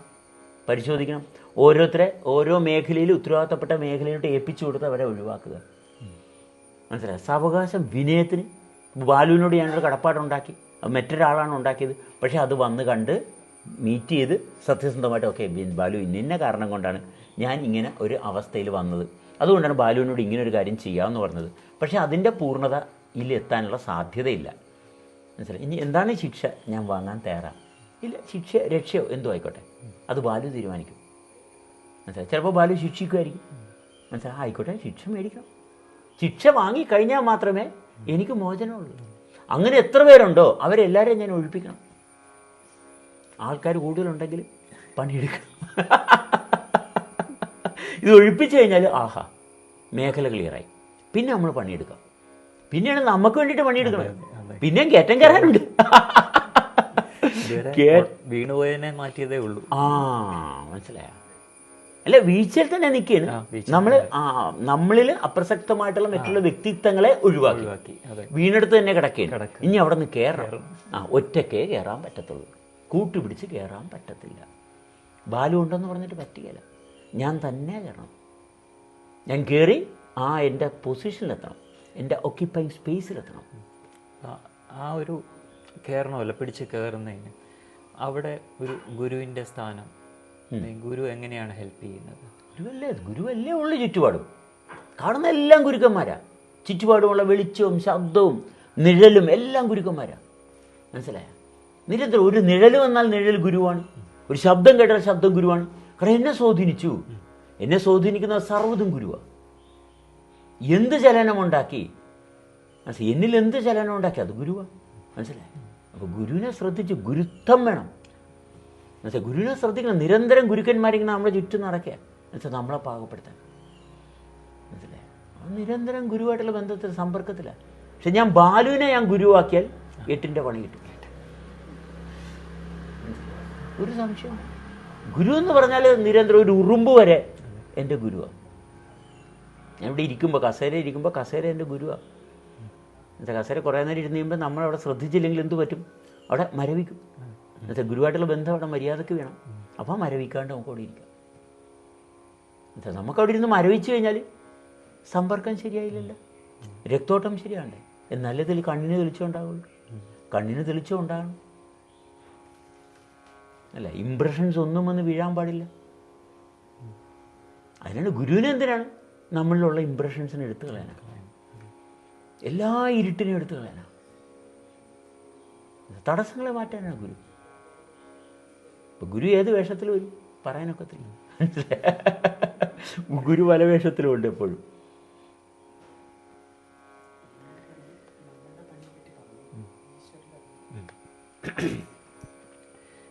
പരിശോധിക്കണം. ഓരോരുത്തരെ ഓരോ മേഖലയിൽ ഉത്തരവാദിത്തപ്പെട്ട മേഖലയിലോട്ട് ഏൽപ്പിച്ചു കൊടുത്ത് അവരെ ഒഴിവാക്കുക, മനസ്സിലായി. സാവകാശം വിനയത്തിന് ബാലുവിനോട് ഞാനൊരു കടപ്പാടുണ്ടാക്കി, അത് മറ്റൊരാളാണ് ഉണ്ടാക്കിയത്. പക്ഷേ അത് വന്ന് കണ്ട് മീറ്റ് ചെയ്ത് സത്യസന്ധമായിട്ട് ഓക്കെ ബാലു ഇന്ന കാരണം കൊണ്ടാണ് ഞാൻ ഇങ്ങനെ ഒരു അവസ്ഥയിൽ വന്നത്, അതുകൊണ്ടാണ് ബാലുവിനോട് ഇങ്ങനെ ഒരു കാര്യം ചെയ്യാമെന്ന് പറഞ്ഞത്. പക്ഷേ അതിൻ്റെ പൂർണ്ണതയിൽ എത്താനുള്ള സാധ്യതയില്ല, മനസ്സിലായി. ഇനി എന്താണ് ശിക്ഷ, ഞാൻ വാങ്ങാൻ തയ്യാറാണ്. ഇല്ല, ശിക്ഷ രക്ഷയോ എന്തോ ആയിക്കോട്ടെ, അത് ബാലു തീരുമാനിക്കും, മനസ്സിലായി. ചിലപ്പോൾ ബാലു ശിക്ഷിക്കുമായിരിക്കും, മനസ്സിലായി. ആയിക്കോട്ടെ, ശിക്ഷ മേടിക്കണം. ശിക്ഷ വാങ്ങിക്കഴിഞ്ഞാൽ മാത്രമേ എനിക്ക് മോചനമുള്ളൂ. അങ്ങനെ എത്ര പേരുണ്ടോ അവരെല്ലാവരെയും ഞാൻ ഒഴിപ്പിക്കണം. ആൾക്കാർ കൂടുതലുണ്ടെങ്കിൽ പണിയെടുക്കണം. ഇത് ഒഴിപ്പിച്ചു കഴിഞ്ഞാൽ ആഹാ മേഖല ക്ലിയറായി, പിന്നെ നമ്മൾ പണിയെടുക്കാം. പിന്നെയാണ് നമുക്ക് വേണ്ടിയിട്ട് പണിയെടുക്കണം. പിന്നെയും കയറ്റം കയറാനുണ്ട്. വീണുപോയതിനെ മാറ്റിയതേ ഉള്ളൂ. മനസ്സിലായ അല്ല, വീഴ്ചയിൽ തന്നെ നിൽക്കുകയാണ്. നമ്മളിൽ അപ്രസക്തമായിട്ടുള്ള മറ്റുള്ള വ്യക്തിത്വങ്ങളെ ഒഴിവാക്കി വീണെടുത്ത് തന്നെ കിടക്കുകയാണ്. ഇനി അവിടെ നിന്ന് കയറണം. ഒറ്റയ്ക്കേ കയറാൻ പറ്റത്തുള്ളൂ, കൂട്ടുപിടിച്ച് കയറാൻ പറ്റത്തില്ല. ബാലു ഉണ്ടെന്ന് പറഞ്ഞിട്ട് പറ്റുകയില്ല. ഞാൻ തന്നെ കയറണം. ഞാൻ കയറി എൻ്റെ പൊസിഷനിലെത്തണം, എൻ്റെ ഓക്യുപ്പൈങ് സ്പേസിലെത്തണം. ആ ഒരു കയറണമല്ല, പിടിച്ച് കയറുന്നതിന് അവിടെ ഒരു ഗുരുവിൻ്റെ സ്ഥാനം, ഗുരു എങ്ങനെയാണ് ഹെൽപ്പ് ചെയ്യുന്നത്? ഗുരുവല്ലേ ഉള്ളു ചുറ്റുപാടും. കാണുന്ന എല്ലാം ഗുരുക്കന്മാരാ. ചുറ്റുപാടുമുള്ള വെളിച്ചവും ശബ്ദവും നിഴലും എല്ലാം ഗുരുക്കന്മാരാ, മനസ്സിലായ. നിരന്തരം ഒരു നിഴൽ വന്നാൽ നിഴൽ ഗുരുവാണ്, ഒരു ശബ്ദം കേട്ടാൽ ശബ്ദം ഗുരുവാണ്. കാരണം എന്നെ സ്വാധീനിച്ചു, എന്നെ സ്വാധീനിക്കുന്ന സർവ്വതും ഗുരുവാണ്. എന്ത് ചലനമുണ്ടാക്കി, മനസ്സിലായി, എന്നിൽ എന്ത് ചലനം ഉണ്ടാക്കി അത് ഗുരുവാണ്, മനസ്സിലായി. അപ്പോൾ ഗുരുവിനെ ശ്രദ്ധിച്ച് ഗുരുത്വം വേണം, മനസ്സിലായി. ഗുരുവിനെ ശ്രദ്ധിക്കണം. നിരന്തരം ഗുരുക്കന്മാരിങ്ങനെ നമ്മളെ ചുറ്റും നടക്കുക, മനസ്സിലായി, നമ്മളെ പാകപ്പെടുത്താൻ, മനസ്സിലായി. നിരന്തരം ഗുരുവായിട്ടുള്ള ബന്ധത്തിൽ സമ്പർക്കത്തിലാണ്. പക്ഷെ ഞാൻ ബാലുവിനെ ഞാൻ ഗുരുവാക്കിയാൽ 8ന്റെ പണി കിട്ടും. ഒരു സംശയം, ഗുരു എന്ന് പറഞ്ഞാൽ നിരന്തരം ഒരു ഉറുമ്പ് വരെ എൻ്റെ ഗുരുവാണ്. ഞാൻ ഇവിടെ ഇരിക്കുമ്പോൾ കസേര എൻ്റെ ഗുരുവാണ്. എന്നുവെച്ചാൽ കസേര കുറേ നേരം ഇരുന്ന് കഴിയുമ്പോൾ നമ്മളവിടെ ശ്രദ്ധിച്ചില്ലെങ്കിൽ എന്ത് പറ്റും, അവിടെ മരവിക്കും. എന്നുവെച്ചാൽ ഗുരുവായിട്ടുള്ള ബന്ധം അവിടെ മര്യാദക്ക് വേണം. അപ്പോൾ മരവിക്കാണ്ട് നമുക്ക് അവിടെ ഇരിക്കാം. എന്നുവെച്ചാൽ നമുക്കവിടെ ഇരുന്ന് മരവിച്ച് കഴിഞ്ഞാൽ സമ്പർക്കം ശരിയായില്ലല്ലോ, രക്തോട്ടം ശരിയാണ്ടേ. എന്നാലേ ഇതിൽ കണ്ണിന് തെളിച്ചമുണ്ടാകുള്ളൂ. കണ്ണിന് തെളിച്ചമുണ്ടാകണം, അല്ല ഇംപ്രഷൻസ് ഒന്നും വന്ന് വീഴാൻ പാടില്ല. അതിനാണ് ഗുരുവിനെ എന്തിനാണ് നമ്മളിലുള്ള ഇംപ്രഷൻസിനെ എടുത്തു കളയാനാണ്, എല്ലാ ഇരുട്ടിനെയും എടുത്തു കളയാനാണ്, തടസ്സങ്ങളെ മാറ്റാനാണ് ഗുരു. ഇപ്പം ഗുരു ഏത് വേഷത്തിൽ വരും പറയാനൊക്കത്തില്ല, ഗുരു പല വേഷത്തിലും ഉണ്ട് എപ്പോഴും.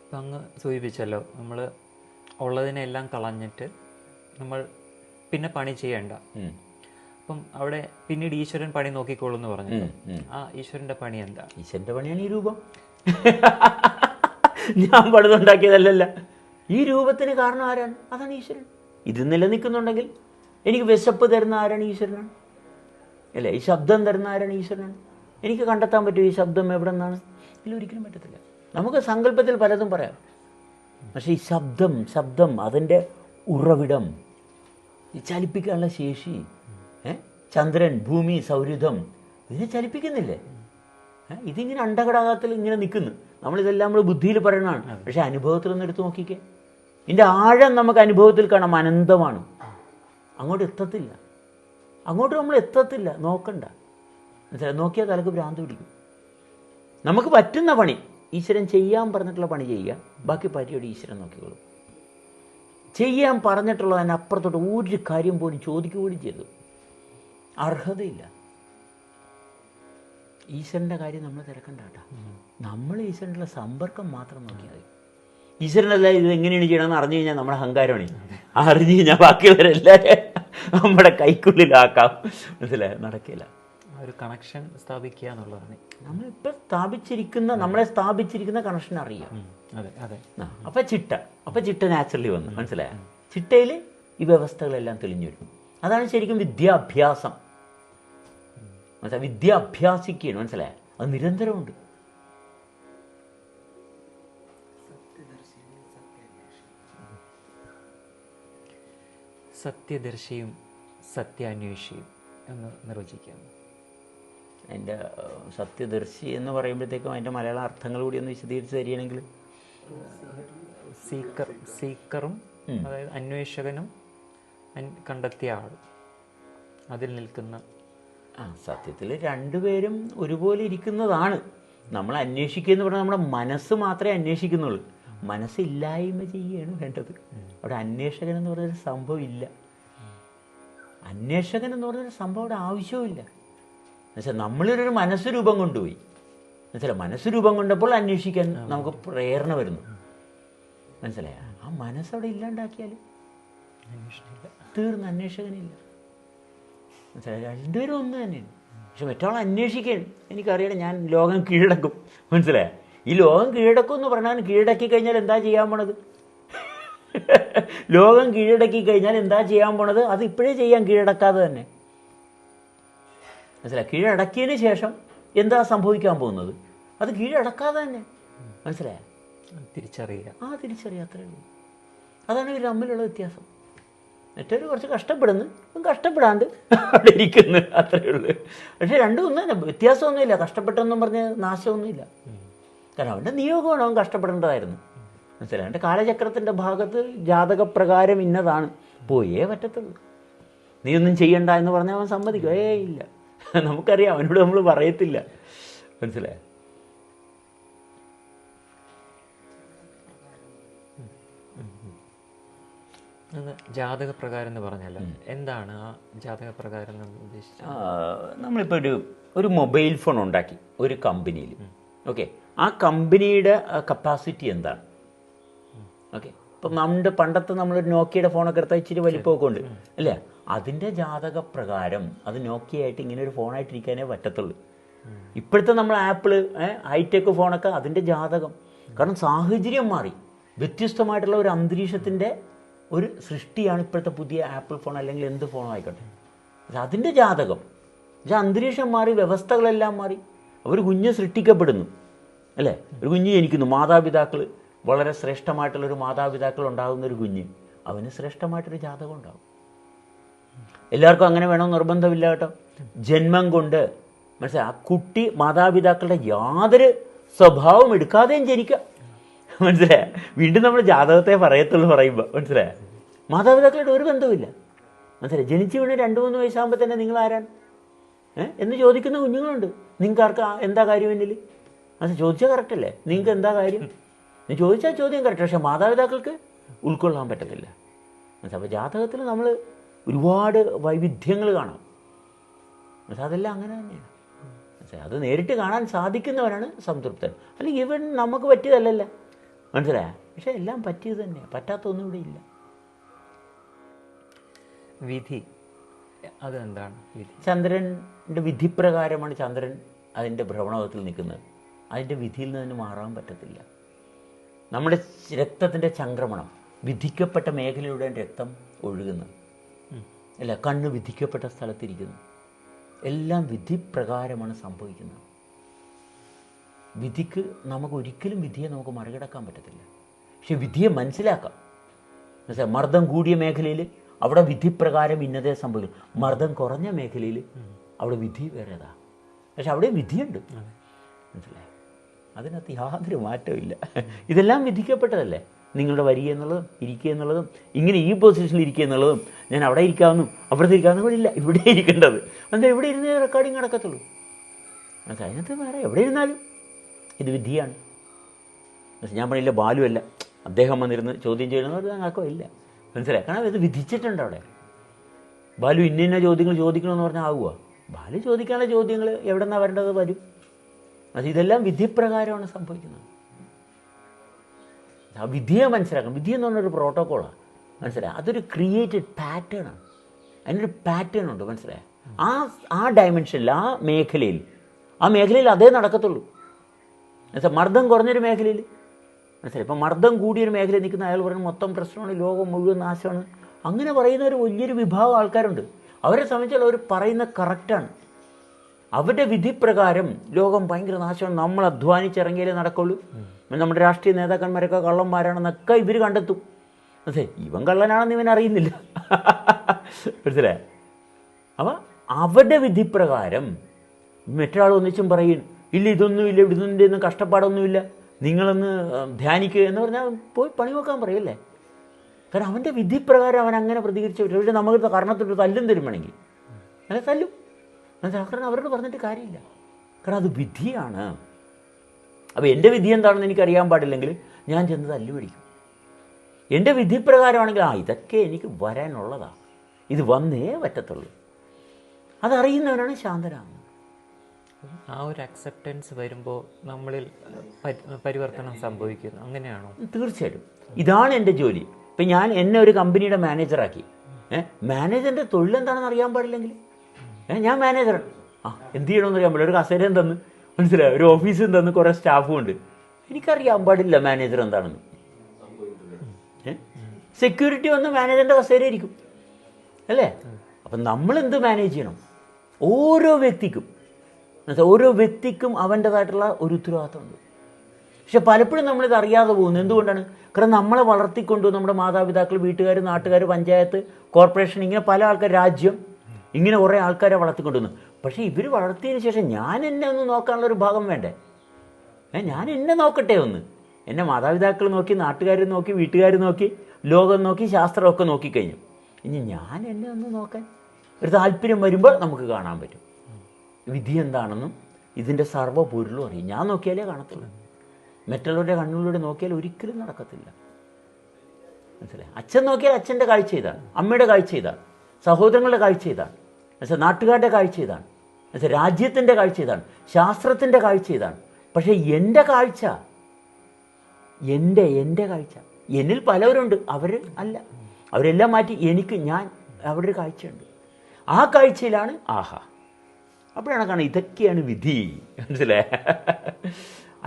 ഇപ്പം അങ്ങ് സൂചിപ്പിച്ചല്ലോ, നമ്മൾ ഉള്ളതിനെല്ലാം കളഞ്ഞിട്ട് നമ്മൾ പിന്നെ പണി ചെയ്യണ്ട. അപ്പം അവിടെ പിന്നീട് ഈശ്വരൻ പണി നോക്കിക്കോളൂ എന്ന് പറഞ്ഞു. ആ ഈശ്വരൻ്റെ പണി എന്താ? ഈശ്വരൻ്റെ പണിയാണ് ഈ രൂപം. ഞാൻ പണിതുണ്ടാക്കിയതല്ല. ഈ രൂപത്തിന് കാരണം ആരാണ്? അതാണ് ഈശ്വരൻ. ഇത് നിലനിൽക്കുന്നുണ്ടെങ്കിൽ എനിക്ക് വിശപ്പ് തരുന്ന ആരാണ്? ഈശ്വരനാണ്, അല്ലേ? ഈ ശബ്ദം തരുന്ന ആരാണ്? ഈശ്വരനാണ്. എനിക്ക് കണ്ടെത്താൻ പറ്റും ഈ ശബ്ദം എവിടെ നിന്നാണ്? ഇല്ല, ഒരിക്കലും പറ്റത്തില്ല. നമുക്ക് സങ്കല്പത്തിൽ പലതും പറയാം, പക്ഷേ ഈ ശബ്ദം അതിൻ്റെ ഉറവിടം, ഈ ചലിപ്പിക്കാനുള്ള ശേഷി, ചന്ദ്രൻ, ഭൂമി, സൗരയൂഥം, ഇതിനെ ചലിപ്പിക്കുന്നില്ലേ? ഇതിങ്ങനെ അണ്ടഘടാകത്തിൽ ഇങ്ങനെ നിൽക്കുന്നു. നമ്മളിതെല്ലാം നമ്മൾ ബുദ്ധിയിൽ പറയണതാണ്, പക്ഷേ അനുഭവത്തിൽ ഒന്ന് എടുത്ത് നോക്കിക്കേ. ഇതിൻ്റെ ആഴം നമുക്ക് അനുഭവത്തിൽ കാണാം, അനന്തമാണ്. അങ്ങോട്ട് എത്തത്തില്ല, അങ്ങോട്ട് നമ്മൾ എത്തത്തില്ല. നോക്കണ്ട, മനസ്സിലായി? നോക്കിയാൽ തലക്ക് ഭ്രാന്ത് പിടിക്കും. നമുക്ക് പറ്റുന്ന പണി ഈശ്വരൻ ചെയ്യാൻ പറഞ്ഞിട്ടുള്ള പണി ചെയ്യുക, ബാക്കി പരിപാടി ഈശ്വരൻ നോക്കിക്കോളും. ചെയ്യാൻ പറഞ്ഞിട്ടുള്ളത് അതിനപ്പുറത്തോട്ട് ഒരു കാര്യം പോലും ചോദിക്കുക പോലും ചെയ്തു അർഹതയില്ല. ഈശ്വരൻ്റെ കാര്യം നമ്മൾ തിരക്കണ്ട കേട്ടോ. നമ്മൾ ഈശ്വരനുള്ള സമ്പർക്കം മാത്രം നോക്കിയാൽ മതി. ഈശ്വരനല്ല ഇത് എങ്ങനെയാണ് ചെയ്യണമെന്ന് അറിഞ്ഞു കഴിഞ്ഞാൽ നമ്മുടെ അഹങ്കാരമാണ്. അറിഞ്ഞു കഴിഞ്ഞാൽ ബാക്കിയുള്ളവരെല്ലാവരും നമ്മുടെ കൈക്കുള്ളിലാക്കാം, മനസ്സിലായോ? നടക്കില്ല. ഒരു കണക്ഷൻ സ്ഥാപിക്കുക എന്നുള്ളതാണ് നമ്മളിപ്പോൾ നമ്മളെ സ്ഥാപിച്ചിരിക്കുന്ന കണക്ഷൻ അറിയാം. അതെ അതെ. അപ്പം ചിട്ട നാച്ചുറലി വന്നു, മനസ്സിലായോ? ചിട്ടയിൽ ഈ വ്യവസ്ഥകളെല്ലാം തെളിഞ്ഞു വരും. അതാണ് ശരിക്കും വിദ്യാഭ്യാസം. മനസ്സിലായി? വിദ്യ അഭ്യാസിക്കുകയാണ്, മനസ്സിലായ? അത് നിരന്തരമുണ്ട്. സത്യദർശിയും സത്യാന്വേഷിയും എന്ന് നിർവചിക്കാം. അതിൻ്റെ സത്യദർശി എന്ന് പറയുമ്പോഴത്തേക്കും അതിൻ്റെ മലയാള അർത്ഥങ്ങൾ കൂടി ഒന്ന് വിശദീകരിച്ച് തരികയാണെങ്കിൽ. സീക്കറും അതായത് അന്വേഷകനും കണ്ടെത്തിയ ആളും അതിൽ നിൽക്കുന്ന. സത്യത്തിൽ രണ്ടുപേരും ഒരുപോലെ ഇരിക്കുന്നതാണ്. നമ്മൾ അന്വേഷിക്കുക എന്ന് പറഞ്ഞാൽ നമ്മുടെ മനസ്സ് മാത്രമേ അന്വേഷിക്കുന്നുള്ളൂ. മനസ്സില്ലായ്മ ചെയ്യുകയാണ് വേണ്ടത്. അവിടെ അന്വേഷകൻ എന്ന് പറഞ്ഞൊരു സംഭവം ഇല്ല. അന്വേഷകൻ എന്ന് പറഞ്ഞൊരു സംഭവം അവിടെ ആവശ്യവുമില്ല. എന്നുവെച്ചാൽ നമ്മളിലൊരു മനസ്സ് രൂപം കൊണ്ടുപോയി. മനസ്സിലായി? മനസ്സ് രൂപം കൊണ്ടപ്പോൾ അന്വേഷിക്കാൻ നമുക്ക് പ്രേരണ വരുന്നു. മനസ്സിലായ? ആ മനസ്സവിടെ ഇല്ലാണ്ടാക്കിയാൽ തീർന്ന് അന്വേഷകനില്ല. മനസ്സിലായി? രണ്ടുപേരും ഒന്ന് തന്നെയാണ്. പക്ഷെ മറ്റോളം അന്വേഷിക്കാൻ എനിക്കറിയണം, ഞാൻ ലോകം കീഴടക്കും. മനസ്സിലായ? ഈ ലോകം കീഴടക്കും എന്ന് പറഞ്ഞാൽ കീഴടക്കി കഴിഞ്ഞാൽ എന്താ ചെയ്യാൻ പോണത്? ലോകം കീഴടക്കി കഴിഞ്ഞാൽ എന്താ ചെയ്യാൻ പോണത്? അത് ഇപ്പോഴേ ചെയ്യാൻ, കീഴടക്കാതെ തന്നെ. മനസ്സിലായി? കീഴടക്കിയതിന് ശേഷം എന്താ സംഭവിക്കാൻ പോകുന്നത്? അത് കീഴടക്കാതെ തന്നെ. മനസ്സിലായ? തിരിച്ചറിയുക. തിരിച്ചറിയുക, അത്രയേ ഉള്ളൂ. അതാണ് ഇവർ തമ്മിലുള്ള വ്യത്യാസം. മറ്റൊരു കുറച്ച് കഷ്ടപ്പെടുന്നു, കഷ്ടപ്പെടാണ്ട് അവിടെ ഇരിക്കുന്നു, അത്രയേ ഉള്ളൂ. പക്ഷെ രണ്ടും ഒന്നും തന്നെ, വ്യത്യാസമൊന്നുമില്ല. കഷ്ടപ്പെട്ടെന്നും പറഞ്ഞ് നാശമൊന്നുമില്ല. കാരണം അവൻ്റെ നിയോഗമാണ്, അവൻ കഷ്ടപ്പെടേണ്ടതായിരുന്നു. മനസ്സിലായി? അവൻ്റെ കാലചക്രത്തിൻ്റെ ഭാഗത്ത് ജാതകപ്രകാരം ഇന്നതാണ്, പോയേ പറ്റത്തുള്ളൂ. നീ ഒന്നും ചെയ്യണ്ട എന്ന് പറഞ്ഞാൽ അവൻ സമ്മതിക്കും? ഇല്ല. നമുക്കറിയാം, അവനോട് നമ്മൾ പറയത്തില്ല. മനസ്സിലായോ? ജാതകപ്രകാരം എന്ന് പറഞ്ഞല്ലോ, എന്താണ് ആ ജാതകപ്രകാരം എന്ന് ഉദ്ദേശിച്ചത്? നമ്മളിപ്പോൾ ഒരു മൊബൈൽ ഫോൺ ഉണ്ടാക്കി ഒരു കമ്പനിയിൽ. ഓക്കെ, ആ കമ്പനിയുടെ കപ്പാസിറ്റി എന്താണ്? ഓക്കെ, ഇപ്പം നമ്മുടെ പണ്ടത്തെ നമ്മളൊരു നോക്കിയുടെ ഫോണൊക്കെ എടുത്താൽ ഇച്ചിരി വലിപ്പമൊക്കെ ഉണ്ട് അല്ലേ? അതിൻ്റെ ജാതകപ്രകാരം അത് നോക്കിയായിട്ട് ഇങ്ങനെ ഒരു ഫോണായിട്ടിരിക്കാനേ പറ്റത്തുള്ളൂ. ഇപ്പോഴത്തെ നമ്മൾ ആപ്പിള് ഹൈടെക് ഫോണൊക്കെ അതിൻ്റെ ജാതകം. കാരണം സാഹചര്യം മാറി, വ്യത്യസ്തമായിട്ടുള്ള ഒരു അന്തരീക്ഷത്തിൻ്റെ ഒരു സൃഷ്ടിയാണ് ഇപ്പോഴത്തെ പുതിയ ആപ്പിൾ ഫോൺ അല്ലെങ്കിൽ എന്ത് ഫോണോ ആയിക്കോട്ടെ. അതിൻ്റെ ജാതകം. പക്ഷേ അന്തരീക്ഷം മാറി, വ്യവസ്ഥകളെല്ലാം മാറി. ഒരു കുഞ്ഞ് സൃഷ്ടിക്കപ്പെടുന്നു അല്ലേ? ഒരു കുഞ്ഞ് ജനിക്കുന്നു. മാതാപിതാക്കൾ വളരെ ശ്രേഷ്ഠമായിട്ടുള്ളൊരു മാതാപിതാക്കൾ ഉണ്ടാകുന്ന ഒരു കുഞ്ഞ്, അവന് ശ്രേഷ്ഠമായിട്ടൊരു ജാതകം ഉണ്ടാകും. എല്ലാവർക്കും അങ്ങനെ വേണമെന്ന് നിർബന്ധമില്ല കേട്ടോ. ജന്മം കൊണ്ട് മനസ്സിലായി, ആ കുട്ടി മാതാപിതാക്കളുടെ യാതൊരു സ്വഭാവം എടുക്കാതെയും ജനിക്കാം. മനസ്സിലായ? വീണ്ടും നമ്മൾ ജാതകത്തെ പറയത്തുള്ളൂ പറയുമ്പോൾ. മനസ്സിലായ? മാതാപിതാക്കളുടെ ഒരു ബന്ധവുമില്ല. മനസ്സിലായി? ജനിച്ചു വീണ് 2-3 വയസ്സാകുമ്പോൾ തന്നെ നിങ്ങൾ ആരാണ് എന്ന് ചോദിക്കുന്ന കുഞ്ഞുങ്ങളുണ്ട്. നിങ്ങൾക്ക് ആർക്ക് എന്താ കാര്യം എന്നിൽ? അത് ചോദിച്ചാൽ കറക്റ്റല്ലേ? നിങ്ങൾക്ക് എന്താ കാര്യം? നീ ചോദിച്ചാൽ ചോദ്യം കറക്റ്റ്, പക്ഷേ മാതാപിതാക്കൾക്ക് ഉൾക്കൊള്ളാൻ പറ്റത്തില്ല. മനസ്സിലായി? അപ്പോൾ ജാതകത്തിൽ നമ്മൾ ഒരുപാട് വൈവിധ്യങ്ങൾ കാണാം. മനസ്സിലായി? അതെല്ലാം അങ്ങനെ തന്നെയാണ്. മനസ്സിലായി? അത് നേരിട്ട് കാണാൻ സാധിക്കുന്നവരാണ് സംതൃപ്തൻ. അല്ലെങ്കിൽ ഇവൻ നമുക്ക് പറ്റിയതല്ലല്ലോ. മനസ്സിലായ? പക്ഷെ എല്ലാം പറ്റിയത് തന്നെയാണ്, പറ്റാത്തൊന്നും ഇവിടെ ഇല്ല. വിധി അതെന്താണ്? വിധി ചന്ദ്രൻ്റെ വിധിപ്രകാരമാണ് ചന്ദ്രൻ അതിൻ്റെ ഭ്രമണപഥത്തിൽ നിൽക്കുന്നത്. അതിൻ്റെ വിധിയിൽ നിന്ന് മാറാൻ പറ്റത്തില്ല. നമ്മുടെ രക്തത്തിൻ്റെ ചംക്രമണം, വിധിക്കപ്പെട്ട മേഖലയിലൂടെ രക്തം ഒഴുകുന്നു അല്ല, കണ്ണ് വിധിക്കപ്പെട്ട സ്ഥലത്തിരിക്കുന്നു. എല്ലാം വിധിപ്രകാരമാണ് സംഭവിക്കുന്നത്. വിധിക്ക് നമുക്ക് ഒരിക്കലും വിധിയെ നമുക്ക് മറികടക്കാൻ പറ്റത്തില്ല. പക്ഷെ വിധിയെ മനസ്സിലാക്കാം. മനസ്സിലായി? മർദ്ദം കൂടിയ മേഖലയിൽ അവിടെ വിധിപ്രകാരം ഇന്നതേ സംഭവിക്കും. മർദ്ദം കുറഞ്ഞ മേഖലയിൽ അവിടെ വിധി വേറേതാ. പക്ഷെ അവിടെ വിധിയുണ്ട്. മനസ്സിലായി? അതിനകത്ത് യാതൊരു മാറ്റവും ഇല്ല. ഇതെല്ലാം വിധിക്കപ്പെട്ടതല്ലേ. നിങ്ങളുടെ വരിക എന്നുള്ളതും ഇരിക്കുക എന്നുള്ളതും ഇങ്ങനെ ഈ പൊസിഷനിൽ ഇരിക്കുക എന്നുള്ളതും ഞാൻ അവിടെ ഇരിക്കാമെന്നും അപ്പുറത്ത് ഇരിക്കാമെന്നും ഇവിടെ ഇല്ല. ഇവിടെ ഇരിക്കേണ്ടത് എന്താ? ഇവിടെ ഇരുന്ന് റെക്കോർഡിങ് നടക്കത്തുള്ളൂ. അതിനകത്ത് വേറെ എവിടെ ഇരുന്നാലും ഇത് വിധിയാണ്. ഞാൻ പറയില്ല ബാലുവല്ല, അദ്ദേഹം വന്നിരുന്ന് ചോദ്യം ചെയ്യണമെന്ന് ഞങ്ങൾക്കോ ഇല്ല. മനസ്സിലായി? കാരണം ഇത് വിധിച്ചിട്ടുണ്ട് അവിടെ. ബാലു ഇന്ന ചോദ്യങ്ങൾ ചോദിക്കണമെന്ന് പറഞ്ഞാൽ ആകുക? ബാലു ചോദിക്കാനുള്ള ചോദ്യങ്ങൾ എവിടെ നിന്നാണ് വരേണ്ടത് വരും. അത് ഇതെല്ലാം വിധിപ്രകാരമാണ് സംഭവിക്കുന്നത്. ആ വിധിയെ മനസ്സിലാക്കണം. വിധി എന്ന് പറഞ്ഞൊരു പ്രോട്ടോക്കോളാണ്. മനസ്സിലായി? അതൊരു ക്രിയേറ്റഡ് പാറ്റേണാണ്. അതിനൊരു പാറ്റേൺ ഉണ്ട്. മനസ്സിലായി? ആ ഡയമെൻഷനിൽ ആ മേഖലയിൽ അതേ നടക്കത്തുള്ളൂ. മനസ്സിലായി? മർദ്ദം കുറഞ്ഞൊരു മേഖലയിൽ മനസ്സിലായി. ഇപ്പം മർദ്ദം കൂടിയൊരു മേഖലയിൽ നിൽക്കുന്ന അയാൾ പറയുന്നത് മൊത്തം പ്രശ്നമാണ്, ലോകം മുഴുവൻ നാശമാണ്, അങ്ങനെ പറയുന്ന ഒരു വലിയൊരു വിഭാഗം ആൾക്കാരുണ്ട്. അവരെ സംബന്ധിച്ചുള്ള അവർ പറയുന്ന കറക്റ്റാണ്. അവരുടെ വിധിപ്രകാരം ലോകം ഭയങ്കര നാശമാണ്, നമ്മൾ അധ്വാനിച്ചിറങ്ങിയാലേ നടക്കുള്ളൂ, നമ്മുടെ രാഷ്ട്രീയ നേതാക്കന്മാരൊക്കെ കള്ളന്മാരാണെന്നൊക്കെ ഇവർ കണ്ടെത്തും. അതെ, ഇവൻ കള്ളനാണെന്ന് ഇവൻ അറിയുന്നില്ല. മനസ്സിലായി? അപ്പം അവരുടെ വിധിപ്രകാരം മറ്റൊരാൾ ഒന്നിച്ചും പറയും, ഇല്ല ഇതൊന്നുമില്ല, ഇവിടുന്ന് ഒന്നും കഷ്ടപ്പാടൊന്നുമില്ല, നിങ്ങളൊന്ന് ധ്യാനിക്കുക എന്ന് പറഞ്ഞാൽ പോയി പണി നോക്കാൻ പറയല്ലേ. കാരണം അവൻ്റെ വിധിപ്രകാരം അവൻ അങ്ങനെ പ്രതികരിച്ചു. പക്ഷേ നമുക്ക് കർണത്തിട്ട് തല്ലും തരുമ്പോണെങ്കിൽ അല്ലെ തല്ലും. കാരണം അവരോട് പറഞ്ഞിട്ട് കാര്യമില്ല, കാരണം അത് വിധിയാണ്. അപ്പോൾ എൻ്റെ വിധി എന്താണെന്ന് എനിക്കറിയാൻ പാടില്ലെങ്കിൽ ഞാൻ ചെന്ന് തല്ലു പിടിക്കും. എൻ്റെ വിധിപ്രകാരമാണെങ്കിൽ ഇതൊക്കെ എനിക്ക് വരാനുള്ളതാണ്, ഇത് വന്നേ പറ്റത്തുള്ളൂ. അതറിയുന്നവനാണ് ശാന്തനാകുന്നത്. ആ ഒരു അക്സെപ്റ്റൻസ് വരുമ്പോൾ നമ്മളിൽ പരിവർത്തനം സംഭവിക്കുന്നു, അങ്ങനെയാണോ? തീർച്ചയായിട്ടും. ഇതാണ് എൻ്റെ ജോലി. ഇപ്പം ഞാൻ എന്നെ ഒരു കമ്പനിയുടെ മാനേജറാക്കി. മാനേജറിൻ്റെ തൊഴിലെന്താണെന്ന് അറിയാൻ പാടില്ലെങ്കിൽ ഞാൻ മാനേജറാണ്. എന്ത് ചെയ്യണമെന്ന് അറിയാൻ പാടില്ല. ഒരു കസേരയും തന്ന്, മനസ്സിലായി, ഒരു ഓഫീസും തന്ന്, കുറേ സ്റ്റാഫും ഉണ്ട്. എനിക്കറിയാൻ പാടില്ല മാനേജർ എന്താണെന്ന്. സെക്യൂരിറ്റി വന്ന് മാനേജറിൻ്റെ കസേര ഇരിക്കും അല്ലേ? അപ്പം നമ്മളെന്ത് മാനേജ് ചെയ്യണം? ഓരോ വ്യക്തിക്കും അവൻ്റേതായിട്ടുള്ള ഒരു ഉത്തരവാദിത്തമുണ്ട്. പക്ഷെ പലപ്പോഴും നമ്മളിത് അറിയാതെ പോകുന്നു. എന്തുകൊണ്ടാണ്? കാരണം നമ്മളെ വളർത്തിക്കൊണ്ടു നമ്മുടെ മാതാപിതാക്കൾ, വീട്ടുകാർ, നാട്ടുകാർ, പഞ്ചായത്ത്, കോർപ്പറേഷൻ, ഇങ്ങനെ പല ആൾക്കാർ, രാജ്യം, ഇങ്ങനെ കുറേ ആൾക്കാരെ വളർത്തിക്കൊണ്ടുവന്നു. പക്ഷേ ഇവർ വളർത്തിയതിന് ശേഷം ഞാൻ എന്നെ ഒന്ന് നോക്കാനുള്ളൊരു ഭാഗം വേണ്ടേ? ഞാൻ എന്നെ നോക്കട്ടെ ഒന്ന്. എന്നെ മാതാപിതാക്കൾ നോക്കി, നാട്ടുകാർ നോക്കി, വീട്ടുകാർ നോക്കി, ലോകം നോക്കി, ശാസ്ത്രമൊക്കെ നോക്കിക്കഴിഞ്ഞു. ഇനി ഞാൻ എന്നെ ഒന്ന് നോക്കാൻ ഒരു താല്പര്യം വരുമ്പോൾ നമുക്ക് കാണാൻ പറ്റും വിധി എന്താണെന്നും ഇതിൻ്റെ സർവ്വപൊരുളും അറിയും. ഞാൻ നോക്കിയാലേ കാണത്തുള്ളൂ. മറ്റുള്ളവരുടെ കണ്ണുകളിലൂടെ നോക്കിയാൽ ഒരിക്കലും നടക്കത്തില്ല. മനസ്സിലായി? അച്ഛൻ നോക്കിയാൽ അച്ഛൻ്റെ കാഴ്ച ഇതാണ്, അമ്മയുടെ കാഴ്ച ഇതാണ്, സഹോദരങ്ങളുടെ കാഴ്ച ഇതാണ്, എന്നുവെച്ചാൽ നാട്ടുകാരുടെ കാഴ്ച ഇതാണ്, എന്നുവെച്ചാൽ രാജ്യത്തിൻ്റെ കാഴ്ച ഇതാണ്, ശാസ്ത്രത്തിൻ്റെ കാഴ്ച ഇതാണ്. പക്ഷേ എൻ്റെ കാഴ്ച, എൻ്റെ കാഴ്ച, എന്നിൽ പലവരുണ്ട്, അവർ അല്ല, അവരെല്ലാം മാറ്റി ഞാൻ അവിടെ ഒരു കാഴ്ചയുണ്ട്. ആ കാഴ്ചയിലാണ് അപ്പോഴാണ് കാണുക ഇതൊക്കെയാണ് വിധി. മനസ്സിലായേ?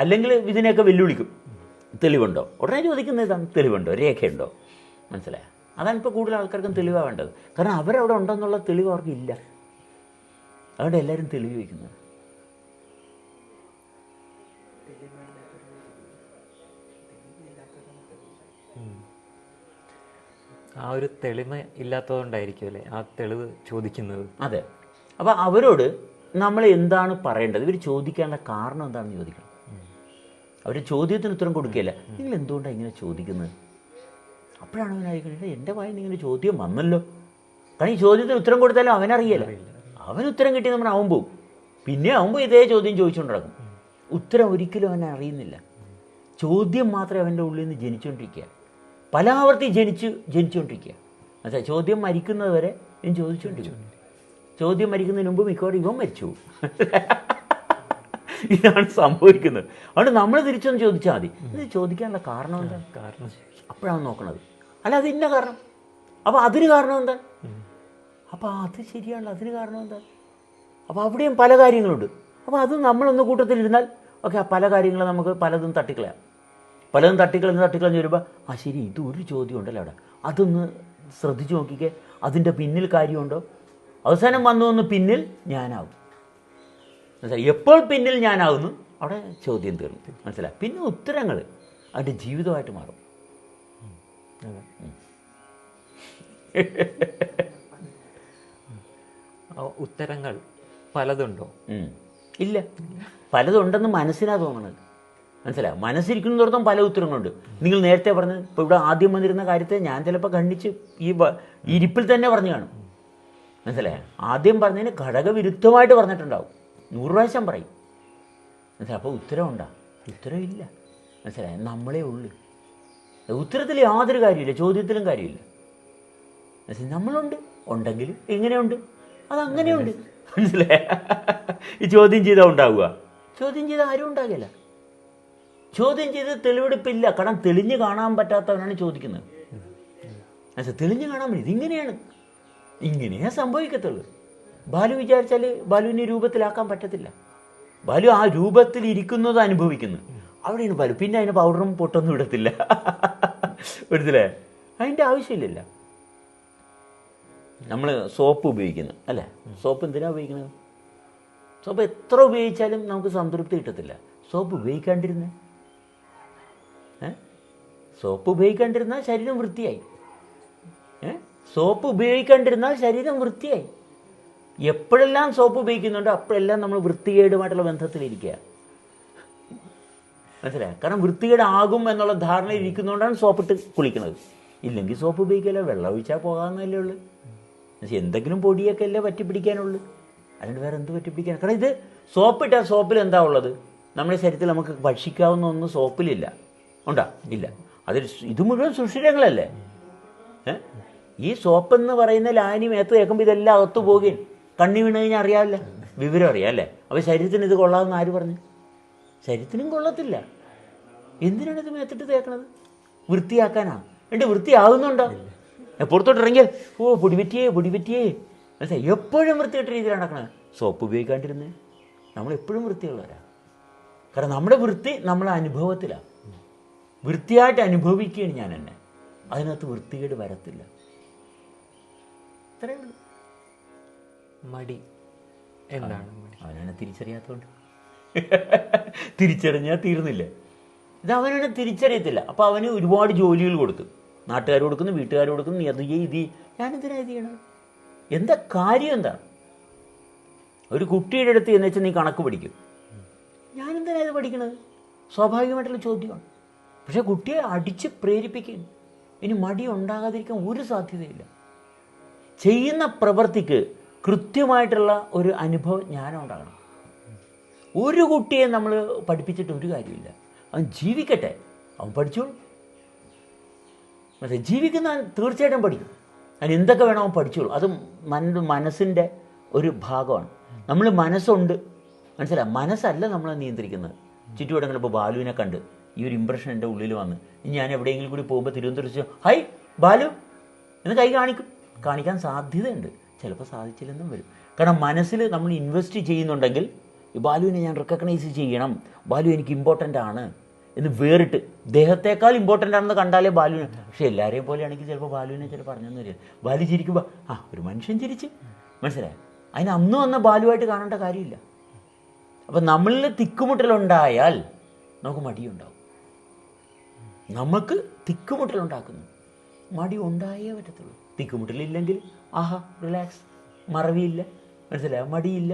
അല്ലെങ്കിൽ ഇതിനെയൊക്കെ വെല്ലുവിളിക്കും. തെളിവുണ്ടോ? ഉടനെ ചോദിക്കുന്നത് ഇതാണ്, തെളിവുണ്ടോ, രേഖയുണ്ടോ? മനസ്സിലായോ? അതാണ് ഇപ്പോൾ കൂടുതൽ ആൾക്കാർക്കും തെളിവാണ് വേണ്ടത്. കാരണം അവരവിടെ ഉണ്ടെന്നുള്ള തെളിവ് അവർക്കില്ല. അതുകൊണ്ട് എല്ലാവരും തെളിവ് വയ്ക്കുന്നത്. ആ ഒരു തെളിമ ഇല്ലാത്തതുകൊണ്ടായിരിക്കും അല്ലേ ആ തെളിവ് ചോദിക്കുന്നത്. അതെ. അപ്പോൾ അവരോട് നമ്മൾ എന്താണ് പറയേണ്ടത്, ഇവർ ചോദിക്കാനുള്ള കാരണം എന്താണെന്ന് ചോദിക്കണം. അവർ ചോദ്യത്തിന് ഉത്തരം കൊടുക്കുകയില്ല. നിങ്ങൾ എന്തുകൊണ്ടാണ് ഇങ്ങനെ ചോദിക്കുന്നത്? അപ്പോഴാണ് അവനായിരിക്കുന്നത്, എൻ്റെ വായിൽ ഇങ്ങനെ ചോദ്യം വന്നല്ലോ. കാരണം ഈ ചോദ്യത്തിന് ഉത്തരം കൊടുത്താലും അവനറിയില്ല. അവൻ ഉത്തരം കിട്ടി നമ്മൾ അവൻ പോവും. പിന്നെ ആവുമ്പോൾ ഇതേ ചോദ്യം ചോദിച്ചുകൊണ്ട് നടക്കും. ഉത്തരം ഒരിക്കലും അവനെ അറിയുന്നില്ല. ചോദ്യം മാത്രമേ അവൻ്റെ ഉള്ളിൽ നിന്ന് ജനിച്ചുകൊണ്ടിരിക്കുക, പലാവർത്തി ജനിച്ചുകൊണ്ടിരിക്കുക. അതെ, ചോദ്യം മരിക്കുന്നത് വരെ ഞാൻ ചോദിച്ചുകൊണ്ടിരിക്കും. ചോദ്യം മരിക്കുന്നതിന് മുമ്പ് മിക്കവാറും ഇവൻ മരിച്ചു. ഇതാണ് സംഭവിക്കുന്നത്. അതുകൊണ്ട് നമ്മൾ തിരിച്ചൊന്ന് ചോദിച്ചാൽ മതി, ഇത് ചോദിക്കാനുള്ള കാരണം എന്താണ്? കാരണം അപ്പോഴാണ് നോക്കണത്. അല്ല അത് ഇന്ന കാരണം, അപ്പോൾ അതിന് കാരണം എന്താ? അപ്പോൾ അത് ശരിയാണല്ലോ, അതിന് കാരണം എന്താ? അപ്പോൾ അവിടെയും പല കാര്യങ്ങളുണ്ട്. അപ്പോൾ അത് നമ്മളൊന്ന് കൂട്ടത്തിലിരുന്നാൽ ഓക്കെ, പല കാര്യങ്ങളും നമുക്ക് പലതും തട്ടിക്കളയാം. പലതും തട്ടിക്കളഞ്ഞ് വരുമ്പോൾ ശരി, ഇത് ഒരു ചോദ്യം ഉണ്ടല്ലോ അവിടെ, അതൊന്ന് ശ്രദ്ധിച്ചു നോക്കിക്കേ, അതിൻ്റെ പിന്നിൽ കാര്യമുണ്ടോ? അവസാനം വന്നു പിന്നിൽ ഞാനാവും. മനസ്സിലായി? എപ്പോൾ പിന്നിൽ ഞാനാവുന്നു അവിടെ ചോദ്യം തീർന്നു. മനസ്സിലായി? പിന്നെ ഉത്തരങ്ങൾ അതിൻ്റെ ജീവിതമായിട്ട് മാറും. ഉത്തരങ്ങൾ പലതുണ്ടോ? ഇല്ല, പലതുണ്ടെന്ന് മനസ്സിനാ തോന്നണത്. മനസ്സിലാവും? മനസ്സിരിക്കുന്നിടത്തോളം പല ഉത്തരങ്ങളുണ്ട്. നിങ്ങൾ നേരത്തെ പറഞ്ഞത്, ഇപ്പോൾ ഇവിടെ ആദ്യം വന്നിരുന്ന കാര്യത്തെ ഞാൻ ചിലപ്പോൾ ഖണ്ഡിച്ച് ഈ ഇരിപ്പിൽ തന്നെ പറഞ്ഞു കാണും. മനസ്സിലായോ? ആദ്യം പറഞ്ഞതിന് ഘടകവിരുദ്ധമായിട്ട് പറഞ്ഞിട്ടുണ്ടാവും, 100 പ്രാവശ്യം പറയും. മനസ്സിലായി? അപ്പോൾ ഉത്തരവുണ്ടാ? ഉത്തരവില്ല. മനസ്സിലായോ? നമ്മളേ ഉള്ളു. ഉത്തരത്തിൽ യാതൊരു കാര്യമില്ല, ചോദ്യത്തിലും കാര്യമില്ല. മനസ്സിലായി? നമ്മളുണ്ട്, ഉണ്ടെങ്കിൽ എങ്ങനെയുണ്ട്, അതങ്ങനെയുണ്ട്. മനസ്സിലായ? ഈ ചോദ്യം ചെയ്താൽ ഉണ്ടാവുക? ചോദ്യം ചെയ്താൽ ആരും ഉണ്ടാകില്ല. ചോദ്യം ചെയ്ത് തെളിവെടുപ്പില്ല. കാരണം തെളിഞ്ഞ് കാണാൻ പറ്റാത്തവനാണ് ചോദിക്കുന്നത്. മനസ്സിലായി? തെളിഞ്ഞ് കാണാൻ പറ്റും, ഇതിങ്ങനെയാണ്, ഇങ്ങനെയേ സംഭവിക്കത്തുള്ളൂ. ബാലു വിചാരിച്ചാൽ ബാലുവിനെ രൂപത്തിലാക്കാൻ പറ്റത്തില്ല. ബാലു ആ രൂപത്തിൽ ഇരിക്കുന്നത് അനുഭവിക്കുന്നു, അവിടെയാണ് ബാലു. പിന്നെ അതിന് പൗഡറും പൊട്ടൊന്നും ഇടത്തില്ല. മനസ്സിലേ? അതിൻ്റെ ആവശ്യമില്ലല്ലോ. നമ്മൾ സോപ്പ് ഉപയോഗിക്കുന്നു അല്ലേ? സോപ്പ് എന്തിനാണ് ഉപയോഗിക്കുന്നത്? സോപ്പ് എത്ര ഉപയോഗിച്ചാലും നമുക്ക് സംതൃപ്തി കിട്ടത്തില്ല. സോപ്പ് ഉപയോഗിക്കാണ്ടിരുന്നേ, സോപ്പ് ഉപയോഗിക്കാണ്ടിരുന്നാൽ ശരീരം വൃത്തിയായി. സോപ്പ് ഉപയോഗിക്കാണ്ടിരുന്നാൽ ശരീരം വൃത്തിയായി. എപ്പോഴെല്ലാം സോപ്പ് ഉപയോഗിക്കുന്നുണ്ടോ അപ്പോഴെല്ലാം നമ്മൾ വൃത്തികേടുമായിട്ടുള്ള ബന്ധത്തിലിരിക്കുക. മനസ്സിലായി? കാരണം വൃത്തികേടാകും എന്നുള്ള ധാരണ ഇരിക്കുന്നതുകൊണ്ടാണ് സോപ്പിട്ട് കുളിക്കുന്നത്. ഇല്ലെങ്കിൽ സോപ്പ് ഉപയോഗിക്കില്ല, വെള്ളം ഒഴിച്ചാൽ പോകാമെന്നല്ലേ ഉള്ളൂ. എന്തെങ്കിലും പൊടിയൊക്കെ അല്ലേ പറ്റിപ്പിടിക്കാനുള്ളൂ, അതുകൊണ്ട് വേറെ എന്ത് പറ്റിപ്പിടിക്കാൻ? കാരണം ഇത് സോപ്പിട്ടാൽ സോപ്പിൽ എന്താ ഉള്ളത്? നമ്മുടെ ശരീരത്തിൽ നമുക്ക് ഭക്ഷിക്കാവുന്ന ഒന്നും സോപ്പിലില്ല. ഉണ്ടാ? ഇല്ല. അതിൽ ഇത് മുഴുവൻ സുഷിരങ്ങളല്ലേ. ഈ സോപ്പെന്ന് പറയുന്ന ലായനി മേത്ത് കേൾക്കുമ്പോൾ ഇതെല്ലാം അകത്തു പോകുകയും കണ്ണി വീണ് കഴിഞ്ഞാൽ അറിയാമല്ല, വിവരം അറിയാം അല്ലേ? അപ്പോൾ ശരീരത്തിന് ഇത് കൊള്ളാമെന്ന് ആര് പറഞ്ഞു? ശരീരത്തിനും കൊള്ളത്തില്ല. എന്തിനാണ് ഇത് മേത്തിട്ട് തേക്കണത്? വൃത്തിയാക്കാനാണ്. എന്നിട്ട് വൃത്തിയാകുന്നുണ്ടോ? പുറത്തോട്ട് ഇറങ്ങിയാൽ പൊടിപറ്റിയേ. മനസ്സിലായി? എപ്പോഴും വൃത്തികെട്ട രീതിയിലാണ് നടക്കണത്. സോപ്പ് ഉപയോഗിക്കാണ്ടിരുന്നേ നമ്മളെപ്പോഴും വൃത്തിയുള്ളവരാണ്. കാരണം നമ്മുടെ വൃത്തി നമ്മളെ അനുഭവത്തിലാണ്. വൃത്തിയായിട്ട് അനുഭവിക്കുകയാണ് ഞാൻ എന്നെ. അതിനകത്ത് വൃത്തികേട് വരത്തില്ല. അത്രയേ ഉള്ളൂ. മടി എന്താണ്? അവനാണ് തിരിച്ചറിയാത്തതുകൊണ്ട്. തിരിച്ചറിഞ്ഞാൽ തീർന്നില്ല. ഇത് അവനാണ് തിരിച്ചറിയത്തില്ല. അപ്പോൾ അവന് ഒരുപാട് ജോലികൾ കൊടുത്തു. നാട്ടുകാർ കൊടുക്കുന്നു, വീട്ടുകാർ കൊടുക്കുന്നു. നീ അത് ഇത് ഞാനെന്തിനാ ഇത് ചെയ്യണത്? എന്താ കാര്യം? എന്താ? ഒരു കുട്ടിയുടെ അടുത്ത് എന്ന് വെച്ചാൽ നീ കണക്ക് പഠിക്കും. ഞാനെന്തിനാ ഇത് പഠിക്കണത്? സ്വാഭാവികമായിട്ടുള്ള ചോദ്യമാണ്. പക്ഷേ കുട്ടിയെ അടിച്ച് പ്രേരിപ്പിക്കും. ഇനി മടി ഉണ്ടാകാതിരിക്കാൻ ഒരു സാധ്യതയില്ല. ചെയ്യുന്ന പ്രവൃത്തിക്ക് കൃത്യമായിട്ടുള്ള ഒരു അനുഭവം ജ്ഞാനം ഉണ്ടാകണം. ഒരു കുട്ടിയെ നമ്മൾ പഠിപ്പിച്ചിട്ട് ഒരു കാര്യമില്ല. അവൻ ജീവിക്കട്ടെ, അവൻ പഠിച്ചോളൂ. പക്ഷേ ജീവിക്കുന്ന തീർച്ചയായിട്ടും പഠിക്കും. അതിന് എന്തൊക്കെ വേണം അവൻ പഠിച്ചോളൂ. അത് മനസ്സിൻ്റെ ഒരു ഭാഗമാണ്. നമ്മൾ മനസ്സുണ്ട്, മനസ്സിലായി? മനസ്സല്ല നമ്മളെ നിയന്ത്രിക്കുന്നത്. ചുറ്റുവട്ടങ്ങളിൽ ഇപ്പോൾ ബാലുവിനെ കണ്ട് ഈ ഒരു ഇമ്പ്രഷൻ എൻ്റെ ഉള്ളിൽ വന്ന് ഞാൻ എവിടെയെങ്കിലും കൂടി പോകുമ്പോൾ തിരുവനന്തപുരത്ത് ഹൈ ബാലു എന്ന് കൈ കാണിക്കാൻ സാധ്യതയുണ്ട്. ചിലപ്പോൾ സാധിച്ചില്ലെന്നും വരും. കാരണം മനസ്സിൽ നമ്മൾ ഇൻവെസ്റ്റ് ചെയ്യുന്നുണ്ടെങ്കിൽ ഈ ബാലുവിനെ ഞാൻ റെക്കഗ്നൈസ് ചെയ്യണം, ബാലു എനിക്ക് ഇമ്പോർട്ടൻ്റ് ആണ് എന്ന് വേറിട്ട് ദേഹത്തേക്കാൾ ഇമ്പോർട്ടൻ്റ് ആണെന്ന് കണ്ടാലേ ബാലുവിന്. പക്ഷേ എല്ലാവരെയും പോലെയാണെങ്കിൽ ചിലപ്പോൾ ബാലുവിനെ ചിലപ്പോൾ പറഞ്ഞൊന്നും വരില്ല. ബാലു ചിരിക്കുമ്പോൾ ഒരു മനുഷ്യൻ ചിരിച്ച്, മനസ്സിലായി? അതിന് അന്ന് വന്ന ബാലുവായിട്ട് കാണേണ്ട കാര്യമില്ല. അപ്പം നമ്മളിൽ തിക്കുമുട്ടലുണ്ടായാൽ നമുക്ക് മടിയുണ്ടാവും. നമുക്ക് തിക്കുമുട്ടലുണ്ടാക്കുന്നു, മടി ഉണ്ടായേ പറ്റത്തുള്ളൂ. തിക്കുമുട്ടലില്ലെങ്കിൽ റിലാക്സ്, മറവിയില്ല, മനസ്സിലായ? മടിയില്ല.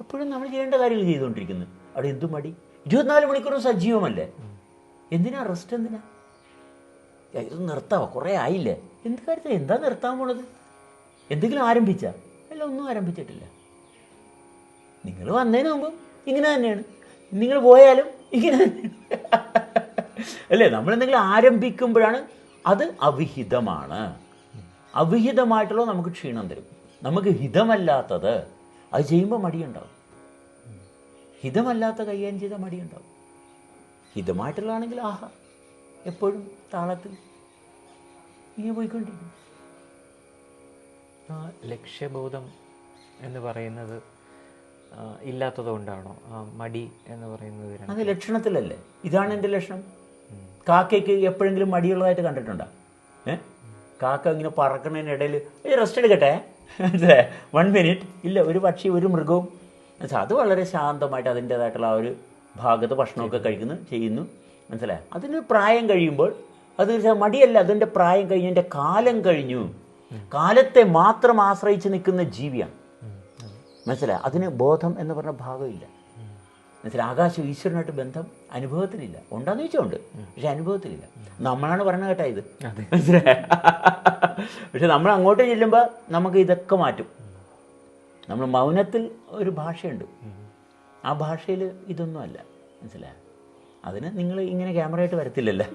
എപ്പോഴും നമ്മൾ ചെയ്യേണ്ട കാര്യങ്ങൾ ചെയ്തുകൊണ്ടിരിക്കുന്നു. അവിടെ എന്തു മടി? 24 മണിക്കൂറും സജീവമല്ലേ. എന്തിനാ റെസ്റ്റ്? എന്തിനാ ഇത് നിർത്താവോ? കുറേ ആയില്ലേ? എന്ത് കാര്യത്തിൽ എന്താ നിർത്താൻ പോണത്? എന്തെങ്കിലും ആരംഭിച്ചാൽ? അല്ല, ഒന്നും ആരംഭിച്ചിട്ടില്ല. നിങ്ങൾ വന്നതിന് മുമ്പ് ഇങ്ങനെ തന്നെയാണ്, നിങ്ങൾ പോയാലും ഇങ്ങനെ തന്നെയാണ് അല്ലേ? നമ്മളെന്തെങ്കിലും ആരംഭിക്കുമ്പോഴാണ് അത് അവിഹിതമാണ്. അവിഹിതമായിട്ടുള്ള നമുക്ക് ക്ഷീണം തരും. നമുക്ക് ഹിതമല്ലാത്തത് അത് ചെയ്യുമ്പോൾ മടിയുണ്ടാവും. ഹിതമല്ലാത്ത കൈകാര്യം ചെയ്താൽ മടിയുണ്ടാവും. ഹിതമായിട്ടുള്ളതാണെങ്കിൽ എപ്പോഴും താളത്തിൽ ഇങ്ങനെ പോയിക്കൊണ്ടിരിക്കും. ലക്ഷ്യബോധം എന്ന് പറയുന്നത് ഇല്ലാത്തത് കൊണ്ടാണോ മടി എന്ന് പറയുന്നത്? അത് ലക്ഷണത്തിലല്ലേ? ഇതാണ് എൻ്റെ ലക്ഷണം. കാക്കയ്ക്ക് എപ്പോഴെങ്കിലും മടിയുള്ളതായിട്ട് കണ്ടിട്ടുണ്ടോ? കാക്ക ഇങ്ങനെ പറക്കുന്നതിനിടയിൽ റെസ്റ്റ് എടുക്കട്ടെ 1 മിനിറ്റ് ഇല്ല. ഒരു പക്ഷി, ഒരു മൃഗവും അത് വളരെ ശാന്തമായിട്ട് അതിൻ്റേതായിട്ടുള്ള ആ ഒരു ഭാഗത്ത് ഭക്ഷണമൊക്കെ കഴിക്കുന്നു, ചെയ്യുന്നു, മനസ്സിലായി? അതിന് പ്രായം കഴിയുമ്പോൾ അത് മടിയല്ല, അതിൻ്റെ പ്രായം കഴിഞ്ഞു, എൻ്റെ കാലം കഴിഞ്ഞു. കാലത്തെ മാത്രം ആശ്രയിച്ച് നിൽക്കുന്ന ജീവിയാണ്, മനസ്സിലായി? അതിന് ബോധം എന്ന് പറഞ്ഞ ഭാഗമില്ല, മനസ്സിലായി? ആകാശം ഈശ്വരനായിട്ട് ബന്ധം അനുഭവത്തിലില്ല. ഉണ്ടാന്ന് ചോദിച്ചുകൊണ്ട്, പക്ഷെ അനുഭവത്തിലില്ല. നമ്മളാണ് പറഞ്ഞത് കേട്ടാ ഇത്, മനസ്സിലായി? പക്ഷെ നമ്മൾ അങ്ങോട്ട് ചെല്ലുമ്പോൾ നമുക്ക് ഇതൊക്കെ മാറ്റും. നമ്മൾ മൗനത്തിൽ ഒരു ഭാഷയുണ്ട്, ആ ഭാഷയിൽ ഇതൊന്നുമല്ല, മനസ്സിലായി? അതിന് നിങ്ങൾ ഇങ്ങനെ ക്യാമറയായിട്ട് വരത്തില്ലല്ലോ.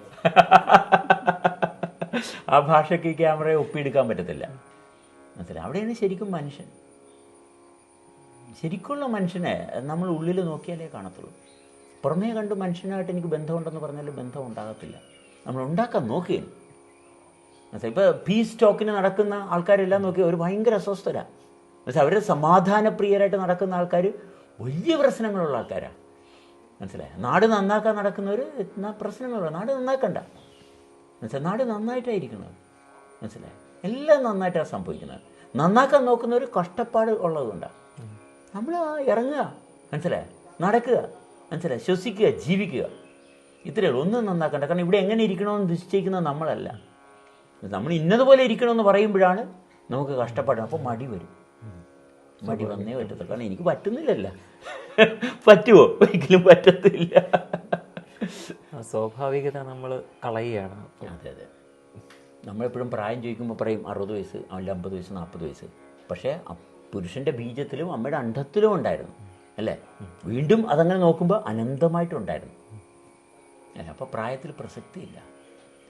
ആ ഭാഷയ്ക്ക് ഈ ക്യാമറയെ ഒപ്പിയെടുക്കാൻ പറ്റത്തില്ല, മനസ്സിലായി? അവിടെയാണ് ശരിക്കും മനുഷ്യൻ. ശരിക്കുള്ള മനുഷ്യനെ നമ്മൾ ഉള്ളിൽ നോക്കിയാലേ കാണത്തുള്ളൂ. പുറമേ കണ്ട് മനുഷ്യനായിട്ട് എനിക്ക് ബന്ധമുണ്ടെന്ന് പറഞ്ഞാൽ ബന്ധം ഉണ്ടാകത്തില്ല. നമ്മൾ ഉണ്ടാക്കാൻ നോക്കുകയാണ്, മനസ്സിലായി? ഇപ്പോൾ പീസ് ടോക്കിന് നടക്കുന്ന ആൾക്കാരെല്ലാം നോക്കിയാൽ ഒരു ഭയങ്കര അസ്വസ്ഥരാണ്, മനസ്സിലായി? അവരുടെ സമാധാനപ്രിയരായിട്ട് നടക്കുന്ന ആൾക്കാർ വലിയ പ്രശ്നങ്ങളുള്ള ആൾക്കാരാണ്, മനസ്സിലായി? നാട് നന്നാക്കാൻ നടക്കുന്നവർ പ്രശ്നങ്ങളുള്ള, നാട് നന്നാക്കണ്ട, മനസ്സിലായി? നാട് നന്നായിട്ടായിരിക്കുന്നത്, മനസ്സിലായി? എല്ലാം നന്നായിട്ടാണ് സംഭവിക്കുന്നത്. നന്നാക്കാൻ നോക്കുന്ന ഒരു കഷ്ടപ്പാട് ഉള്ളതുകൊണ്ടാണ്. നമ്മൾ ഇറങ്ങുക, മനസ്സിലായി, നടക്കുക, മനസ്സിലായി, ശ്വസിക്കുക, ജീവിക്കുക, ഇത്രയേ ഉള്ളൂ. ഒന്നും നന്നാക്കണ്ട. കാരണം ഇവിടെ എങ്ങനെ ഇരിക്കണമെന്ന് നിശ്ചയിക്കുന്നത് നമ്മളല്ല. നമ്മൾ ഇന്നതുപോലെ ഇരിക്കണമെന്ന് പറയുമ്പോഴാണ് നമുക്ക് കഷ്ടപ്പാടാണ്. അപ്പോൾ മടി വരും. മടി വന്നേ പറ്റത്തുള്ളൂ. കാരണം എനിക്ക് പറ്റുന്നില്ലല്ല. പറ്റുമോ? ഒരിക്കലും പറ്റത്തില്ല. സ്വാഭാവികത നമ്മൾ കളയുകയാണ്. അതെ അതെ. നമ്മളെപ്പോഴും പ്രായം ചോദിക്കുമ്പോൾ പറയും 60 വയസ്സ്, അല്ല 50 വയസ്സ്, 40 വയസ്സ്. പക്ഷേ പുരുഷൻ്റെ ബീജത്തിലും അമ്മയുടെ അണ്ഡത്തിലും ഉണ്ടായിരുന്നു അല്ലേ? വീണ്ടും അതങ്ങനെ നോക്കുമ്പോൾ അനന്തമായിട്ടുണ്ടായിരുന്നു അല്ല. അപ്പോൾ പ്രായത്തിൽ പ്രസക്തിയില്ല.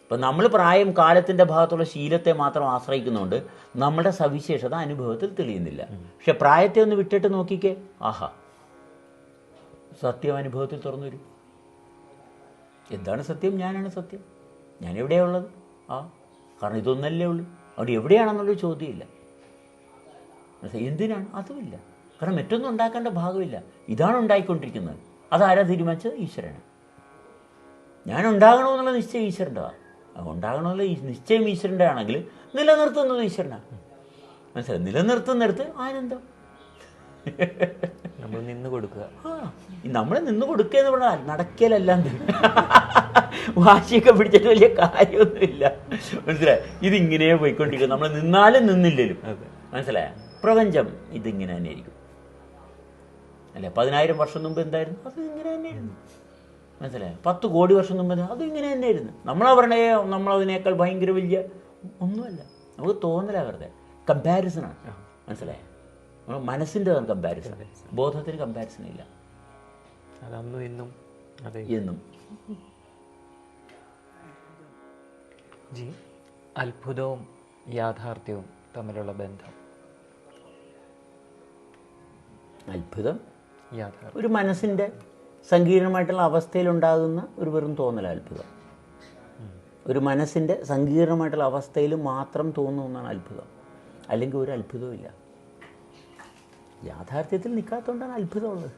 ഇപ്പം നമ്മൾ പ്രായം കാലത്തിൻ്റെ ഭാഗത്തുള്ള ശീലത്തെ മാത്രം ആശ്രയിക്കുന്നുണ്ട്. നമ്മുടെ സവിശേഷത അനുഭവത്തിൽ തെളിയുന്നില്ല. പക്ഷെ പ്രായത്തെ ഒന്ന് വിട്ടിട്ട് നോക്കിക്കേ, ആഹാ, സത്യം അനുഭവത്തിൽ തുറന്നു വരും. എന്താണ് സത്യം? ഞാനാണ് സത്യം. ഞാൻ എവിടെയാണ് ഉള്ളത്? കാരണം ഇതൊന്നല്ലേ ഉള്ളൂ. അവിടെ എവിടെയാണെന്നുള്ളൊരു ചോദ്യമില്ല. എന്തിനാണ്? അതുമില്ല. കാരണം മറ്റൊന്നും ഉണ്ടാക്കേണ്ട ഭാഗമില്ല. ഇതാണ് ഉണ്ടായിക്കൊണ്ടിരിക്കുന്നത്. അതാരാ തീരുമാനിച്ചത്? ഈശ്വരനാണ്. ഞാൻ ഉണ്ടാകണമെന്നുള്ള നിശ്ചയം ഈശ്വരൻ്റെതാണ്. ഉണ്ടാകണമെന്നുള്ള നിശ്ചയം ഈശ്വരൻ്റെ ആണെങ്കിൽ നിലനിർത്തുന്നത് ഈശ്വരനാണ്. മനസ്സിലായി? നിലനിർത്തുന്നിടത്ത് ആനന്ദം. നമ്മൾ നിന്ന് കൊടുക്കുക. നമ്മൾ നിന്ന് കൊടുക്കുക എന്ന് പറഞ്ഞാൽ നടക്കലല്ലാണ്ട് വാശിയൊക്കെ പിടിച്ചിട്ട് വലിയ കാര്യമൊന്നുമില്ല. മനസ്സിലായി? ഇതിങ്ങനെ പോയിക്കൊണ്ടിരിക്കും. നമ്മൾ നിന്നാലും നിന്നില്ലേലും. മനസ്സിലായ? പ്രപഞ്ചം ഇതിങ്ങനെ തന്നെ ആയിരിക്കും അല്ലേ? 10,000 വർഷം മുമ്പ് എന്തായിരുന്നു? അത് ഇങ്ങനെ തന്നെയായിരുന്നു. മനസ്സിലായോ? 10 കോടി വർഷം മുമ്പ് അതും ഇങ്ങനെ തന്നെയായിരുന്നു. നമ്മളെ നമ്മളതിനേക്കാൾ ഭയങ്കര വലിയ ഒന്നുമല്ല. നമുക്ക് തോന്നല, വെറുതെ കമ്പാരിസണാണ്. മനസ്സിലായോ? നമ്മൾ മനസ്സിൻ്റെ കമ്പാരിസൺ, ബോധത്തിന് കമ്പാരിസൺ ഇല്ല. അതന്നും ഇന്നും എന്നും. ജി, അത്ഭുതവും യാഥാർത്ഥ്യവും തമ്മിലുള്ള ബന്ധം. അത്ഭുതം യാഥാർത്ഥ്യം ഒരു മനസ്സിൻ്റെ സങ്കീർണമായിട്ടുള്ള അവസ്ഥയിലുണ്ടാകുന്ന ഒരു വെറും തോന്നല അത്ഭുതം. ഒരു മനസ്സിൻ്റെ സങ്കീർണമായിട്ടുള്ള അവസ്ഥയിൽ മാത്രം തോന്നുന്നതാണ് അത്ഭുതം. അല്ലെങ്കിൽ ഒരു അത്ഭുതവും ഇല്ല. യാഥാർത്ഥ്യത്തിൽ നിൽക്കാത്തതുകൊണ്ടാണ് അത്ഭുതമുള്ളത്.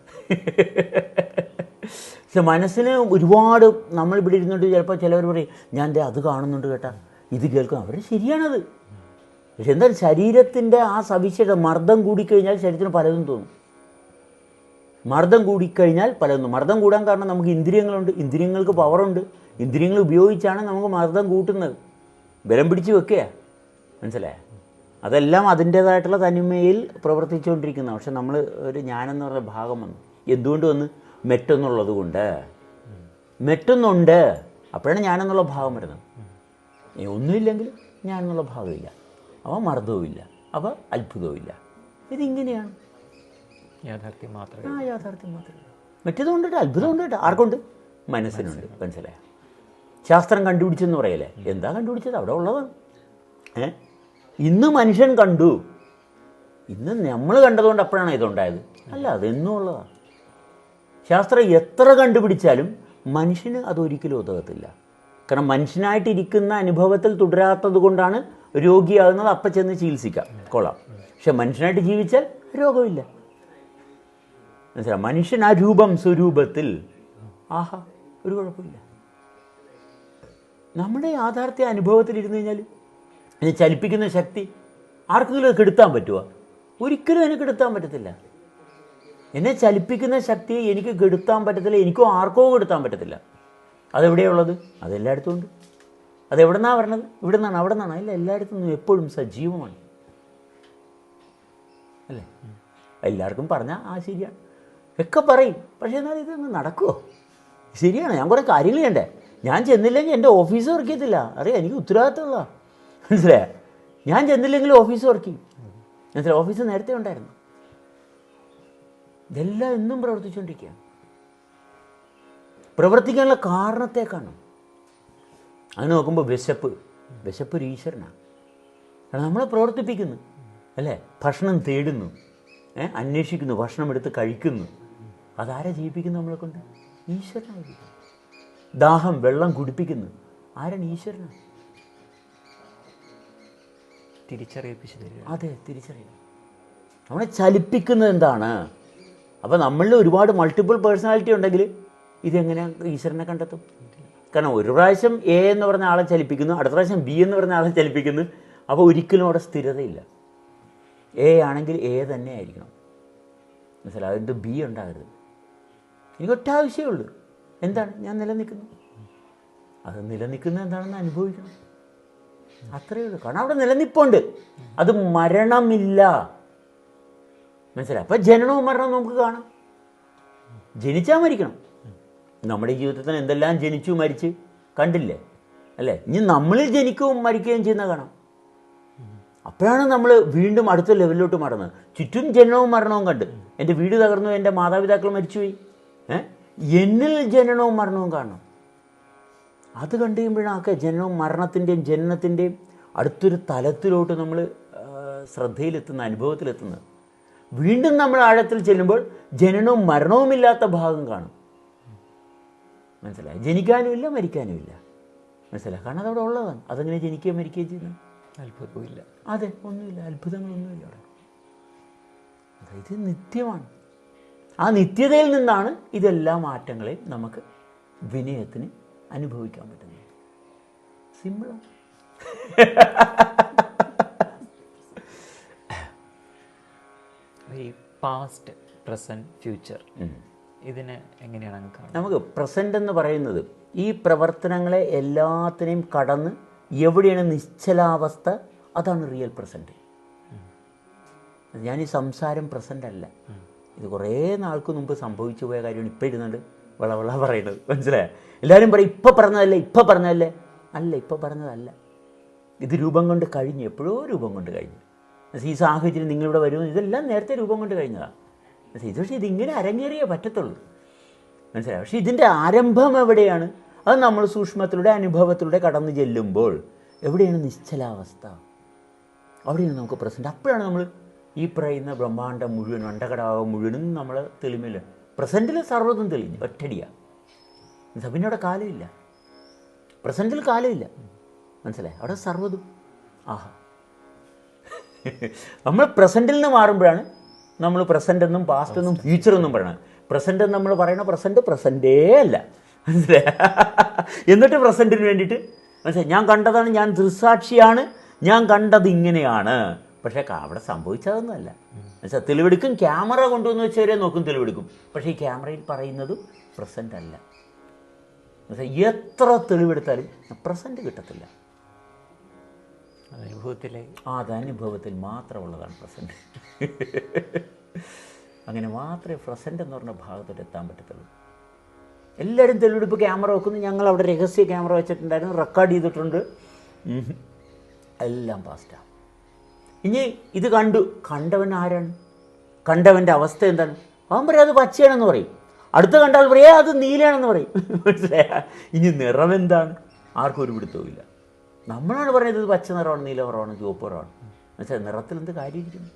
പക്ഷെ മനസ്സിന് ഒരുപാട്, നമ്മളിവിടെ ഇരുന്നിട്ട് ചിലപ്പോൾ ചിലവർ പറയും ഞാൻ അത് കാണുന്നുണ്ട് കേട്ടാ, ഇത് കേൾക്കും. അവർ ശരിയാണത്. പക്ഷെ എന്തായാലും ശരീരത്തിൻ്റെ ആ സവിശേഷത, മർദ്ദം കൂടിക്കഴിഞ്ഞാൽ ശരീരത്തിന് പലതും തോന്നും. മർദ്ദം കൂടിക്കഴിഞ്ഞാൽ പലതും. മർദ്ദം കൂടാൻ കാരണം നമുക്ക് ഇന്ദ്രിയങ്ങളുണ്ട്, ഇന്ദ്രിയങ്ങൾക്ക് പവറുണ്ട്. ഇന്ദ്രിയങ്ങൾ ഉപയോഗിച്ചാണ് നമുക്ക് മർദ്ദം കൂട്ടുന്നത്. ബലം പിടിച്ച് വെക്കുക. മനസ്സിലായ? അതെല്ലാം അതിൻ്റേതായിട്ടുള്ള തനിമയിൽ പ്രവർത്തിച്ചുകൊണ്ടിരിക്കുന്ന. പക്ഷെ നമ്മൾ ഒരു ഞാനെന്ന് പറഞ്ഞ ഭാഗം വന്നു. എന്തുകൊണ്ട് വന്ന്? മെറ്റൊന്നുള്ളത് കൊണ്ട്. മെറ്റൊന്നുണ്ട്, അപ്പോഴാണ് ഞാനെന്നുള്ള ഭാഗം വരുന്നത്. ഒന്നുമില്ലെങ്കിൽ ഞാനെന്നുള്ള ഭാഗമില്ല. അപ്പോൾ മർദ്ദവുമില്ല, അപ്പോൾ അത്ഭുതവുമില്ല. ഇതിങ്ങനെയാണ്. യാഥാർത്ഥ്യം മാത്രമേ. യാഥാർത്ഥ്യം മാത്രമേ. മറ്റേതുകൊണ്ട് അത്ഭുതം ഉണ്ട് കേട്ടോ. ആർക്കുണ്ട്? മനസ്സിനുണ്ട്. മനസ്സിലായ? ശാസ്ത്രം കണ്ടുപിടിച്ചെന്ന് പറയല്ലേ? എന്താ കണ്ടുപിടിച്ചത്? അവിടെ ഉള്ളതാണ്. ഇന്ന് മനുഷ്യൻ കണ്ടു, ഇന്ന് നമ്മൾ കണ്ടതുകൊണ്ട് അപ്പോഴാണ് ഇതുണ്ടായത്? അല്ല, അതെന്നും ഉള്ളതാണ്. ശാസ്ത്രം എത്ര കണ്ടുപിടിച്ചാലും മനുഷ്യന് അതൊരിക്കലും ഉതകത്തില്ല. കാരണം മനുഷ്യനായിട്ടിരിക്കുന്ന അനുഭവത്തിൽ തുടരാത്തത് കൊണ്ടാണ് രോഗിയാകുന്നത്. അപ്പം ചെന്ന് ചികിത്സിക്കാം, കൊള്ളാം. പക്ഷെ മനുഷ്യനായിട്ട് ജീവിച്ചാൽ രോഗമില്ല. മനസ്സിലായി? മനുഷ്യൻ ആ രൂപം സ്വരൂപത്തിൽ, ആഹാ, ഒരു കുഴപ്പമില്ല. നമ്മുടെ യാഥാർത്ഥ്യ അനുഭവത്തിലിരുന്ന് കഴിഞ്ഞാൽ എന്നെ ചലിപ്പിക്കുന്ന ശക്തി ആർക്കെങ്കിലും അത് കെടുത്താൻ പറ്റുമോ? ഒരിക്കലും എനിക്ക് കെടുത്താൻ പറ്റത്തില്ല. എന്നെ ചലിപ്പിക്കുന്ന ശക്തിയെ എനിക്ക് കെടുത്താൻ പറ്റത്തില്ല. എനിക്കോ ആർക്കോ കെടുത്താൻ പറ്റത്തില്ല. അതെവിടെയുള്ളത്? അതെല്ലായിടത്തും ഉണ്ട്. അതെവിടെ നിന്നാണ് വരണത്? ഇവിടെ നിന്നാണ്, അവിടെ നിന്നാണ്? അല്ല, എല്ലായിടത്തും എപ്പോഴും സജീവമാണ് അല്ലേ? എല്ലാവർക്കും പറഞ്ഞാൽ ശരിയാണ് ഒക്കെ പറയും. പക്ഷേ എന്നാൽ ഇതൊന്നും നടക്കുമോ? ശരിയാണ്, ഞാൻ കുറേ കാര്യങ്ങൾ ചെയ്യണ്ടേ. ഞാൻ ചെന്നില്ലെങ്കിൽ എൻ്റെ ഓഫീസ് വർക്ക് ചെയ്യത്തില്ല. അറിയാം, എനിക്ക് ഉത്തരവാദിത്തമുള്ള. മനസ്സിലായ? ഞാൻ ചെന്നില്ലെങ്കിൽ ഓഫീസ് വർക്ക് ചെയ്യും. മനസ്സിലായി? ഓഫീസ് നേരത്തെ ഉണ്ടായിരുന്നു. ഇതെല്ലാം എന്നും പ്രവർത്തിച്ചുകൊണ്ടിരിക്കുക. പ്രവർത്തിക്കാനുള്ള കാരണത്തെ കാണും. അങ്ങനെ നോക്കുമ്പോൾ വിശപ്പ് ഒരു ഈശ്വരനാണ്. കാരണം നമ്മളെ പ്രവർത്തിപ്പിക്കുന്നു അല്ലേ? ഭക്ഷണം തേടുന്നു, അന്വേഷിക്കുന്നു, ഭക്ഷണം എടുത്ത് കഴിക്കുന്നു. അതാരെ ജീവിപ്പിക്കുന്നു? നമ്മളെ കൊണ്ട് ഈശ്വരനായിരിക്കും. ദാഹം, വെള്ളം കുടിപ്പിക്കുന്നു. ആരാണ്? ഈശ്വരനാണ്. തിരിച്ചറിയിപ്പിച്ചു തരിക. അതെ, തിരിച്ചറിയുക. നമ്മളെ ചലിപ്പിക്കുന്നത് എന്താണ്? അപ്പോൾ നമ്മളിൽ ഒരുപാട് മൾട്ടിപ്പിൾ പേഴ്സണാലിറ്റി ഉണ്ടെങ്കിൽ ഇതെങ്ങനെയാണ് ഈശ്വരനെ കണ്ടെത്തും? കാരണം ഒരു പ്രാവശ്യം എ എന്ന് പറഞ്ഞ ആളെ ചലിപ്പിക്കുന്നു, അടുത്ത പ്രാവശ്യം ബി എന്ന് പറഞ്ഞ ആളെ ചലിപ്പിക്കുന്നു. അപ്പോൾ ഒരിക്കലും അവിടെ സ്ഥിരതയില്ല. എ ആണെങ്കിൽ എ തന്നെ ആയിരിക്കണം. മനസ്സിലായി? അതിൻ്റെ ബി ഉണ്ടാകരുത്. എനിക്ക് ഒറ്റ ആവശ്യമേ ഉള്ളൂ, എന്താണ്? ഞാൻ നിലനിൽക്കുന്നു. അത് നിലനിൽക്കുന്നത് എന്താണെന്ന് അനുഭവിക്കണം, അത്രയേ ഉള്ളൂ. കാരണം അവിടെ നിലനിൽപ്പുണ്ട്, അത് മരണമില്ല. മനസ്സിലായി? അപ്പം ജനനവും മരണവും നമുക്ക് കാണാം. ജനിച്ചാൽ മരിക്കണം. നമ്മുടെ ജീവിതത്തിൽ എന്തെല്ലാം ജനിച്ചു മരിച്ച് കണ്ടില്ലേ അല്ലേ? ഇനി നമ്മളിൽ ജനിക്കുകയും മരിക്കുകയും ചെയ്യുന്ന കാണാം. അപ്പോഴാണ് നമ്മൾ വീണ്ടും അടുത്ത ലെവലിലോട്ട് മടങ്ങുന്നത്. ചുറ്റും ജനനവും മരണവും കണ്ട് എൻ്റെ വീട് തകർന്നു, എൻ്റെ മാതാപിതാക്കൾ മരിച്ചുപോയി, എന്നിൽ ജനനവും മരണവും കാണണം. അത് കണ്ടു കഴിയുമ്പോഴാണ് ജനനവും മരണത്തിൻ്റെയും ജനനത്തിൻ്റെയും അടുത്തൊരു തലത്തിലോട്ട് നമ്മൾ ശ്രദ്ധയിലെത്തുന്ന, അനുഭവത്തിലെത്തുന്നത്. വീണ്ടും നമ്മൾ ആഴത്തിൽ ചെല്ലുമ്പോൾ ജനനവും മരണവുമില്ലാത്ത ഭാഗം കാണും. മനസ്സിലായി? ജനിക്കാനുമില്ല മരിക്കാനുമില്ല. മനസ്സിലായി? കാരണം അതവിടെ ഉള്ളതാണ്. അതെങ്ങനെ ജനിക്കുകയും മരിക്കുകയും ചെയ്യുന്നത്? അത്ഭുതമില്ല. അതെ, ഒന്നുമില്ല, അത്ഭുതങ്ങളൊന്നുമില്ല അവിടെ. അതായത് നിത്യമാണ്. ആ നിത്യതയിൽ നിന്നാണ് ഇതെല്ലാ മാറ്റങ്ങളെയും നമുക്ക് വിനയത്തിന് അനുഭവിക്കാൻ പറ്റുന്നത്. സിമ്പിളാണ്. ഈ പാസ്റ്റ്, പ്രസന്റ്, ഫ്യൂച്ചർ ഇതിനെ എങ്ങനെയാണ് കാണുന്നത്? നമുക്ക് പ്രസന്റ് എന്ന് പറയുന്നത് ഈ പ്രവർത്തനങ്ങളെ എല്ലാത്തിനെയും കടന്ന് എവിടെയാണ് നിശ്ചലാവസ്ഥ, അതാണ് റിയൽ പ്രസന്റ്. ഞാൻ ഈ സംസാരം പ്രസന്റ് അല്ല, ഇത് കുറേ നാൾക്ക് മുമ്പ് സംഭവിച്ചു പോയ കാര്യമാണ് ഇപ്പം ഇരുന്നുണ്ട് വളവള പറയുന്നത്. മനസ്സിലായോ? എല്ലാവരും പറയും ഇപ്പം പറഞ്ഞതല്ലേ, ഇപ്പം പറഞ്ഞതല്ലേ. അല്ല, ഇപ്പം പറഞ്ഞതല്ല. ഇത് രൂപം കൊണ്ട് കഴിഞ്ഞു, എപ്പോഴോ രൂപം കൊണ്ട് കഴിഞ്ഞു. ഈ സാഹചര്യം നിങ്ങളിവിടെ വരുമെന്ന് ഇതെല്ലാം നേരത്തെ രൂപം കൊണ്ട് കഴിഞ്ഞതാണ്. ഇത് പക്ഷേ ഇതിങ്ങനെ അരങ്ങേറിയേ പറ്റത്തുള്ളൂ. മനസ്സിലായി? പക്ഷേ ഇതിൻ്റെ ആരംഭം എവിടെയാണ്? അത് നമ്മൾ സൂക്ഷ്മത്തിലൂടെ അനുഭവത്തിലൂടെ കടന്നു ചെല്ലുമ്പോൾ എവിടെയാണ് നിശ്ചലാവസ്ഥ, അവിടെയാണ് നമുക്ക് പ്രസൻറ്റ്. അപ്പോഴാണ് നമ്മൾ ഈ പറയുന്ന ബ്രഹ്മാണ്ടം മുഴുവനും അണ്ടകടാകം മുഴുവനും നമ്മൾ തെളിമില്ല. പ്രസൻറ്റിൽ സർവ്വതും തെളിഞ്ഞു ഒറ്റടിയാണ്. പിന്നെ അവിടെ കാലമില്ല, പ്രസൻറ്റിൽ കാലമില്ല. മനസ്സിലായി? അവിടെ സർവ്വതും ആഹാ. നമ്മൾ പ്രസൻറ്റിൽ നിന്ന് മാറുമ്പോഴാണ് നമ്മൾ പ്രസൻ്റ് എന്നും പാസ്റ്റ് എന്നും ഫ്യൂച്ചർ എന്നും പറയണം. പ്രസൻ്റ് എന്ന് നമ്മൾ പറയണ പ്രസൻറ്റേ അല്ല. മനസ്സിലായി? എന്നിട്ട് പ്രസൻറ്റിന് വേണ്ടിയിട്ട് മനസ്സിലായി, ഞാൻ കണ്ടതാണ്, ഞാൻ ദൃസാക്ഷിയാണ്, ഞാൻ കണ്ടത് ഇങ്ങനെയാണ്. പക്ഷേ അവിടെ സംഭവിച്ചതൊന്നുമല്ല. മനസ്സിലായി? തെളിവെടുക്കും, ക്യാമറ കൊണ്ടുവന്ന് വെച്ചവരെ നോക്കും, തെളിവെടുക്കും. പക്ഷേ ഈ ക്യാമറയിൽ പറയുന്നതും പ്രസൻ്റ് അല്ല. മനസ്സിലായി? എത്ര തെളിവെടുത്താലും പ്രസൻറ്റ് കിട്ടത്തില്ല. അതനുഭവത്തിൽ മാത്രമുള്ളതാണ് പ്രസൻറ്റ്. അങ്ങനെ മാത്രമേ പ്രസൻറ്റ് എന്ന് പറഞ്ഞ ഭാഗത്തോട്ട് എത്താൻ പറ്റത്തുള്ളൂ. എല്ലാവരും തെളിവെടുപ്പ് ക്യാമറ വെക്കുന്നു. ഞങ്ങൾ അവിടെ രഹസ്യ ക്യാമറ വെച്ചിട്ടുണ്ടായിരുന്നു, റെക്കോർഡ് ചെയ്തിട്ടുണ്ട്, എല്ലാം പാസ്റ്റാണ്. ഇനി ഇത് കണ്ടവൻ ആരാണ്? കണ്ടവൻ്റെ അവസ്ഥ എന്താണ്? അവൻ പറയും അത് പച്ചയാണെന്ന് പറയും. അടുത്ത കണ്ടാൽ പറയേ അത് നീലയാണെന്ന് പറയും. മനസ്സിലായ? ഇനി നിറം എന്താണ്? ആർക്കും ഒരു പിടുത്തവുമില്ല. നമ്മളാണ് പറയുന്നത് ഇത് പച്ച നിറമാണ്, നീല നിറമാണ്, ചുവപ്പ് നിറമാണ്. മനസ്സിലായി? നിറത്തിൽ എന്ത് കാര്യമിരിക്കുന്നു?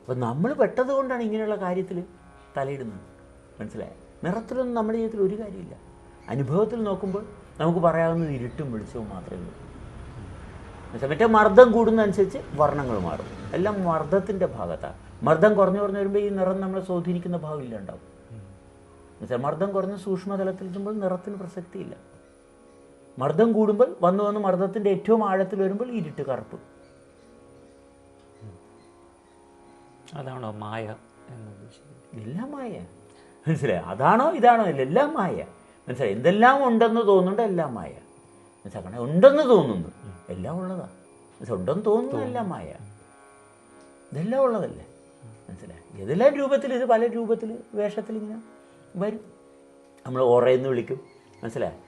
അപ്പം നമ്മൾ പെട്ടത് കൊണ്ടാണ് ഇങ്ങനെയുള്ള കാര്യത്തിൽ തലയിടുന്നത്. മനസ്സിലായി? നിറത്തിലൊന്നും നമ്മുടെ ജീവിതത്തിൽ ഒരു കാര്യമില്ല. അനുഭവത്തിൽ നോക്കുമ്പോൾ നമുക്ക് പറയാവുന്നത് ഇരുട്ടും വെളിച്ചവും മാത്രമേ ഉള്ളൂ. മനസ്സിലായി? മറ്റേ മർദ്ദം കൂടുന്നതനുസരിച്ച് വർണ്ണങ്ങൾ മാറും. എല്ലാം മർദ്ദത്തിൻ്റെ ഭാഗത്താണ്. മർദ്ദം കുറഞ്ഞു വരുമ്പോൾ ഈ നിറം നമ്മളെ സ്വാധീനിക്കുന്ന ഭാഗം ഇല്ലാണ്ടാവും. മനസ്സിലായി? മർദ്ദം കുറഞ്ഞ സൂക്ഷ്മതലത്തിൽ എത്തുമ്പോൾ നിറത്തിന് പ്രസക്തിയില്ല. മർദ്ദം കൂടുമ്പോൾ വന്ന് മർദ്ദത്തിൻ്റെ ഏറ്റവും ആഴത്തിൽ വരുമ്പോൾ ഇരുട്ട്, കറുപ്പ്. അതാണോ മായ എന്നത്? എല്ലാം മായ. മനസ്സിലായി? അതാണോ ഇതാണോ ഇല്ല, എല്ലാം മായ. മനസ്സിലായി? എന്തെല്ലാം ഉണ്ടെന്ന് തോന്നുന്നുണ്ട്, എല്ലാം മായ. മനസ്സിലാക്കണേ? ഉണ്ടെന്ന് തോന്നുന്നു, എല്ലാം ഉള്ളതാണ്. മനസ്സിലായി? ഉണ്ടെന്ന് തോന്നുന്നു, എല്ലാം മായ. ഇതെല്ലാം ഉള്ളതല്ലേ? മനസ്സിലായി? ഏതെല്ലാം രൂപത്തിൽ, ഇത് പല രൂപത്തിൽ വേഷത്തിൽ ഇങ്ങനെ വരും. നമ്മൾ ഓറയെന്ന് വിളിക്കും. മനസ്സിലായി?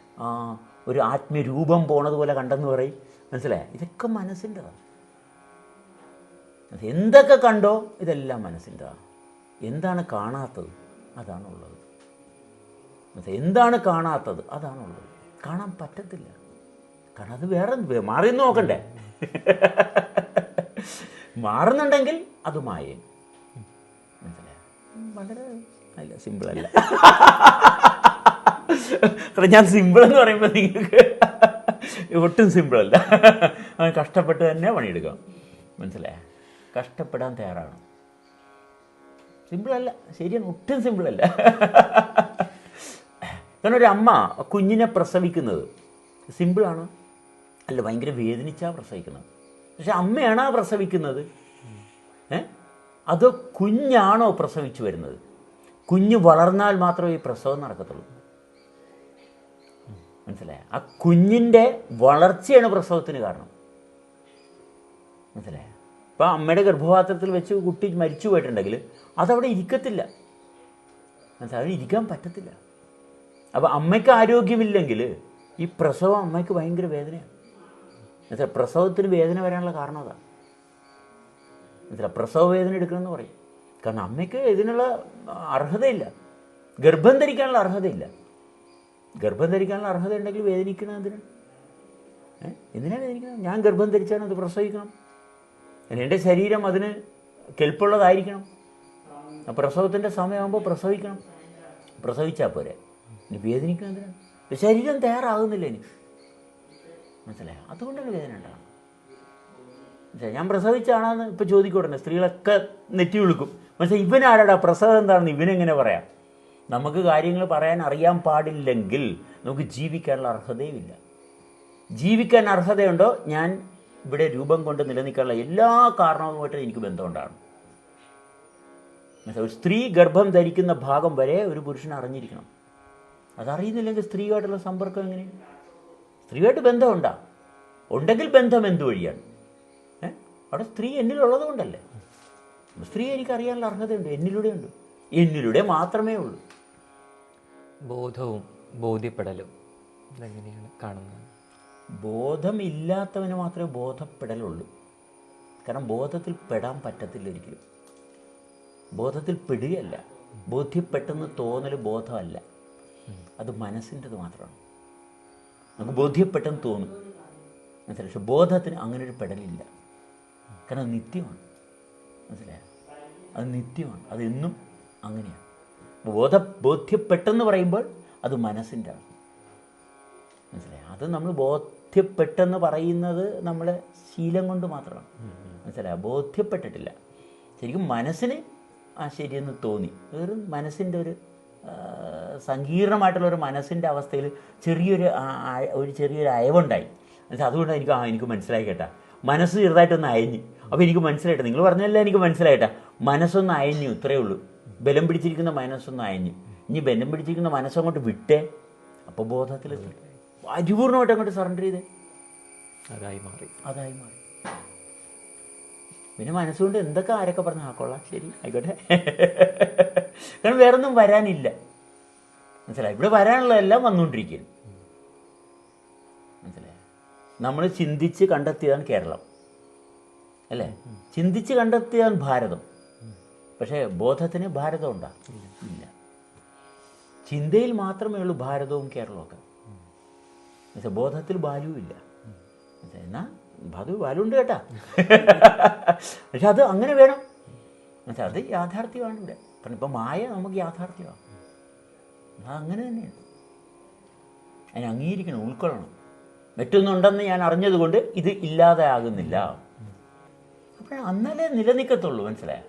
ഒരു ആത്മരൂപം പോണതുപോലെ കണ്ടെന്ന് പറയും. മനസ്സിലായി? ഇതൊക്കെ മനസ്സിൻ്റെതാണ്. എന്തൊക്കെ കണ്ടോ ഇതെല്ലാം മനസ്സിൻ്റെതാണ്. എന്താണ് കാണാത്തത്? അതാണുള്ളത്. എന്താണ് കാണാത്തത്? അതാണുള്ളത്. കാണാൻ പറ്റത്തില്ല. കാരണം അത് വേറെ മാറി നോക്കണ്ടേ. മാറുന്നുണ്ടെങ്കിൽ അത് മായേ. മനസ്സിലായി? വളരെ അല്ല, സിമ്പിളല്ല. ഞാൻ സിമ്പിൾ എന്ന് പറയുമ്പോൾ നിങ്ങൾക്ക് ഒട്ടും സിമ്പിളല്ല. കഷ്ടപ്പെട്ട് തന്നെ പണിയെടുക്കാം. മനസ്സിലായ? കഷ്ടപ്പെടാൻ തയ്യാറാണ്. സിമ്പിളല്ല, ശരിയാണ്, ഒട്ടും സിമ്പിളല്ല. കാരണം ഒരു അമ്മ കുഞ്ഞിനെ പ്രസവിക്കുന്നത് സിമ്പിളാണ്? അല്ല, ഭയങ്കര വേദനിച്ചാണ് പ്രസവിക്കുന്നത്. പക്ഷെ അമ്മയാണ് ആ പ്രസവിക്കുന്നത്. അതോ കുഞ്ഞാണോ പ്രസവിച്ചു വരുന്നത്? കുഞ്ഞ് വളർന്നാൽ മാത്രമേ ഈ പ്രസവം നടക്കത്തുള്ളൂ. മനസ്സിലായ? ആ കുഞ്ഞിൻ്റെ വളർച്ചയാണ് പ്രസവത്തിന് കാരണം. മനസ്സിലായ? ഇപ്പോൾ അമ്മയുടെ ഗർഭപാത്രത്തിൽ വെച്ച് കുട്ടി മരിച്ചു പോയിട്ടുണ്ടെങ്കിൽ അതവിടെ ഇരിക്കത്തില്ല. മനസ്സിലായി? അവിടെ ഇരിക്കാൻ പറ്റത്തില്ല. അപ്പോൾ അമ്മയ്ക്ക് ആരോഗ്യമില്ലെങ്കിൽ ഈ പ്രസവം അമ്മയ്ക്ക് ഭയങ്കര വേദനയാണ്. മനസ്സിലായി? പ്രസവത്തിന് വേദന വരാനുള്ള കാരണം അതാണ്. മനസ്സിലായി? പ്രസവ വേദന എടുക്കണമെന്ന് പറയും. കാരണം അമ്മയ്ക്ക് ഇതിനുള്ള അർഹതയില്ല, ഗർഭം ധരിക്കാനുള്ള അർഹതയില്ല. ഗർഭം ധരിക്കാനുള്ള അർഹത ഉണ്ടെങ്കിൽ വേദനിക്കണം എന്തിനാണ്? എന്തിനാണ് വേദനിക്കണം? ഞാൻ ഗർഭം ധരിച്ചാൽ അത് പ്രസവിക്കണം, എൻ്റെ ശരീരം അതിന് കെൽപ്പുള്ളതായിരിക്കണം. പ്രസവത്തിൻ്റെ സമയമാകുമ്പോൾ പ്രസവിക്കണം, പ്രസവിച്ചാൽ പോരെ. ഇനി വേദനിക്കണം എന്തിനാണ്? ശരീരം തയ്യാറാകുന്നില്ല എനിക്ക്. മനസ്സിലായോ? അതുകൊണ്ടാണ് വേദന ഉണ്ടാകുന്നത്. ഞാൻ പ്രസവിച്ചാണെന്ന് ഇപ്പോൾ ചോദിക്കോട്ടെ, സ്ത്രീകളൊക്കെ നെറ്റി വിളിക്കും. മനസ്സിലായി? ഇവനാരാടാ, പ്രസവം എന്താണെന്ന് ഇവനെങ്ങനെ പറയാം? നമുക്ക് കാര്യങ്ങൾ പറയാൻ അറിയാൻ പാടില്ലെങ്കിൽ നമുക്ക് ജീവിക്കാനുള്ള അർഹതയുമില്ല. ജീവിക്കാൻ അർഹതയുണ്ടോ? ഞാൻ ഇവിടെ രൂപം കൊണ്ട് നിലനിൽക്കാനുള്ള എല്ലാ കാരണവുമായിട്ട് എനിക്ക് ബന്ധമുണ്ടാണ്. ഒരു സ്ത്രീ ഗർഭം ധരിക്കുന്ന ഭാഗം വരെ ഒരു പുരുഷൻ അറിഞ്ഞിരിക്കണം. അതറിയുന്നില്ലെങ്കിൽ സ്ത്രീയുമായിട്ടുള്ള സമ്പർക്കം എങ്ങനെയാണ്? സ്ത്രീയുമായിട്ട് ബന്ധമുണ്ടാ? ഉണ്ടെങ്കിൽ ബന്ധം എന്ത് വഴിയാണ്? അവിടെ സ്ത്രീ എന്നിലുള്ളത് കൊണ്ടല്ലേ. സ്ത്രീ എനിക്കറിയാനുള്ള അർഹതയുണ്ട്, എന്നിലൂടെ ഉണ്ട്, എന്നിലൂടെ മാത്രമേ ഉള്ളൂ. ബോധവും ബോധ്യപ്പെടലും ഇതെങ്ങനെയാണ് കാണുന്നത്? ബോധമില്ലാത്തവന് മാത്രമേ ബോധപ്പെടലുള്ളൂ. കാരണം ബോധത്തിൽ പെടാൻ പറ്റത്തില്ല ഒരിക്കലും. ബോധത്തിൽ പെടുകയല്ല, ബോധ്യപ്പെട്ടെന്ന് തോന്നൽ ബോധമല്ല, അത് മനസ്സിൻ്റെത് മാത്രമാണ്. നമുക്ക് ബോധ്യപ്പെട്ടെന്ന് തോന്നും, മനസ്സിലായി? പക്ഷെ ബോധത്തിന് അങ്ങനെ ഒരു പെടലില്ല. കാരണം അത് നിത്യമാണ്. മനസ്സിലായോ? അത് നിത്യമാണ്, അതെന്നും അങ്ങനെയാണ്. ബോധ്യപ്പെട്ടെന്ന് പറയുമ്പോൾ അത് മനസ്സിൻ്റെ ആണ്. മനസ്സിലായി? അത് നമ്മൾ ബോധ്യപ്പെട്ടെന്ന് പറയുന്നത് നമ്മളെ ശീലം കൊണ്ട് മാത്രമാണ്. മനസ്സിലായോ? ബോധ്യപ്പെട്ടിട്ടില്ല. ശരിക്കും മനസ്സിന് ശരിയെന്ന് തോന്നി. ഒരു മനസ്സിൻ്റെ ഒരു സങ്കീർണമായിട്ടുള്ളൊരു മനസ്സിൻ്റെ അവസ്ഥയിൽ ചെറിയൊരു അയവുണ്ടായി. അതുകൊണ്ട് എനിക്ക് മനസ്സിലായി കേട്ടാ, മനസ്സ് ചെറുതായിട്ടൊന്ന് അയഞ്ഞു. അപ്പോൾ എനിക്ക് മനസ്സിലായിട്ടാ, നിങ്ങൾ പറഞ്ഞല്ല, എനിക്ക് മനസ്സിലായിട്ടാ, മനസ്സൊന്ന് അയഞ്ഞു, ഇത്രയേ ഉള്ളൂ. ബലം പിടിച്ചിരിക്കുന്ന മനസ്സൊന്ന് അയഞ്ഞു. ഇനി ബലം പിടിച്ചിരിക്കുന്ന മനസ്സങ്ങോട്ട് വിട്ടേ, അപ്പോൾ ബോധത്തിലെത്തി പരിപൂർണമായിട്ട് അങ്ങോട്ട് സറണ്ടർ ചെയ്തേ, അതായി മാറി. പിന്നെ മനസ്സുകൊണ്ട് എന്തൊക്കെ ആരൊക്കെ പറഞ്ഞാൽ ആക്കൊള്ളാം, ശരി ആയിക്കോട്ടെ. കാരണം വേറൊന്നും വരാനില്ല. മനസ്സിലായി? ഇവിടെ വരാനുള്ളതെല്ലാം വന്നുകൊണ്ടിരിക്കുകയാണ്. മനസ്സിലായി? നമ്മൾ ചിന്തിച്ച് കണ്ടെത്തിയതാണ് കേരളം, അല്ലേ? ചിന്തിച്ച് കണ്ടെത്തിയതാണ് ഭാരതം. പക്ഷേ ബോധത്തിന് ഭാരതം ഉണ്ടാ? ഇല്ല. ചിന്തയിൽ മാത്രമേ ഉള്ളൂ ഭാരതവും കേരളവും ഒക്കെ. ബോധത്തിൽ ബാലുവും ഇല്ല. എന്നാൽ ബാലുണ്ട് കേട്ടാ. പക്ഷെ അത് അങ്ങനെ വേണം. അത് യാഥാർത്ഥ്യമാണ് ഇവിടെ. കാരണം ഇപ്പം മായ നമുക്ക് യാഥാർത്ഥ്യമാണ്. അതങ്ങനെ തന്നെയാണ്. അതിനെ അംഗീകരിക്കണം, ഉൾക്കൊള്ളണം. മറ്റൊന്നുണ്ടെന്ന് ഞാൻ അറിഞ്ഞതുകൊണ്ട് ഇത് ഇല്ലാതെ ആകുന്നില്ല. അപ്പോൾ അന്നല്ലേ നിലനിൽക്കത്തുള്ളൂ. മനസ്സിലായ?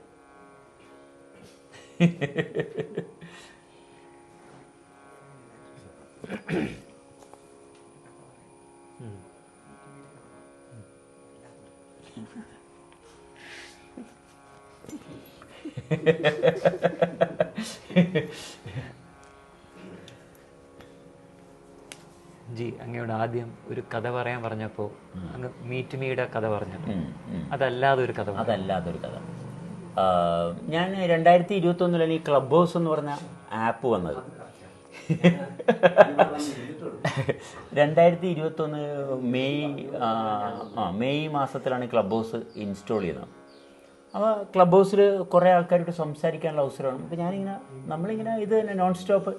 ജി, അങ്ങയോട് ആദ്യം ഒരു കഥ പറയാൻ പറഞ്ഞപ്പോൾ അങ്ങ് മീറ്റ് മീയുടെ കഥ പറഞ്ഞു. അതല്ലാതൊരു കഥ. ഞാൻ 2021 ഈ ക്ലബ് ഹൗസ് എന്ന് പറഞ്ഞ ആപ്പ് വന്നത്. 2021 മെയ് മാസത്തിലാണ് ക്ലബ് ഹൗസ് ഇൻസ്റ്റാൾ ചെയ്യുന്നത്. അപ്പോൾ ക്ലബ് ഹൗസിൽ കുറേ ആൾക്കാരോട് സംസാരിക്കാനുള്ള അവസരമാണ്. അപ്പോൾ നമ്മളിങ്ങനെ ഇത് തന്നെ നോൺ സ്റ്റോപ്പ്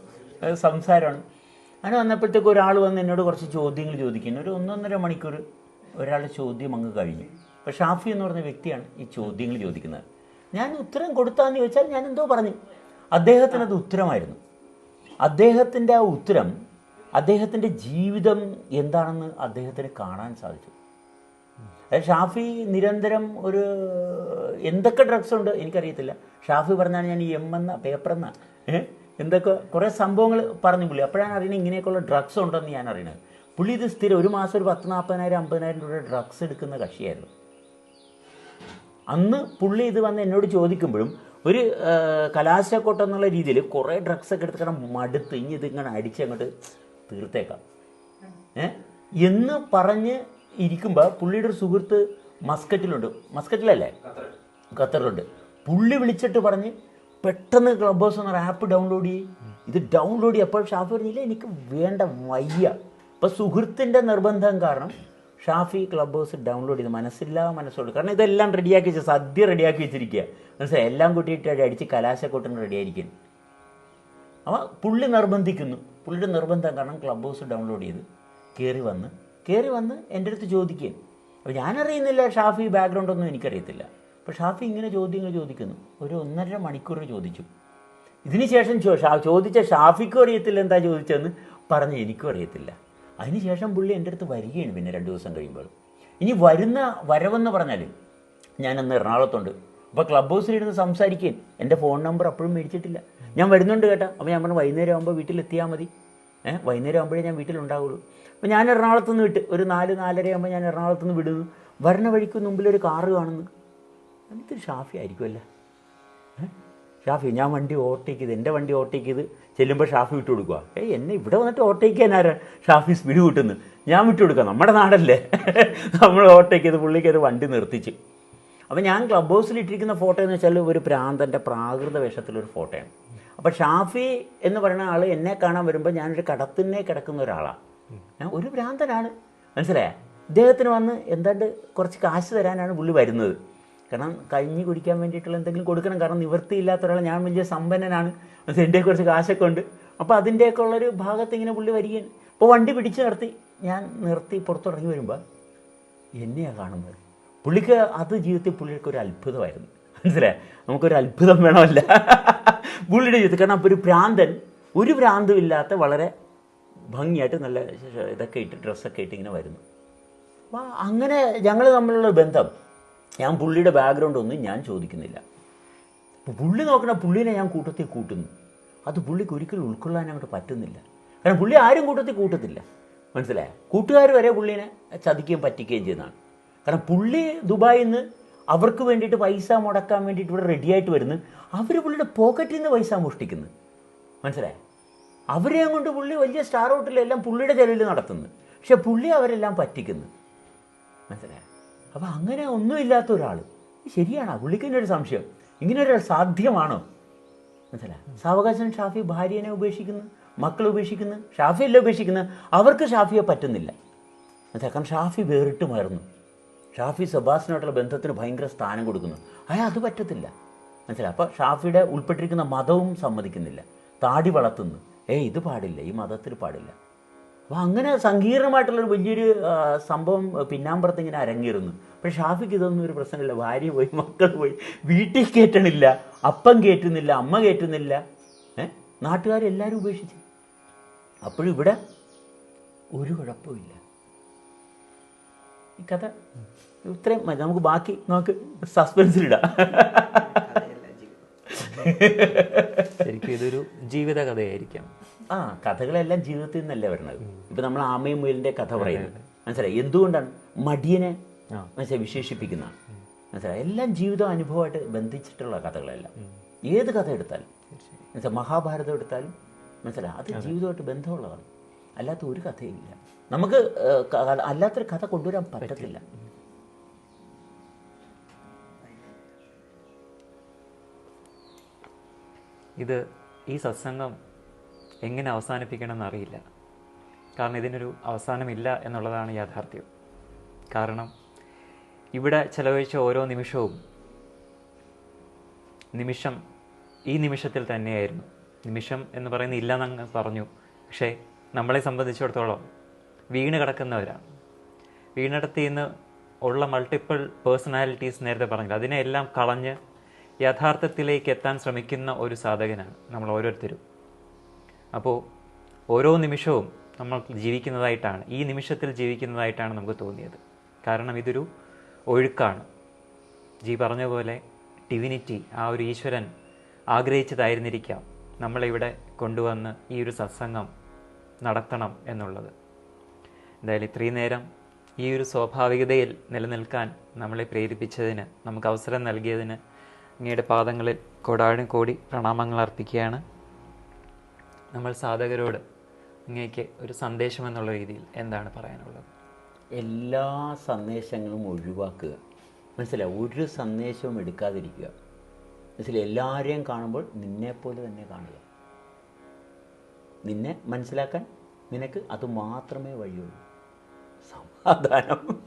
സംസാരമാണ്. അങ്ങനെ വന്നപ്പോഴത്തേക്ക് ഒരാൾ വന്ന് എന്നോട് കുറച്ച് ചോദ്യങ്ങൾ ചോദിക്കുന്നു. ഒരു 1.5 മണിക്കൂർ ഒരാളുടെ ചോദ്യം അങ്ങ് കഴിഞ്ഞു. അപ്പോൾ ഷാഫി എന്ന് പറഞ്ഞ വ്യക്തിയാണ് ഈ ചോദ്യങ്ങൾ ചോദിക്കുന്നത്. ഞാൻ ഉത്തരം കൊടുത്താന്ന് ചോദിച്ചാൽ ഞാൻ എന്തോ പറഞ്ഞു. അദ്ദേഹത്തിനത് ഉത്തരമായിരുന്നു. അദ്ദേഹത്തിൻ്റെ ആ ഉത്തരം അദ്ദേഹത്തിൻ്റെ ജീവിതം എന്താണെന്ന് അദ്ദേഹത്തിന് കാണാൻ സാധിച്ചു. അതായത് ഷാഫി നിരന്തരം ഒരു എന്തൊക്കെ ഡ്രഗ്സ് ഉണ്ട് എനിക്കറിയത്തില്ല. ഷാഫി പറഞ്ഞാൽ ഞാൻ ഈ പേപ്പറെന്ന എന്തൊക്കെ കുറേ സംഭവങ്ങൾ പറഞ്ഞു പുള്ളി. അപ്പോഴാണ് അറിയണത് ഇങ്ങനെയൊക്കെയുള്ള ഡ്രഗ്സ് ഉണ്ടെന്ന് ഞാൻ അറിയണത്. പുള്ളി ഇത് സ്ഥിരം ഒരു മാസം ഒരു 10,000, 40,000, 50,000 രൂപ ഡ്രഗ്സ് എടുക്കുന്ന കക്ഷിയായിരുന്നു. അന്ന് പുള്ളി ഇത് വന്ന് എന്നോട് ചോദിക്കുമ്പോഴും ഒരു കലാശക്കോട്ടം എന്നുള്ള രീതിയിൽ കുറേ ഡ്രഗ്സൊക്കെ എടുത്തിട്ട് മടുത്ത് ഇനി ഇതിങ്ങനെ അടിച്ചങ്ങോട്ട് തീർത്തേക്കാം എന്ന് പറഞ്ഞ് ഇരിക്കുമ്പോൾ പുള്ളിയുടെ ഒരു സുഹൃത്ത് മസ്കറ്റിലല്ലേ, ഖത്തറിലുണ്ട്. പുള്ളി വിളിച്ചിട്ട് പറഞ്ഞ് പെട്ടെന്ന് ക്ലബ് ഹൗസ് എന്നൊരു ആപ്പ് ഡൗൺലോഡ് ചെയ്യും. ഇത് ഡൗൺലോഡ് ചെയ്യും. അപ്പോൾ ഷാഫി പറഞ്ഞില്ല എനിക്ക് വേണ്ട വയ്യ. അപ്പോൾ സുഹൃത്തിൻ്റെ നിർബന്ധം കാരണം ഷാഫി ക്ലബ് ഹൗസ് ഡൗൺലോഡ് ചെയ്ത് മനസ്സോട്, കാരണം ഇതെല്ലാം റെഡിയാക്കി വെച്ച് സദ്യ റെഡിയാക്കി വെച്ചിരിക്കുക, മനസ്സിലായി, എല്ലാം കൂട്ടിയിട്ട് അടിച്ച് കലാശക്കൊട്ടിന് റെഡിയായിരിക്കും. അപ്പോൾ പുള്ളി നിർബന്ധിക്കുന്നു. പുള്ളിയുടെ നിർബന്ധം കാരണം ക്ലബ് ഹൗസ് ഡൗൺലോഡ് ചെയ്ത് കയറി വന്ന് എൻ്റെ അടുത്ത് ചോദിക്കുകയും. അപ്പോൾ ഞാനറിയുന്നില്ല ഷാഫി ബാക്ക്ഗ്രൗണ്ടൊന്നും എനിക്കറിയത്തില്ല. അപ്പോൾ ഷാഫി ഇങ്ങനെ ചോദ്യങ്ങൾ ചോദിക്കുന്നു. ഒരു 1.5 മണിക്കൂർ ചോദിച്ചു. ഇതിന് ശേഷം ചോദിച്ച ഷാഫിക്കും അറിയത്തില്ല എന്താ ചോദിച്ചതെന്ന് പറഞ്ഞ് എനിക്കും അറിയത്തില്ല. അതിനുശേഷം പുള്ളി എൻ്റെ അടുത്ത് വരികയാണ്. പിന്നെ 2 ദിവസം കഴിയുമ്പോൾ ഇനി വരവെന്ന് പറഞ്ഞാൽ ഞാനന്ന് എറണാകുളത്തുണ്ട്. അപ്പോൾ ക്ലബ് ഹൗസിലിരുന്ന് സംസാരിക്കുകയും എൻ്റെ ഫോൺ നമ്പർ അപ്പോഴും മേടിച്ചിട്ടില്ല. ഞാൻ വരുന്നുണ്ട് കേട്ടോ. അപ്പോൾ ഞാൻ പറഞ്ഞു വൈകുന്നേരം ആകുമ്പോൾ വീട്ടിലെത്തിയാൽ മതി, വൈകുന്നേരം ആകുമ്പോഴേ ഞാൻ വീട്ടിലുണ്ടാവുള്ളൂ. അപ്പോൾ ഞാൻ എറണാകുളത്ത് നിന്ന് വിട്ട് ഒരു 4-4:30 ആകുമ്പോൾ ഞാൻ എറണാകുളത്ത് നിന്ന് വിടുന്നു. വരണ വഴിക്ക് മുമ്പിലൊരു കാറ് കാണുന്നു. എന്നിട്ട് ഷാഫി ആയിരിക്കുമല്ലേ, ഷാഫി. ഞാൻ വണ്ടി ഓവർടേക്ക് ചെയ്ത്, എൻ്റെ വണ്ടി ഓവർടേക്ക് ചെയ്ത് ചെല്ലുമ്പോൾ ഷാഫി വിട്ടു കൊടുക്കുക. എന്നെ ഇവിടെ വന്നിട്ട് ഓവർടേക്ക് ചെയ്യാനാരാ ഷാഫി സ്പീഡ് കൂട്ടുന്നു, ഞാൻ വിട്ടു കൊടുക്കുക, നമ്മുടെ നാടല്ലേ. നമ്മൾ ഓവർടേക്ക് ചെയ്ത് പുള്ളിക്ക് ഒരു വണ്ടി നിർത്തിച്ച്. അപ്പോൾ ഞാൻ ക്ലബ് ഹൗസിൽ ഇട്ടിരിക്കുന്ന ഫോട്ടോ എന്ന് വെച്ചാൽ ഒരു പ്രാന്തൻ്റെ പ്രാകൃത വേഷത്തിലൊരു ഫോട്ടോയാണ്. അപ്പോൾ ഷാഫി എന്ന് പറയുന്ന ആൾ എന്നെ കാണാൻ വരുമ്പോൾ ഞാനൊരു കടത്തിനെ കിടക്കുന്ന ഒരാളാണ്, ഒരു ഭ്രാന്തനാണ്, മനസ്സിലായ. ഇദ്ദേഹത്തിന് വന്ന് എന്താണ്ട് കുറച്ച് കാശ് തരാനാണ് പുള്ളി വരുന്നത്. കാരണം കഞ്ഞി കുടിക്കാൻ വേണ്ടിയിട്ടുള്ള എന്തെങ്കിലും കൊടുക്കണം. കാരണം നിവൃത്തിയില്ലാത്ത ഒരാൾ, ഞാൻ വലിയ സമ്പന്നനാണ്, എൻ്റെ കുറച്ച് കാശൊക്കെ ഉണ്ട്. അപ്പോൾ അതിൻ്റെയൊക്കെ ഉള്ളൊരു ഭാഗത്ത് ഇങ്ങനെ പുള്ളി വരികയാണ്. അപ്പോൾ വണ്ടി പിടിച്ച് നിർത്തി പുറത്തിറങ്ങി വരുമ്പോൾ എന്നെയാണ് കാണുന്നത്. പുള്ളിക്ക് അത് ജീവിതത്തിൽ പുള്ളിക്ക് ഒരു അത്ഭുതമായിരുന്നു, മനസ്സിലായി. നമുക്കൊരു അത്ഭുതം വേണമല്ല പുള്ളിയുടെ ജീവിതത്തിൽ. കാരണം അപ്പോൾ ഒരു ഭ്രാന്തൻ, ഒരു ഭ്രാന്തും ഇല്ലാത്ത വളരെ ഭംഗിയായിട്ട് നല്ല ഇതൊക്കെ ഇട്ട് ഡ്രസ്സൊക്കെ ഇട്ട് ഇങ്ങനെ വരുന്നു. അപ്പോൾ അങ്ങനെ ഞങ്ങൾ തമ്മിലുള്ള ബന്ധം, ഞാൻ പുള്ളിയുടെ ബാക്ക്ഗ്രൗണ്ട് ഒന്നും ഞാൻ ചോദിക്കുന്നില്ല. അപ്പോൾ പുള്ളി നോക്കണ പുള്ളീനെ ഞാൻ കൂട്ടത്തിൽ കൂട്ടുന്നു. അത് പുള്ളിക്ക് ഒരിക്കലും ഉൾക്കൊള്ളാൻ അങ്ങോട്ട് പറ്റുന്നില്ല. കാരണം പുള്ളി ആരും കൂട്ടത്തിൽ കൂട്ടത്തില്ല, മനസ്സിലായ. കൂട്ടുകാർ വരെ പുള്ളീനെ ചതിക്കുകയും പറ്റിക്കുകയും ചെയ്യുന്നതാണ്. കാരണം പുള്ളി ദുബായിൽ നിന്ന് അവർക്ക് വേണ്ടിയിട്ട് പൈസ മുടക്കാൻ വേണ്ടിയിട്ട് ഇവിടെ റെഡിയായിട്ട് വരുന്നു. അവർ പുള്ളിയുടെ പോക്കറ്റിൽ നിന്ന് പൈസ മോഷ്ടിക്കുന്നു, മനസ്സിലായ. അവരെയും കൊണ്ട് പുള്ളി വലിയ സ്റ്റാർ ഹോട്ടലെല്ലാം പുള്ളിയുടെ ചെലവിൽ നടത്തുന്നു. പക്ഷെ പുള്ളി അവരെല്ലാം പറ്റിക്കുന്നു, മനസ്സിലായ. അപ്പോൾ അങ്ങനെ ഒന്നുമില്ലാത്ത ഒരാൾ ശരിയാണോ? പുള്ളിക്ക് തന്നെ ഒരു സംശയം, ഇങ്ങനെ ഒരാൾ സാധ്യമാണോ, മനസ്സിലായ. സാവകാശം ഷാഫി ഭാര്യനെ ഉപേക്ഷിക്കുന്നു, മക്കളെ ഉപേക്ഷിക്കുന്നു. ഷാഫി അല്ല ഉപേക്ഷിക്കുന്നത്, അവർക്ക് ഷാഫിയെ പറ്റുന്നില്ല, മനസ്സിലായി. കാരണം ഷാഫി വേറിട്ട് മാറുന്നു. ഷാഫി സെബാസ്റ്റിനായിട്ടുള്ള ബന്ധത്തിന് ഭയങ്കര സ്ഥാനം കൊടുക്കുന്നു. അത് പറ്റത്തില്ല, മനസ്സിലായി. അപ്പോൾ ഷാഫിയുടെ ഉൾപ്പെട്ടിരിക്കുന്ന മതവും സമ്മതിക്കുന്നില്ല. താടി വളർത്തുന്നു, ഇത് പാടില്ല, ഈ മതത്തിൽ പാടില്ല. അപ്പോൾ അങ്ങനെ സങ്കീർണമായിട്ടുള്ളൊരു വലിയൊരു സംഭവം പിന്നാമ്പുറത്ത് ഇങ്ങനെ അരങ്ങേറുന്നു. പക്ഷേ ഷാഫിക്ക് ഇതൊന്നും ഒരു പ്രശ്നമില്ല. ഭാര്യ പോയി, മക്കൾ പോയി, വീട്ടിൽ കയറ്റണില്ല, അപ്പം കയറ്റുന്നില്ല, അമ്മ കയറ്റുന്നില്ല, നാട്ടുകാരെല്ലാവരും ഉപേക്ഷിച്ച്. അപ്പോഴും ഇവിടെ ഒരു കുഴപ്പമില്ല. ഈ കഥ ഇത്രയും മതി. നമുക്ക് സസ്പെൻസിലിടാം. ശരിക്കും ഇതൊരു ജീവിത കഥയായിരിക്കാം. കഥകളെല്ലാം ജീവിതത്തിൽ നിന്നല്ലേ വരണത്. ഇപ്പം നമ്മൾ ആമയും മുയലിൻ്റെ കഥ പറയുന്നത്, മനസ്സിലായി. എന്തുകൊണ്ടാണ് മടിയനെ മനസ്സിലായി വിശേഷിപ്പിക്കുന്ന, മനസ്സിലായി. എല്ലാം ജീവിത അനുഭവമായിട്ട് ബന്ധിച്ചിട്ടുള്ള കഥകളെല്ലാം. ഏത് കഥ എടുത്താലും, മനസ്സിലായി, മഹാഭാരതം എടുത്താലും, മനസ്സിലായി, അത് ജീവിതമായിട്ട് ബന്ധമുള്ളതാണ്. അല്ലാത്ത ഒരു കഥയില്ല. നമുക്ക് അല്ലാത്തൊരു കഥ കൊണ്ടുവരാൻ പറ്റത്തില്ല. ഈ സത്സംഗം എങ്ങനെ അവസാനിപ്പിക്കണമെന്ന് അറിയില്ല. കാരണം ഇതിനൊരു അവസാനമില്ല എന്നുള്ളതാണ് യാഥാർത്ഥ്യം. കാരണം ഇവിടെ ചെലവഴിച്ച ഓരോ നിമിഷവും ഈ നിമിഷത്തിൽ തന്നെയായിരുന്നു. നിമിഷം എന്ന് പറയുന്നത് ഇല്ലെന്നങ്ങ് പറഞ്ഞു. പക്ഷേ നമ്മളെ സംബന്ധിച്ചിടത്തോളം വീണ് കിടക്കുന്നവരാണ്. വീണിടത്തിൽ നിന്ന് ഉള്ള മൾട്ടിപ്പിൾ പേഴ്സണാലിറ്റീസ് നേരത്തെ പറഞ്ഞില്ല, അതിനെല്ലാം കളഞ്ഞ് യഥാർത്ഥത്തിലേക്ക് എത്താൻ ശ്രമിക്കുന്ന ഒരു സാധകനാണ് നമ്മൾ ഓരോരുത്തരും. അപ്പോൾ ഓരോ നിമിഷവും നമ്മൾ ജീവിക്കുന്നതായിട്ടാണ്, ഈ നിമിഷത്തിൽ ജീവിക്കുന്നതായിട്ടാണ് നമുക്ക് തോന്നിയത്. കാരണം ഇതൊരു ഒഴുക്കാണ്. പറഞ്ഞ പോലെ ഡിവിനിറ്റി, ആ ഒരു ഈശ്വരൻ ആഗ്രഹിച്ചതായിരുന്നിരിക്കാം നമ്മളിവിടെ കൊണ്ടുവന്ന് ഈ ഒരു സത്സംഗം നടത്തണം എന്നുള്ളത്. എന്തായാലും ഇത്രയും നേരം ഈ ഒരു സ്വാഭാവികതയിൽ നിലനിൽക്കാൻ നമ്മളെ പ്രേരിപ്പിച്ചതിന്, നമുക്ക് അവസരം നൽകിയതിന് അങ്ങയുടെ പാദങ്ങളിൽ കോടാനുകോടി പ്രണാമങ്ങൾ അർപ്പിക്കുകയാണ്. നമ്മൾ സാധകരോട് അങ്ങേക്ക് ഒരു സന്ദേശം എന്നുള്ള രീതിയിൽ എന്താണ് പറയാനുള്ളത്? എല്ലാ സന്ദേശങ്ങളും ഒഴിവാക്കുക. മനസ്സിലായി, ഒരു സന്ദേശവും എടുക്കാതിരിക്കുക. മനസ്സിലായി, എല്ലാവരെയും കാണുമ്പോൾ നിന്നെപ്പോലെ തന്നെ കാണുക. നിന്നെ മനസ്സിലാക്കാൻ നിനക്ക് അത് മാത്രമേ വഴിയുള്ളൂ. സമാധാനം.